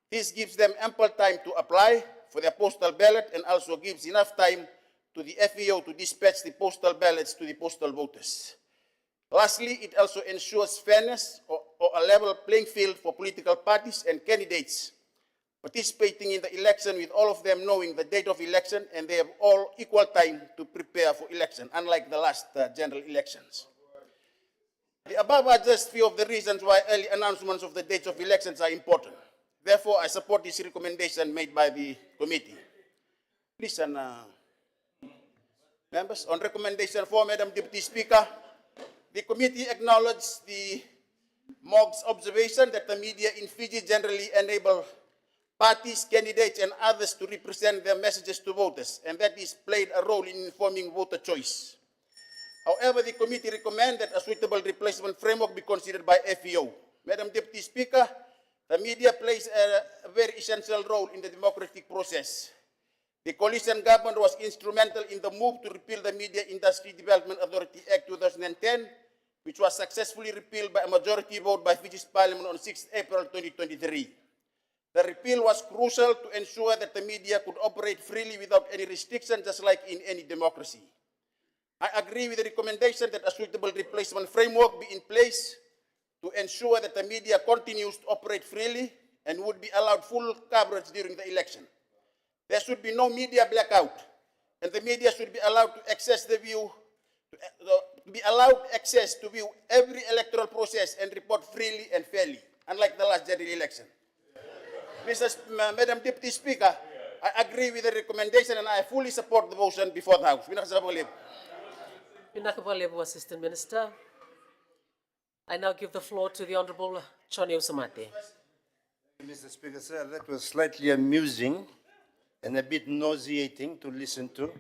This gives them ample time to apply for their postal ballot and also gives enough time to the FEO to dispatch the postal ballots to the postal voters. Lastly, it also ensures fairness or a level playing field for political parties and candidates participating in the election, with all of them knowing the date of election and they have all equal time to prepare for election, unlike the last general elections. The above are just few of the reasons why early announcements of the dates of elections are important. Therefore, I support this recommendation made by the committee. Listen, members, on recommendation 4, Madam Deputy Speaker, the committee acknowledged the MOG's observation that the media in Fiji generally enable parties, candidates, and others to represent their messages to voters, and that this played a role in informing voter choice. However, the committee recommends that a suitable replacement framework be considered by FEO. Madam Deputy Speaker, the media plays a very essential role in the democratic process. The coalition government was instrumental in the move to repeal the Media Industry Development Authority Act 2010, which was successfully repealed by a majority vote by Fiji's Parliament on 6 April 2023. The repeal was crucial to ensure that the media could operate freely without any restriction, just like in any democracy. I agree with the recommendation that a suitable replacement framework be in place to ensure that the media continues to operate freely and would be allowed full coverage during the election. There should be no media blackout, and the media should be allowed to access the view, be allowed access to view every electoral process and report freely and fairly, unlike the last general election. Madam Deputy Speaker, I agree with the recommendation and I fully support the motion before the House. Pinakabalebu, Assistant Minister. I now give the floor to the Honourable Choni Osamate. Mr. Speaker, sir, that was slightly amusing and a bit nauseating to listen to.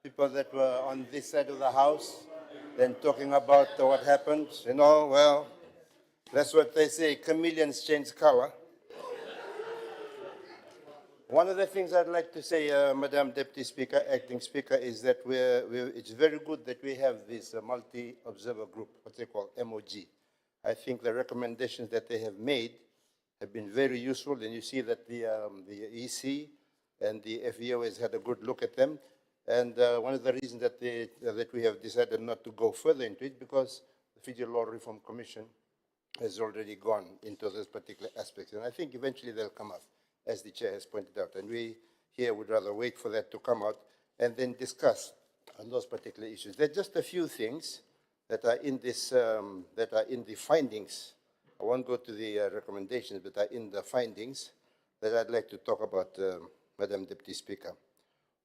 People that were on this side of the House, then talking about what happened. You know, well, that's what they say, chameleons change color. One of the things I'd like to say, Madam Deputy Speaker, Acting Speaker, is that it's very good that we have this multi-observer group, what they call MOG. I think the recommendations that they have made have been very useful, and you see that the EC and the FEO has had a good look at them. And one of the reasons that, that we have decided not to go further into it, because the Fiji Law Reform Commission has already gone into those particular aspects. And I think eventually they'll come up, as the Chair has pointed out. And we here would rather wait for that to come out and then discuss on those particular issues. There are just a few things that are in this, that are in the findings. I won't go to the recommendations, but are in the findings that I'd like to talk about, Madam Deputy Speaker.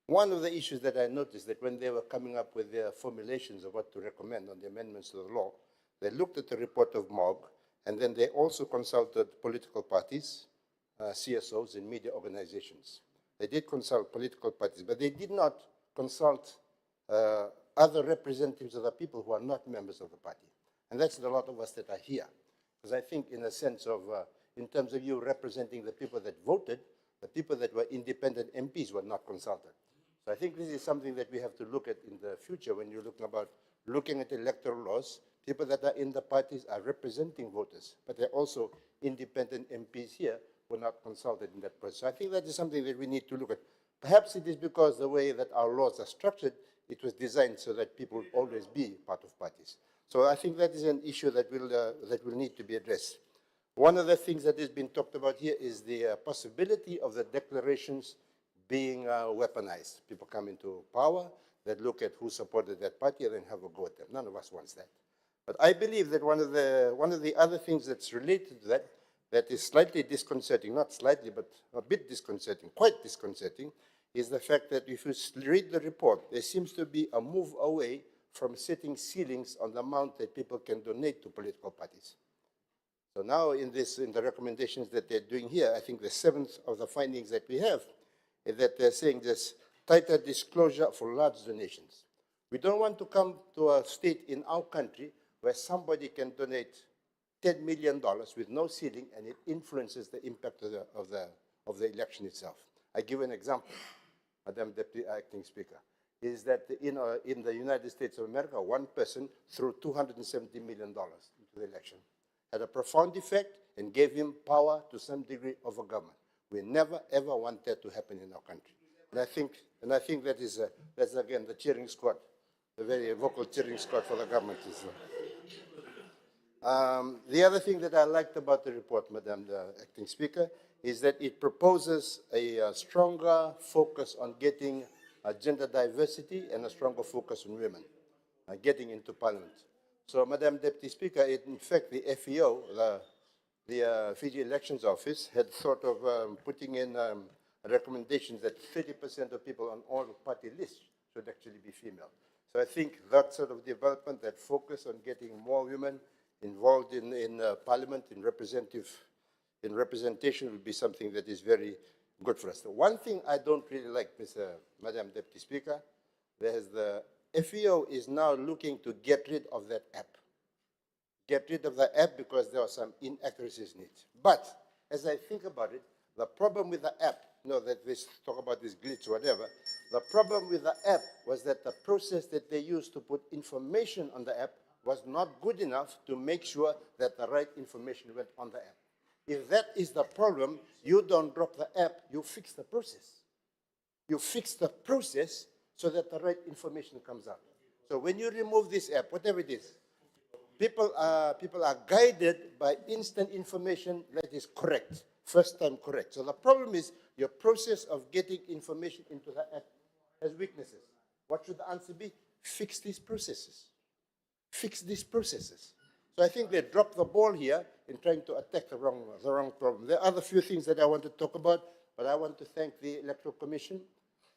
One of the issues that I noticed that when they were coming up with their formulations of what to recommend on the amendments to the law, they looked at the report of MOG, and then they also consulted political parties, CSOs, and media organizations. They did consult political parties, but they did not consult other representatives of the people who are not members of the party. And that's a lot of us that are here. Because I think in a sense of, in terms of you representing the people that voted, the people that were independent MPs were not consulted. So I think this is something that we have to look at in the future when you're looking at electoral laws. People that are in the parties are representing voters, but they're also independent MPs here were not consulted in that process. So I think that is something that we need to look at. Perhaps it is because the way that our laws are structured, it was designed so that people will always be part of parties. So I think that is an issue that will need to be addressed. One of the things that has been talked about here is the possibility of the declarations being weaponized. People come into power, they look at who supported that party and then have a go at them. None of us wants that. But I believe that one of the other things that's related to that, that is slightly disconcerting, not slightly, but a bit disconcerting, quite disconcerting, is the fact that if you read the report, there seems to be a move away from setting ceilings on the amount that people can donate to political parties. So now in the recommendations that they're doing here, I think the seventh of the findings that we have is that they're saying there's tighter disclosure for large donations. We don't want to come to a state in our country where somebody can donate $10 million with no ceiling and it influences the impact of the election itself. I give an example, Madam Deputy Acting Speaker, is that in the United States of America, one person threw $270 million into the election. Had a profound effect and gave him power to some degree over government. We never ever want that to happen in our country. And I think that is that's again the cheering squad, the very vocal cheering squad for the government. The other thing that I liked about the report, Madam Acting Speaker, is that it proposes a stronger focus on getting gender diversity and a stronger focus on women getting into parliament. So, Madam Deputy Speaker, in fact, the FEO, the Fiji Elections Office, had thought of putting in recommendations that 30% of people on all party lists should actually be female. So I think that sort of development, that focus on getting more women involved in parliament, in representation, would be something that is very good for us. The one thing I don't really like, Madam Deputy Speaker, there's the FEO is now looking to get rid of that app. Get rid of the app because there are some inaccuracies in it. But as I think about it, the problem with the app, that we talk about this glitch or whatever, the problem with the app was that the process that they used to put information on the app was not good enough to make sure that the right information went on the app. If that is the problem, you don't drop the app, you fix the process. You fix the process so that the right information comes out. So when you remove this app, whatever it is, people are guided by instant information that is correct, first time correct. So the problem is your process of getting information into the app has weaknesses. What should the answer be? Fix these processes. Fix these processes. So I think they dropped the ball here in trying to attack the wrong problem. There are other few things that I want to talk about, but I want to thank the Electoral Commission,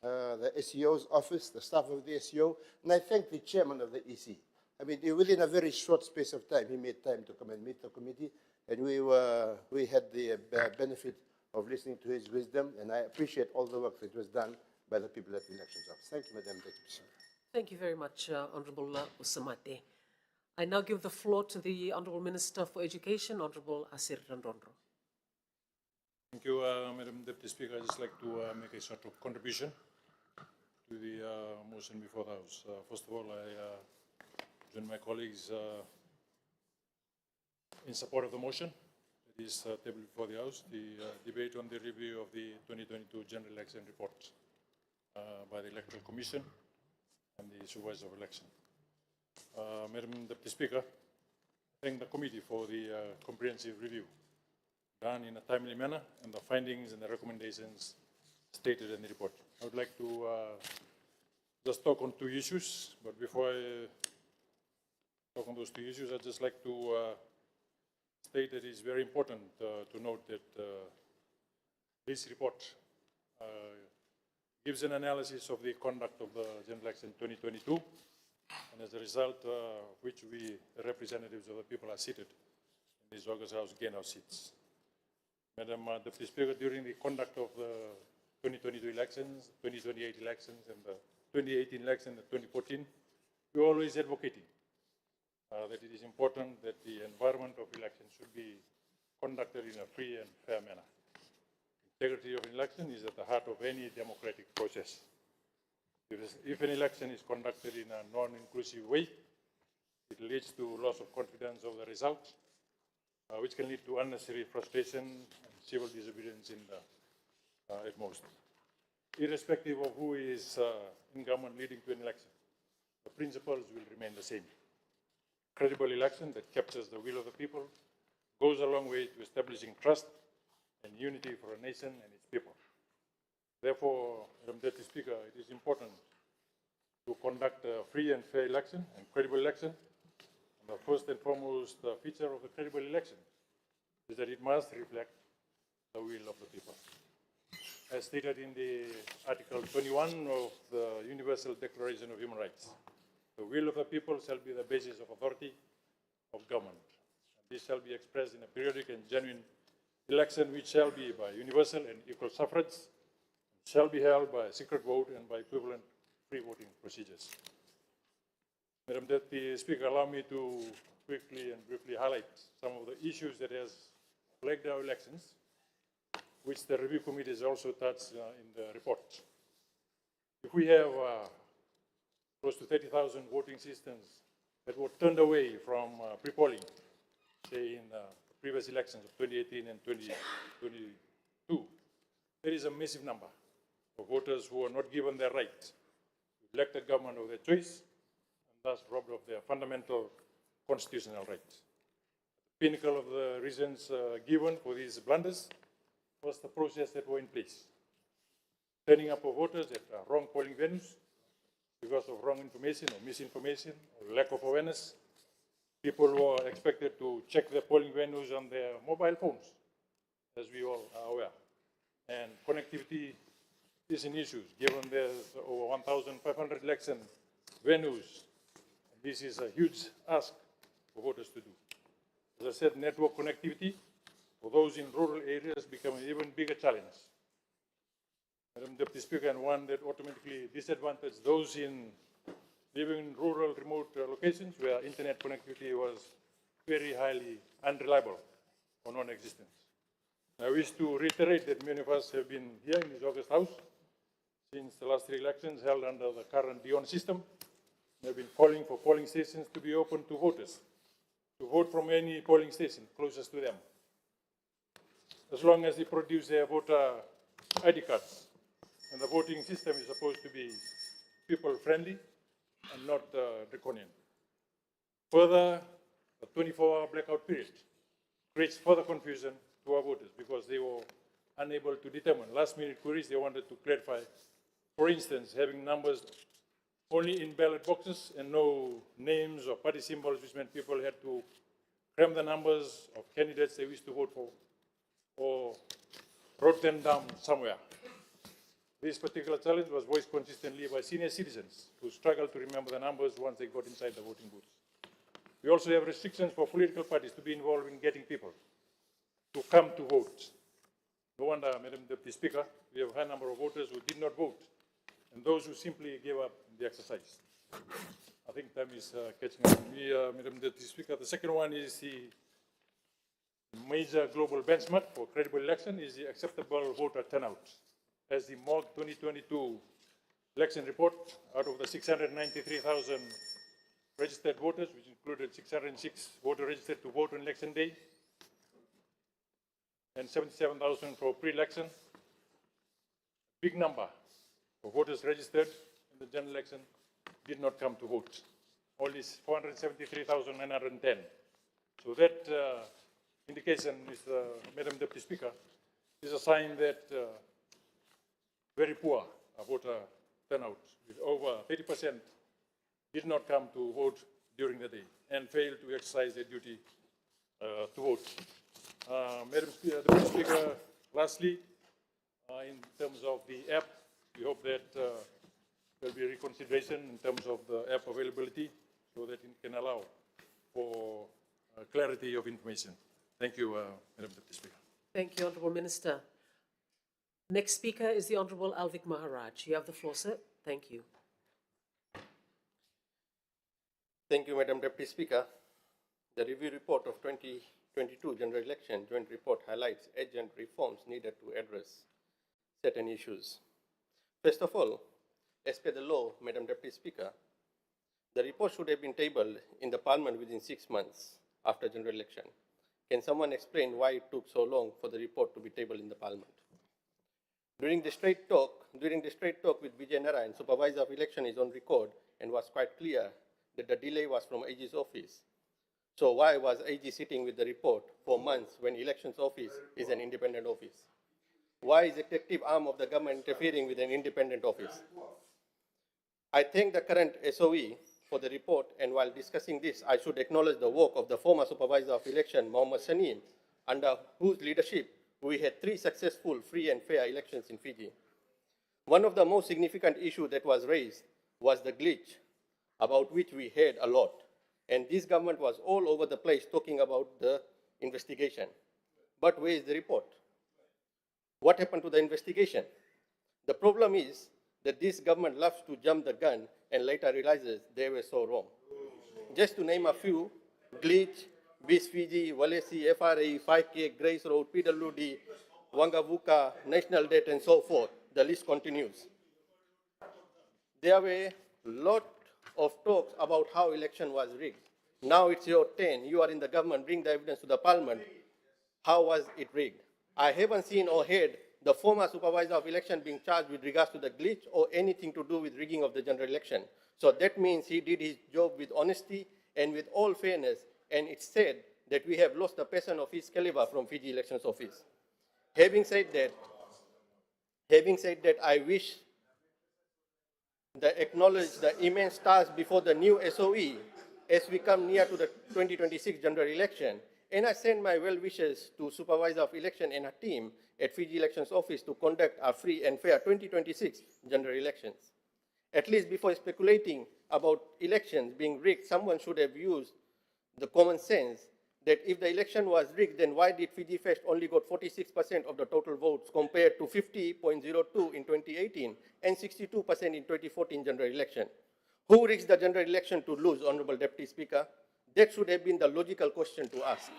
the SEO's office, the staff of the SEO, and I thank the chairman of the EC. I mean, within a very short space of time, he made time to come and meet the committee, and we had the benefit of listening to his wisdom, and I appreciate all the work that was done by the people at the Elections Office. Thank you, Madam Deputy Speaker. Thank you very much, Honorable Usamate. I now give the floor to the Honorable Minister for Education, Honorable Asir Randondro. Thank you, Madam Deputy Speaker. I'd just like to make a sort of contribution to the motion before the House. First of all, I join my colleagues in support of the motion that is tabled before the House, the debate on the review of the 2022 General Election Report by the Electoral Commission and the Supervisor of Election. Madam Deputy Speaker, I thank the committee for the comprehensive review done in a timely manner and the findings and the recommendations stated in the report. I would like to just talk on two issues, but before I talk on those two issues, I'd just like to state that it's very important to note that this report gives an analysis of the conduct of the general election 2022, and as a result which we, the representatives of the people, are seated in this August House, gain our seats. Madam Deputy Speaker, during the conduct of the 2022 elections, 2028 elections, and the 2018 election and 2014, we are always advocating that it is important that the environment of elections should be conducted in a free and fair manner. Integrity of election is at the heart of any democratic process. If an election is conducted in a non-inclusive way, it leads to loss of confidence of the result, which can lead to unnecessary frustration and civil disobedience at most. Irrespective of who is in government leading to an election, the principles will remain the same. Credible election that captures the will of the people goes a long way to establishing trust and unity for a nation and its people. Therefore, Madam Deputy Speaker, it is important to conduct a free and fair election and credible election. And the first and foremost feature of a credible election is that it must reflect the will of the people. As stated in the Article 21 of the Universal Declaration of Human Rights, the will of the people shall be the basis of authority of government. And this shall be expressed in a periodic and genuine election which shall be by universal and equal suffrage, shall be held by a secret vote and by equivalent free voting procedures. Madam Deputy Speaker, allow me to quickly and briefly highlight some of the issues that has plagued our elections, which the review committee has also touched in the report. If we have close to 30,000 voting systems that were turned away from pre-polling, say in previous elections of 2018 and 2022, there is a massive number of voters who are not given their right to elect a government of their choice and thus robbed of their fundamental constitutional rights. The pinnacle of the reasons given for these blunders was the process that were in place. Turning up of voters at wrong polling venues because of wrong information or misinformation or lack of awareness. People were expected to check their polling venues on their mobile phones, as we all are aware. And connectivity is an issue, given there's over 1,500 election venues. This is a huge ask for voters to do. As I said, network connectivity for those in rural areas become an even bigger challenge. Madam Deputy Speaker, and one that automatically disadvantages those living in rural, remote locations where internet connectivity was very highly unreliable or non-existent. I wish to reiterate that many of us have been here in this August House since the last 3 elections held under the current Dion system. They have been calling for polling stations to be open to voters, to vote from any polling station closest to them, as long as they produce their voter ID cards. And the voting system is supposed to be people-friendly and not draconian. Further, a 24-hour blackout period creates further confusion to our voters because they were unable to determine. Last-minute queries they wanted to clarify. For instance, having numbers only in ballot boxes and no names or party symbols, which meant people had to cram the numbers of candidates they wished to vote for or wrote them down somewhere. This particular challenge was voiced consistently by senior citizens who struggled to remember the numbers once they got inside the voting booths. We also have restrictions for political parties to be involved in getting people to come to vote. No wonder, Madam Deputy Speaker, we have a high number of voters who did not vote and those who simply gave up the exercise. I think time is catching up with me, Madam Deputy Speaker. The second one is the major global benchmark for credible election is the acceptable voter turnout. As the MOG 2022 election report, out of the 693,000 registered voters, which included 606 voters registered to vote on election day, and 77,000 for pre-election, big number of voters registered in the general election did not come to vote. Only 473,910. So that indication, Madam Deputy Speaker, is a sign that very poor voter turnout, with over 30% did not come to vote during the day and failed to exercise their duty to vote. Madam Deputy Speaker, lastly, in terms of the app, we hope that there will be reconsideration in terms of the app availability so that it can allow for clarity of information. Thank you, Madam Deputy Speaker. Thank you, Honourable Minister. Next speaker is the Honourable Alvik Maharaj. You have the floor, sir. Thank you. Thank you, Madam Deputy Speaker. The review report of 2022 general election joint report highlights urgent reforms needed to address certain issues. First of all, as per the law, Madam Deputy Speaker, the report should have been tabled in the Parliament within 6 months after general election. Can someone explain why it took so long for the report to be tabled in the Parliament? During the straight talk with Vijay Narayan, Supervisor of Election, is on record and was quite clear that the delay was from AG's office. So why was AG sitting with the report for months when Elections Office is an independent office? Why is the executive arm of the government interfering with an independent office? I thank the current SOE for the report, and while discussing this, I should acknowledge the work of the former Supervisor of Election, Mohammad Sanim, under whose leadership we had 3 successful, free and fair elections in Fiji. One of the most significant issues that was raised was the glitch, about which we heard a lot. And this government was all over the place talking about the investigation. But where is the report? What happened to the investigation? The problem is that this government loves to jump the gun and later realizes they were so wrong. Just to name a few: glitch, BIS Fiji, Walesi, FRA, 5K, Grace Road, PWD, Wangavuka, National Debt, and so forth. The list continues. There were a lot of talks about how election was rigged. Now it's your turn. You are in the government. Bring the evidence to the Parliament. How was it rigged? I haven't seen or heard the former Supervisor of Election being charged with regards to the glitch or anything to do with rigging of the general election. So that means he did his job with honesty and with all fairness, and it's said that we have lost a person of his caliber from Fiji Elections Office. Having said that, I wish to acknowledge the immense task before the new SOE as we come near to the 2026 general election, and I send my well wishes to Supervisor of Election and her team at Fiji Elections Office to conduct a free and fair 2026 general elections. At least before speculating about elections being rigged, someone should have used the common sense that if the election was rigged, then why did Fiji Fest only got 46% of the total votes compared to 50.02 in 2018 and 62% in 2014 general election? Who rigged the general election to lose, Honorable Deputy Speaker? That should have been the logical question to ask.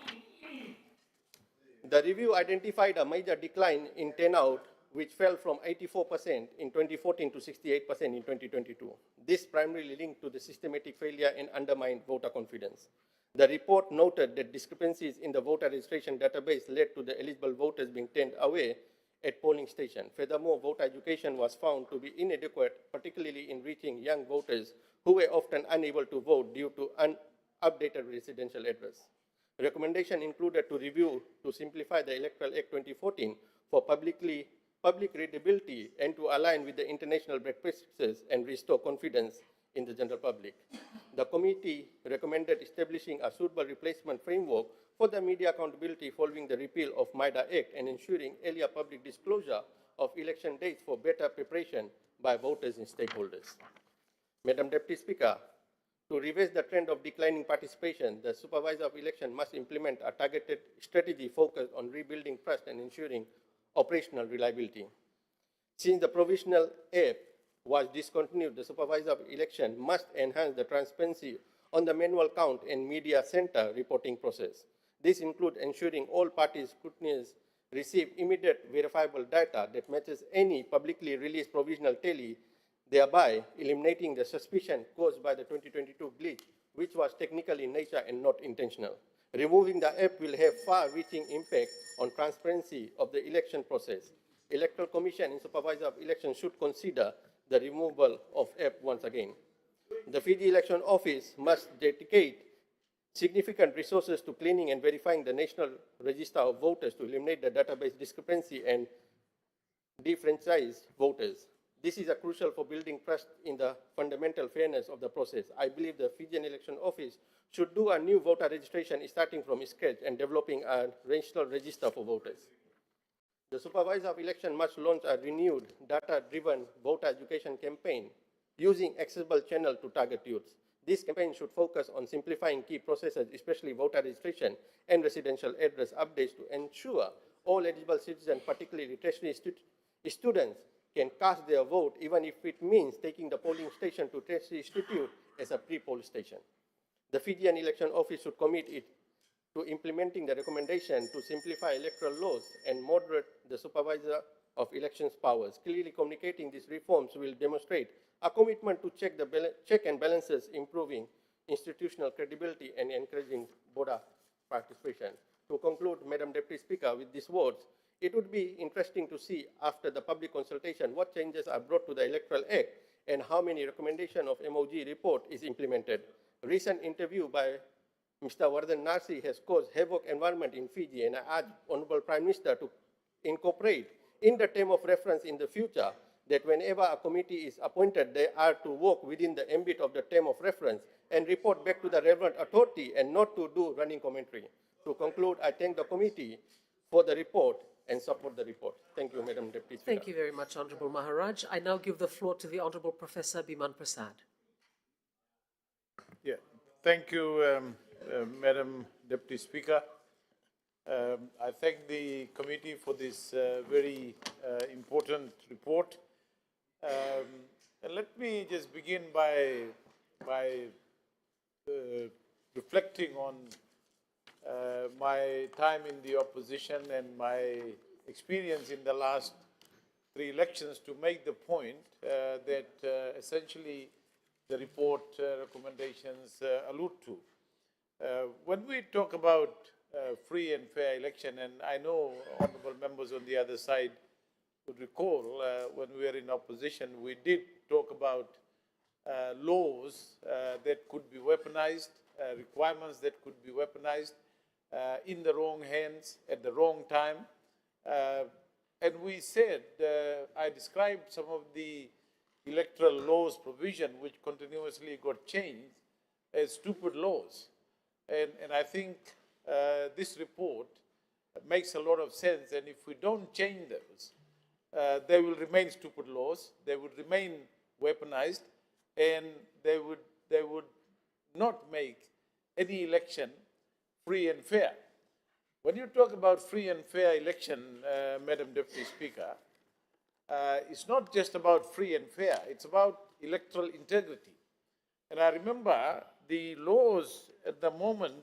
The review identified a major decline in turnout, which fell from 84% in 2014 to 68% in 2022. This primarily linked to the systematic failure and undermined voter confidence. The report noted that discrepancies in the voter registration database led to the eligible voters being turned away at polling stations. Furthermore, voter education was found to be inadequate, particularly in reaching young voters who were often unable to vote due to updated residential address. Recommendation included to review to simplify the Electoral Act 2014 for public readability and to align with the international best practices and restore confidence in the general public. The committee recommended establishing a suitable replacement framework for the media accountability following the repeal of MIDA Act and ensuring earlier public disclosure of election dates for better preparation by voters and stakeholders. Madam Deputy Speaker, to reverse the trend of declining participation, the supervisor of election must implement a targeted strategy focused on rebuilding trust and ensuring operational reliability. Since the provisional app was discontinued, the supervisor of election must enhance the transparency on the manual count and media center reporting process. This includes ensuring all parties scrutineers receive immediate verifiable data that matches any publicly released provisional tally, thereby eliminating the suspicion caused by the 2022 glitch, which was technical in nature and not intentional. Removing the app will have far-reaching impact on transparency of the election process. Electoral Commission and Supervisor of Election should consider the removal of app once again. The Fiji Election Office must dedicate significant resources to cleaning and verifying the National Register of Voters to eliminate the database discrepancy and defranchise voters. This is crucial for building trust in the fundamental fairness of the process. I believe the Fijian Election Office should do a new voter registration starting from scratch and developing a national register for voters. The Supervisor of Election must launch a renewed data-driven voter education campaign using accessible channels to target youths. This campaign should focus on simplifying key processes, especially voter registration and residential address updates to ensure all eligible citizens, particularly tertiary students, can cast their vote even if it means taking the polling station to tertiary institute as a pre-poll station. The Fijian Election Office should commit it to implementing the recommendation to simplify electoral laws and moderate the Supervisor of Elections powers. Clearly communicating these reforms will demonstrate a commitment to check and balances, improving institutional credibility and encouraging voter participation. To conclude, Madam Deputy Speaker, with these words, it would be interesting to see after the public consultation what changes are brought to the Electoral Act and how many recommendations of MOG report is implemented. Recent interview by Mr. Vardhan Narsi has caused havoc environment in Fiji, and I urge Honorable Prime Minister to incorporate in the term of reference in the future that whenever a committee is appointed, they are to work within the ambit of the term of reference and report back to the relevant authority and not to do running commentary. To conclude, I thank the committee for the report and support the report. Thank you, Madam Deputy Speaker. Thank you very much, Honourable Maharaj. I now give the floor to the Honourable Professor Biman Prasad. Yeah, thank you, Madam Deputy Speaker. I thank the committee for this very important report. And let me just begin by reflecting on my time in the opposition and my experience in the last 3 elections to make the point that essentially the report recommendations allude to. When we talk about free and fair election, and I know honorable members on the other side would recall when we were in opposition, we did talk about laws that could be weaponized, requirements that could be weaponized in the wrong hands at the wrong time. And we said, I described some of the electoral laws provision which continuously got changed as stupid laws. And I think this report makes a lot of sense, and if we don't change those, they will remain stupid laws, they would remain weaponized, and they would not make any election free and fair. When you talk about free and fair election, Madam Deputy Speaker, it's not just about free and fair, it's about electoral integrity. And I remember the laws at the moment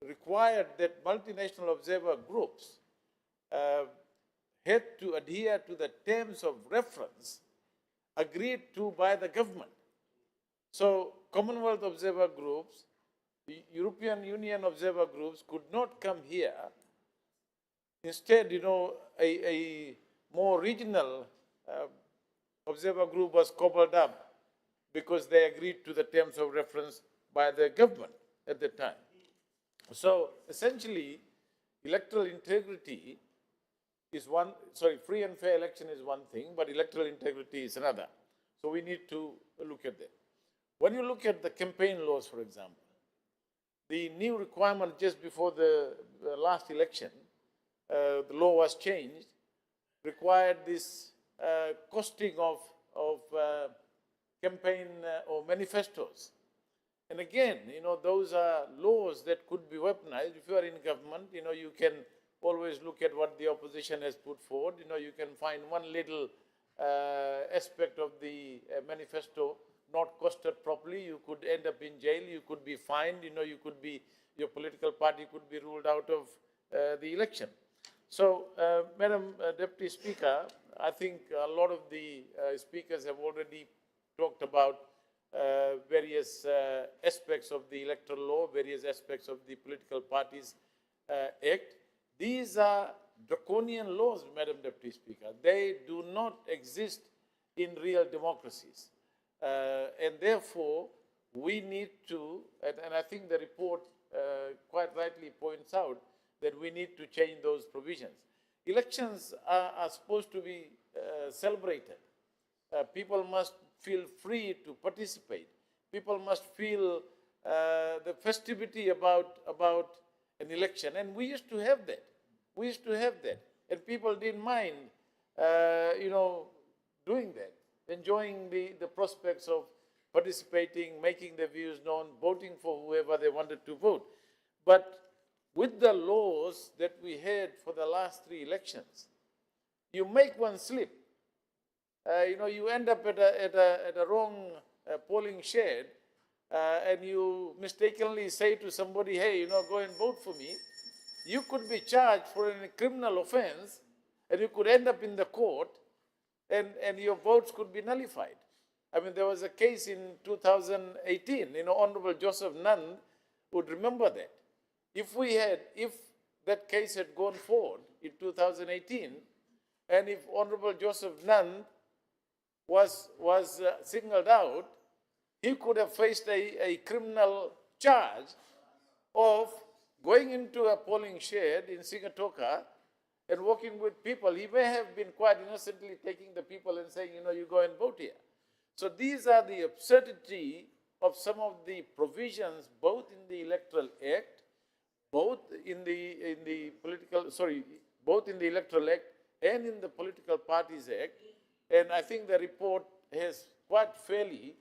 required that multinational observer groups had to adhere to the terms of reference agreed to by the government. So Commonwealth observer groups, the European Union observer groups could not come here. Instead, a more regional observer group was cobbled up because they agreed to the terms of reference by the government at the time. So essentially, electoral integrity is one, sorry, free and fair election is one thing, but electoral integrity is another. So we need to look at that. When you look at the campaign laws, for example, the new requirement just before the last election, the law was changed, required this costing of campaign or manifestos. And again, those are laws that could be weaponized. If you are in government, you can always look at what the opposition has put forward. You can find one little aspect of the manifesto not costed properly. You could end up in jail. You could be fined. You could be, your political party could be ruled out of the election. So, Madam Deputy Speaker, I think a lot of the speakers have already talked about various aspects of the electoral law, various aspects of the Political Parties Act. These are draconian laws, Madam Deputy Speaker. They do not exist in real democracies. And therefore, we need to, and I think the report quite rightly points out that we need to change those provisions. Elections are supposed to be celebrated. People must feel free to participate. People must feel the festivity about an election. And we used to have that. We used to have that. And people didn't mind, doing that, enjoying the prospects of participating, making their views known, voting for whoever they wanted to vote. But with the laws that we had for the last 3 elections, you make one slip, you end up at a wrong polling shed, and you mistakenly say to somebody, hey, go and vote for me. You could be charged for a criminal offense, and you could end up in the court, and your votes could be nullified. I mean, there was a case in 2018, Honorable Joseph Nund would remember that. If that case had gone forward in 2018, and if Honorable Joseph Nund was singled out, he could have faced a criminal charge of going into a polling shed in Sigatoka and working with people. He may have been quite innocently taking the people and saying, you go and vote here. So these are the absurdity of some of the provisions, both in the Electoral Act, both in the Electoral Act and in the Political Parties Act. And I think the report has quite fairly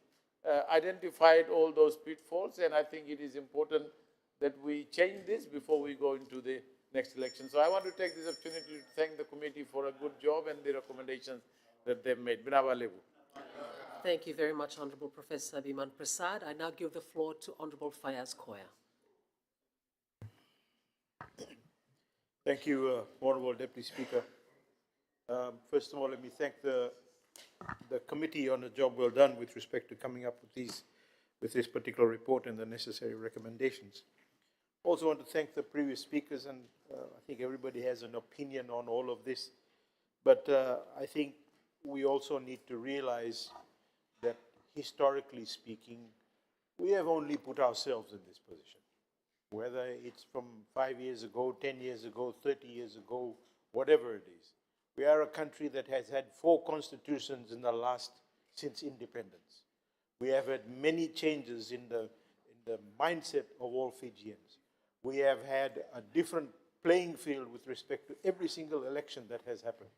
identified all those pitfalls, and I think it is important that we change this before we go into the next election. So I want to take this opportunity to thank the committee for a good job and the recommendations that they've made. Binaba Levu. Thank you very much, Honorable Professor Biman Prasad. I now give the floor to Honorable Fayaz Koya. Thank you, Honorable Deputy Speaker. First of all, let me thank the committee on a job well done with respect to coming up with this particular report and the necessary recommendations. Also want to thank the previous speakers, and I think everybody has an opinion on all of this. But I think we also need to realize that historically speaking, we have only put ourselves in this position. Whether it's from 5 years ago, 10 years ago, 30 years ago, whatever it is. We are a country that has had 4 constitutions in the last, since independence. We have had many changes in the mindset of all Fijians. We have had a different playing field with respect to every single election that has happened.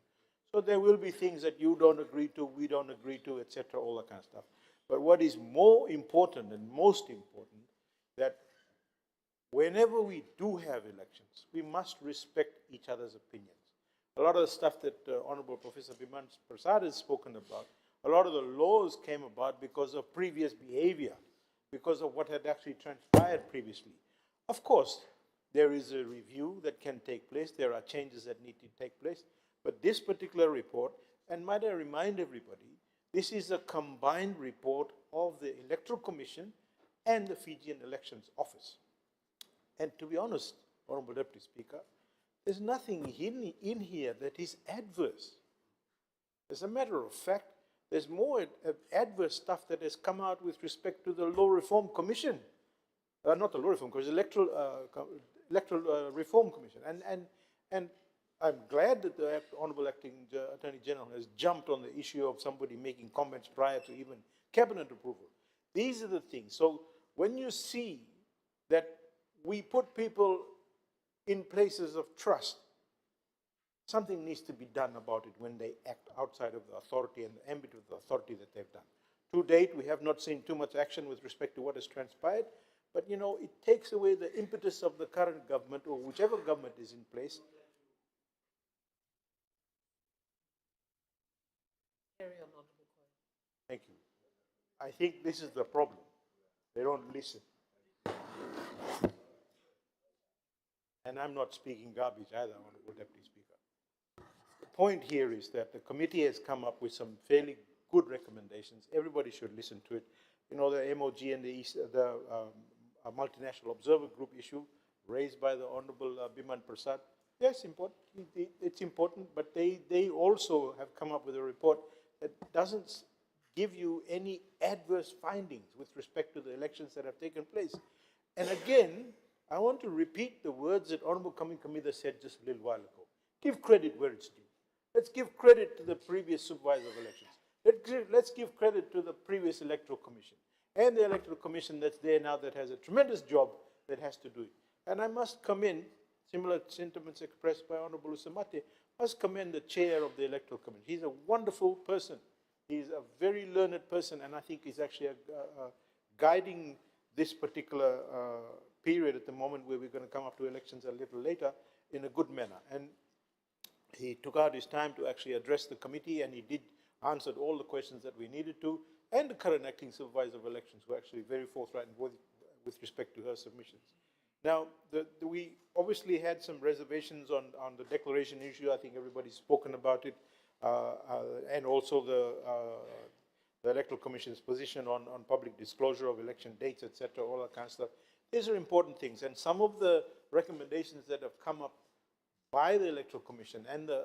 So there will be things that you don't agree to, we don't agree to, etc., all that kind of stuff. But what is more important and most important, that whenever we do have elections, we must respect each other's opinions. A lot of the stuff that Honorable Professor Biman Prasad has spoken about, a lot of the laws came about because of previous behavior, because of what had actually transpired previously. Of course, there is a review that can take place. There are changes that need to take place. But this particular report, and might I remind everybody, this is a combined report of the Electoral Commission and the Fijian Elections Office. And to be honest, Honorable Deputy Speaker, there's nothing in here that is adverse. As a matter of fact, There's more adverse stuff that has come out with respect to the Law Reform Commission. Not the Law Reform Commission, Electoral Reform Commission. And I'm glad that the Honorable Acting Attorney General has jumped on the issue of somebody making comments prior to even cabinet approval. These are the things. So when you see that we put people in places of trust, something needs to be done about it when they act outside of the authority and the ambit of the authority that they've done. To date, we have not seen too much action with respect to what has transpired, but you know, it takes away the impetus of the current government or whichever government is in place. Thank you. I think this is the problem. They don't listen. And I'm not speaking garbage either, Honorable Deputy Speaker. The point here is that the committee has come up with some fairly good recommendations. Everybody should listen to it. You know, the MOG and the multinational observer group issue raised by the Honorable Biman Prasad. Yes, important. It's important, but they also have come up with a report that doesn't give you any adverse findings with respect to the elections that have taken place. And again, I want to repeat the words that Honorable Kaming Kamida said just a little while ago. Give credit where it's due. Let's give credit to the previous supervisor of elections. Let's give credit to the previous electoral commission and the electoral commission that's there now that has a tremendous job that has to do it. And I must commend, similar sentiments expressed by Honorable Usamate, must commend the chair of the electoral commission. He's a wonderful person. He's a very learned person, and I think he's actually guiding this particular period at the moment where we're going to come up to elections a little later in a good manner. And he took out his time to actually address the committee, and he did answer all the questions that we needed to, and the current acting supervisor of elections were actually very forthright with respect to her submissions. Now, we obviously had some reservations on the declaration issue. I think everybody's spoken about it. And also the Electoral Commission's position on public disclosure of election dates, etc., all that kind of stuff. These are important things. And some of the recommendations that have come up by the Electoral Commission and the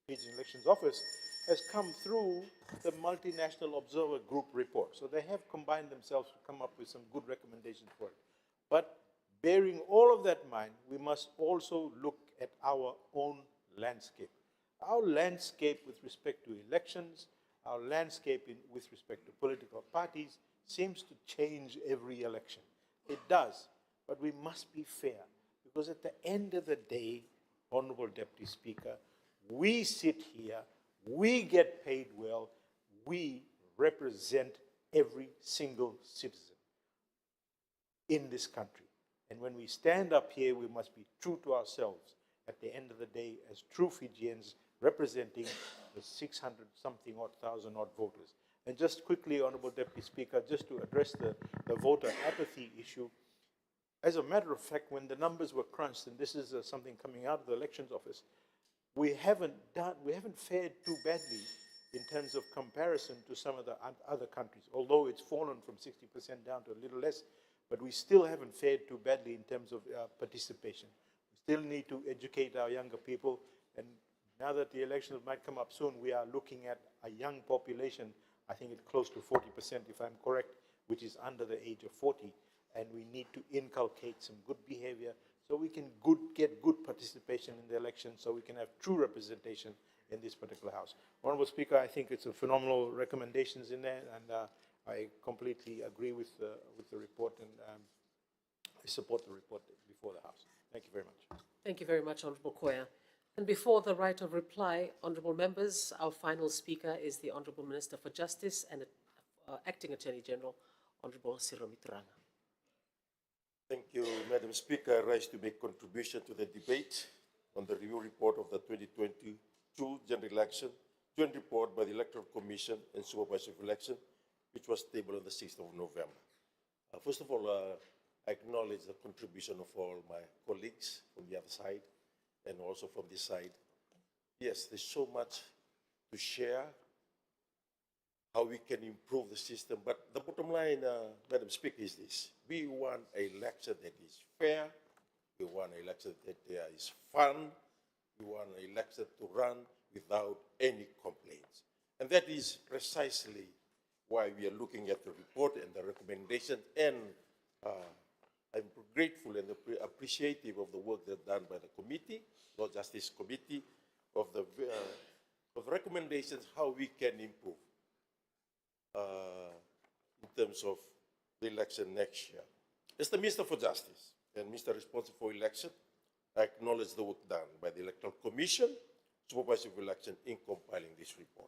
Fijian Elections Office has come through the Multinational Observer Group report. So they have combined themselves to come up with some good recommendations for it. But bearing all of that in mind, we must also look at our own landscape. Our landscape with respect to elections, our landscape with respect to political parties seems to change every election. It does, but we must be fair, because at the end of the day, Honorable Deputy Speaker, we sit here, we get paid well, we represent every single citizen in this country. And when we stand up here, we must be true to ourselves at the end of the day as true Fijians representing the 600-something odd thousand odd voters. And just quickly, Honorable Deputy Speaker, just to address the voter apathy issue, as a matter of fact, when the numbers were crunched, and this is something coming out of the Elections Office, we haven't fared too badly in terms of comparison to some of the other countries, although it's fallen from 60% down to a little less, but we still haven't fared too badly in terms of participation. We still need to educate our younger people, and now that the elections might come up soon, we are looking at a young population, I think it's close to 40% if I'm correct, which is under the age of 40, and we need to inculcate some good behavior so we can get good participation in the election, so we can have true representation in this particular House. Honorable Speaker, I think it's a phenomenal recommendations in there, and I completely agree with the report, and I support the report before the House. Thank you very much. Thank you very much, Honourable Koya. And before the right of reply, honourable members, our final speaker is the Honourable Minister for Justice and Acting Attorney General, Honourable Cyril Mituranga. Thank you, Madam Speaker. I rise to make contribution to the debate on the review report of the 2022 general election, joint report by the Electoral Commission and Supervisor of Election, which was tabled on the 6th of November. First of all, I acknowledge the contribution of all my colleagues from the other side and also from this side. Yes, there's so much to share, how we can improve the system, but the bottom line, Madam Speaker, is this. We want an election that is fair, we want an election that is fun, we want an election to run without any complaints. And that is precisely why we are looking at the report and the recommendation. And I'm grateful and appreciative of the work that's done by the committee, Law Justice Committee, of the recommendations how we can improve in terms of the election next year. As the Minister for Justice and Minister responsible for election, I acknowledge the work done by the Electoral Commission, Supervisor of Election in compiling this report.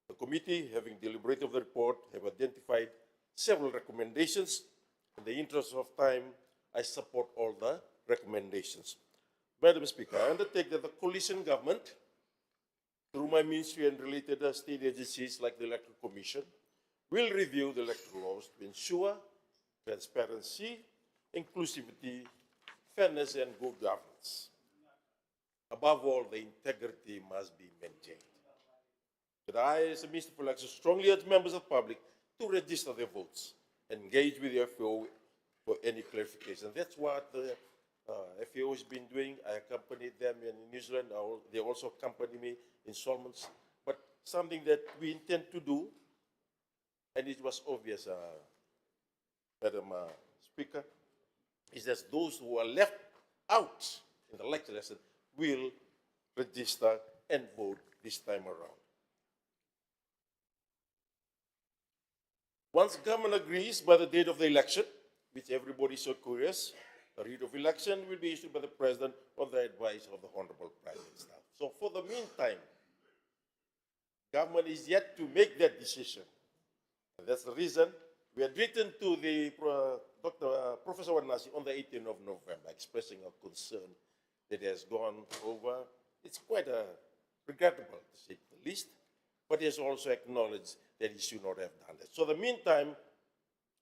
The committee, having deliberated of the report, have identified several recommendations. In the interest of time, I support all the recommendations. Madam Speaker, I undertake that the coalition government, through my ministry and related state agencies like the Electoral Commission, will review the electoral laws to ensure transparency, inclusivity, fairness, and good governance. Above all, the integrity must be maintained. But I, as a Minister for Elections, strongly urge members of the public to register their votes, engage with the FAO for any clarification. That's what the FAO has been doing. I accompanied them in New Zealand. They also accompany me in Solomons. But something that we intend to do, and it was obvious, Madam Speaker, is that those who are left out in the election lesson will register and vote this time around. Once government agrees by the date of the election, which everybody is so curious, the writ of election will be issued by the President on the advice of the Honorable Prime Minister. So for the meantime, government is yet to make that decision. And that's the reason we had written to the Professor Wanasi on the 18th of November, expressing our concern that it has gone over. It's quite regrettable, to say the least, but he has also acknowledged that he should not have done that. So in the meantime,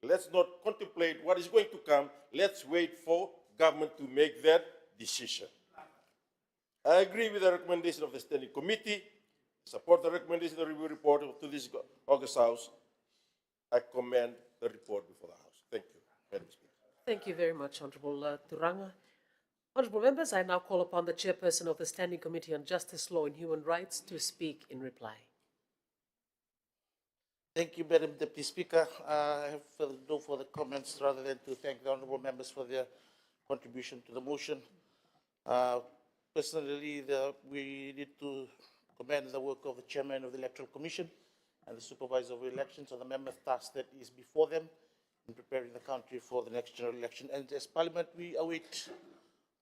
let's not contemplate what is going to come. Let's wait for government to make that decision. I agree with the recommendation of the Standing Committee, support the recommendation of the review report to this August House. I commend the report before the House. Thank you, Madam Speaker. Thank you very much, Honourable Turanga. Honourable members, I now call upon the Chairperson of the Standing Committee on Justice, Law and Human Rights to speak in reply. Thank you, Madam Deputy Speaker. I have no further comments rather than to thank the honourable members for their contribution to the motion. Personally, we need to commend the work of the Chairman of the Electoral Commission and the Supervisor of Elections on the mammoth task that is before them in preparing the country for the next general election. And as Parliament, we await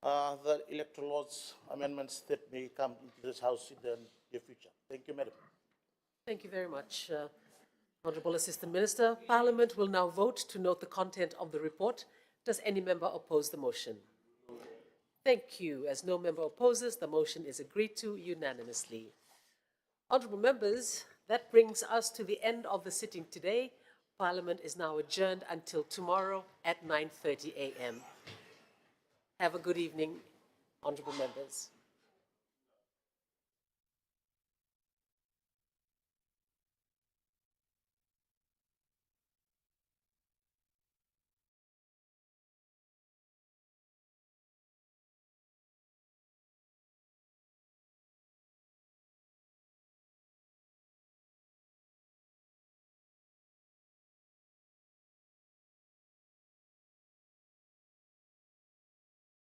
the electoral laws amendments that may come into this House in the near future. Thank you, Madam. Thank you very much, Honourable Assistant Minister. Parliament will now vote to note the content of the report. Does any member oppose the motion? Thank you. As no member opposes, the motion is agreed to unanimously. Honourable members, that brings us to the end of the sitting today. Parliament is now adjourned until tomorrow at 9:30 a.m. Have a good evening, honourable members.